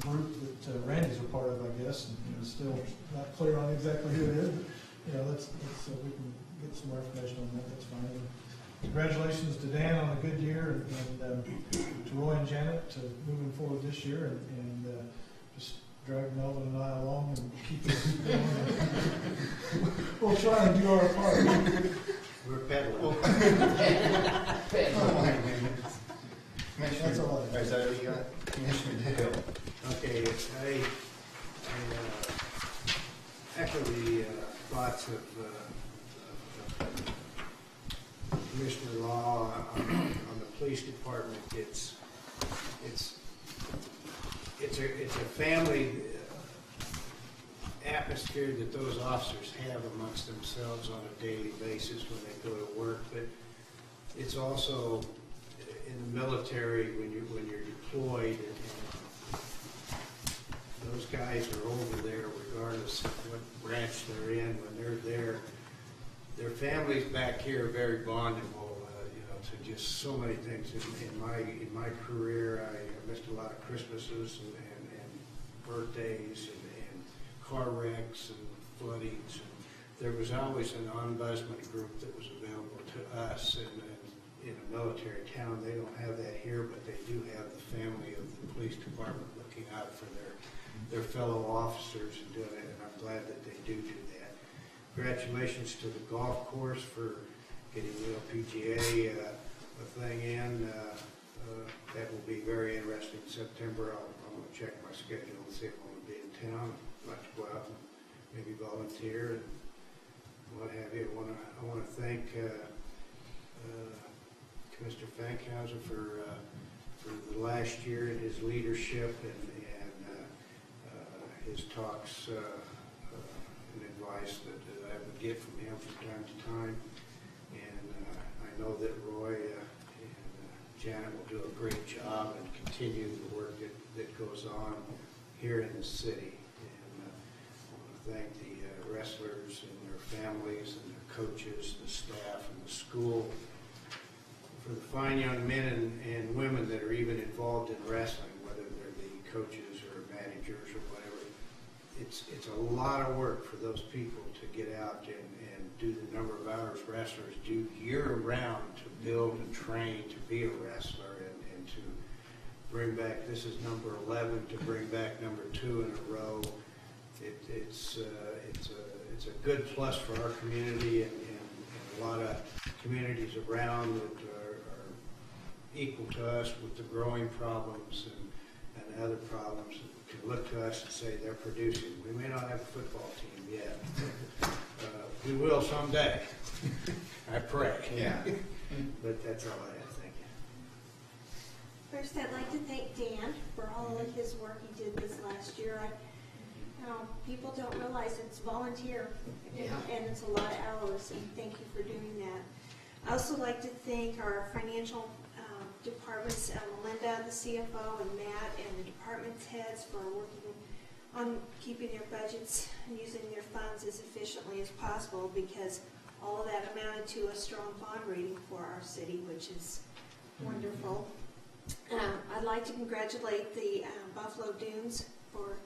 group that Randy's a part of, I guess, and still not clear on exactly who it is. But let's we can get some more information on that. That's fine. And congratulations to Dan on a good year, and to Roy and Janet to moving forward this year, and just drag Melvin and I along and keep it going. We'll try and do our part. We're peddling. That's all I have. Is that what you got? Commissioner Dale. Okay, I echo the thoughts of Commissioner Law on the police department. It's a family atmosphere that those officers have amongst themselves on a daily basis when they go to work, but it's also in the military when you're deployed, and those guys are over there regardless of what branch they're in. When they're there, their families back here are very bondable, to just so many things. In my career, I missed a lot of Christmases and birthdays and car wrecks and floodings. And there was always an ombudsman group that was available to us. And in a military town, they don't have that here, but they do have the family of the police department looking out for their fellow officers and doing it. And I'm glad that they do that. Congratulations to the golf course for getting the LPGA thing in. That will be very interesting in September. I'm going to check my schedule and see if I'm going to be in town. I'd like to go out and maybe volunteer and what have you. I want to thank Commissioner Fankhauser for for the last year and his leadership and his talks and advice that I would get from him from time to time. And I know that Roy and Janet will do a great job and continue the work that goes on here in the city. And I want to thank the wrestlers and their families and their coaches, the staff and the school for the fine young men and women that are even involved in wrestling, whether they're the coaches or managers or whatever. It's a lot of work for those people to get out and do the number of hours wrestlers do year-round to build and train to be a wrestler and to bring back, this is number 11, to bring back number 2 in a row. It's a good plus for our community and a lot of communities around that are equal to us with the growing problems and other problems. Can look to us and say they're producing. We may not have a football team yet. We will someday. I pray. Yeah. But that's all I have. Thank you. First, I'd like to thank Dan for all of his work he did this last year. People don't realize it's volunteer, and it's a lot of hours, and thank you for doing that. I also like to thank our financial departments, Melinda, the CFO, and Matt, and the department heads for working on keeping their budgets and using their funds as efficiently as possible, because all of that amounted to a strong bond rating for our city, which is wonderful. I'd like to congratulate the Buffalo Dunes for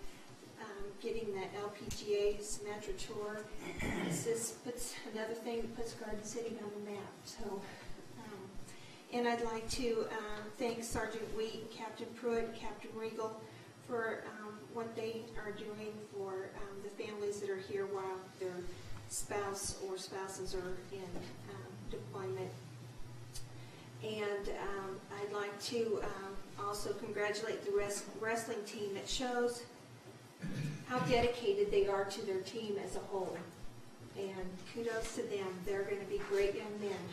getting that LPGA Sumatra Tour. This puts another thing that puts Garden City on the map. So. And I'd like to thank Sergeant Wheat, Captain Pruitt, Captain Regal for what they are doing for the families that are here while their spouse or spouses are in deployment. And I'd like to also congratulate the wrestling team. It shows how dedicated they are to their team as a whole. And kudos to them. They're going to be great young men.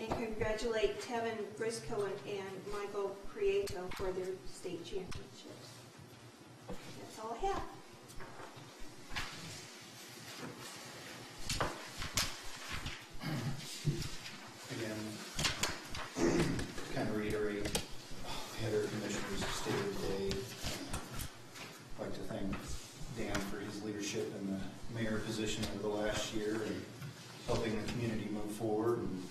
And congratulate Tevin Briscoe and Michael Prieto for their state championships. That's all I have. Again, kind of reiterate the other commissioners stated today. I'd like to thank Dan for his leadership in the mayor position over the last year and helping the community move forward and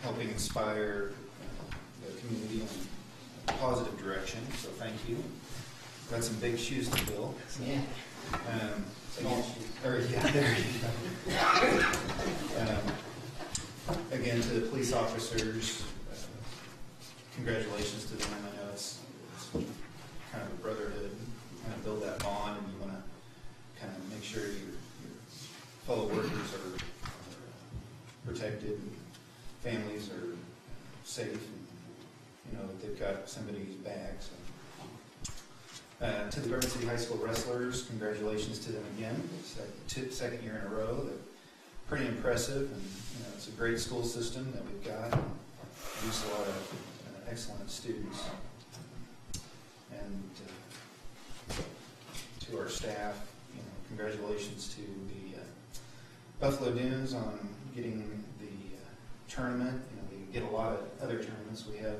helping inspire the community in a positive direction. So thank you. Got some big shoes to fill. Yeah. There you go. Again, to the police officers, congratulations to them. I know it's kind of a brotherhood. You kind of build that bond, and you want to kind of make sure your fellow workers are protected, and families are safe, and that they've got somebody's back. So. To the Garden City High School wrestlers, congratulations to them again. It's the second year in a row. They're pretty impressive, and it's a great school system that we've got. And produce a lot of excellent students. And to our staff, congratulations to the Buffalo Dunes on getting the tournament. We get a lot of other tournaments. We have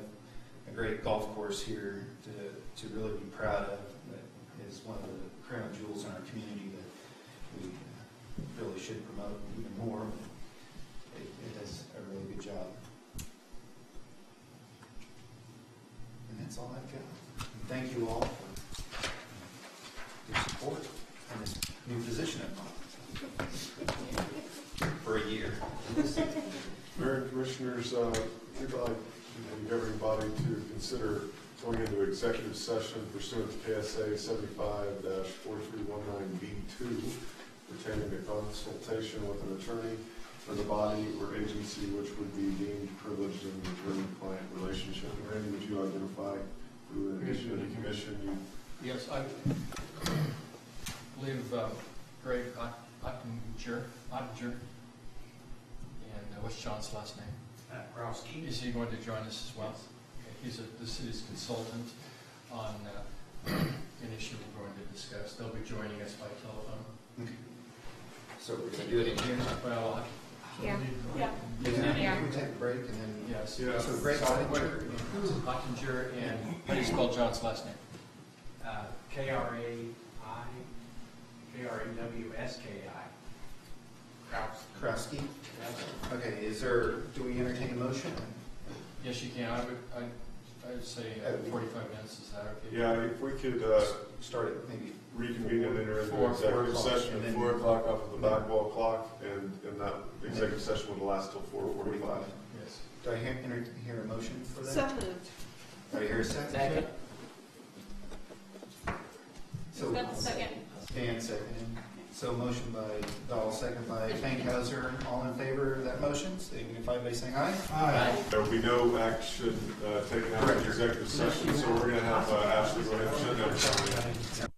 a great golf course here to really be proud of. That is one of the crown jewels in our community that we really should promote even more. It does a really good job. And that's all I've got. And thank you all for your support in this new position of mine for a year. Mayor and Commissioners, we'd like everybody to consider going into executive session pursuant to KSA 75-4319B2 pertaining to consultation with an attorney for the body or agency which would be deemed privileged in the attorney-client relationship. Randy, would you identify who in the commission you... Yes, I believe Greg Ottinger. And what's John's last name? Krowski. Is he going to join us as well? Okay. He's the city's consultant on an issue we're going to discuss. They'll be joining us by telephone. Okay. So we're going to do it in here? Well, Yeah. Yeah. We can take a break and then. yes. Yeah. So Greg Ottinger. Ottinger, and how do you spell John's last name? K-R-A-W-S-K-I. Krowski. Yes. Okay, do we entertain a motion? Yes, you can. I would say 45 minutes. Is that okay? Yeah, if we could Start at maybe reconvene and enter into 4 executive o'clock, session and at then- 4 o'clock off of the back wall clock, and that executive session would last till 4:45. Yes. Do I hear a motion for that? So moved. Do I hear a second? Second. So, Second. Dan second. So motion by Dahl, second by Fankhauser. All in favor of that motion, signify by saying aye. Aye. There will be no action taken out of the executive session, so we're going to have Ashley go ahead and shut down.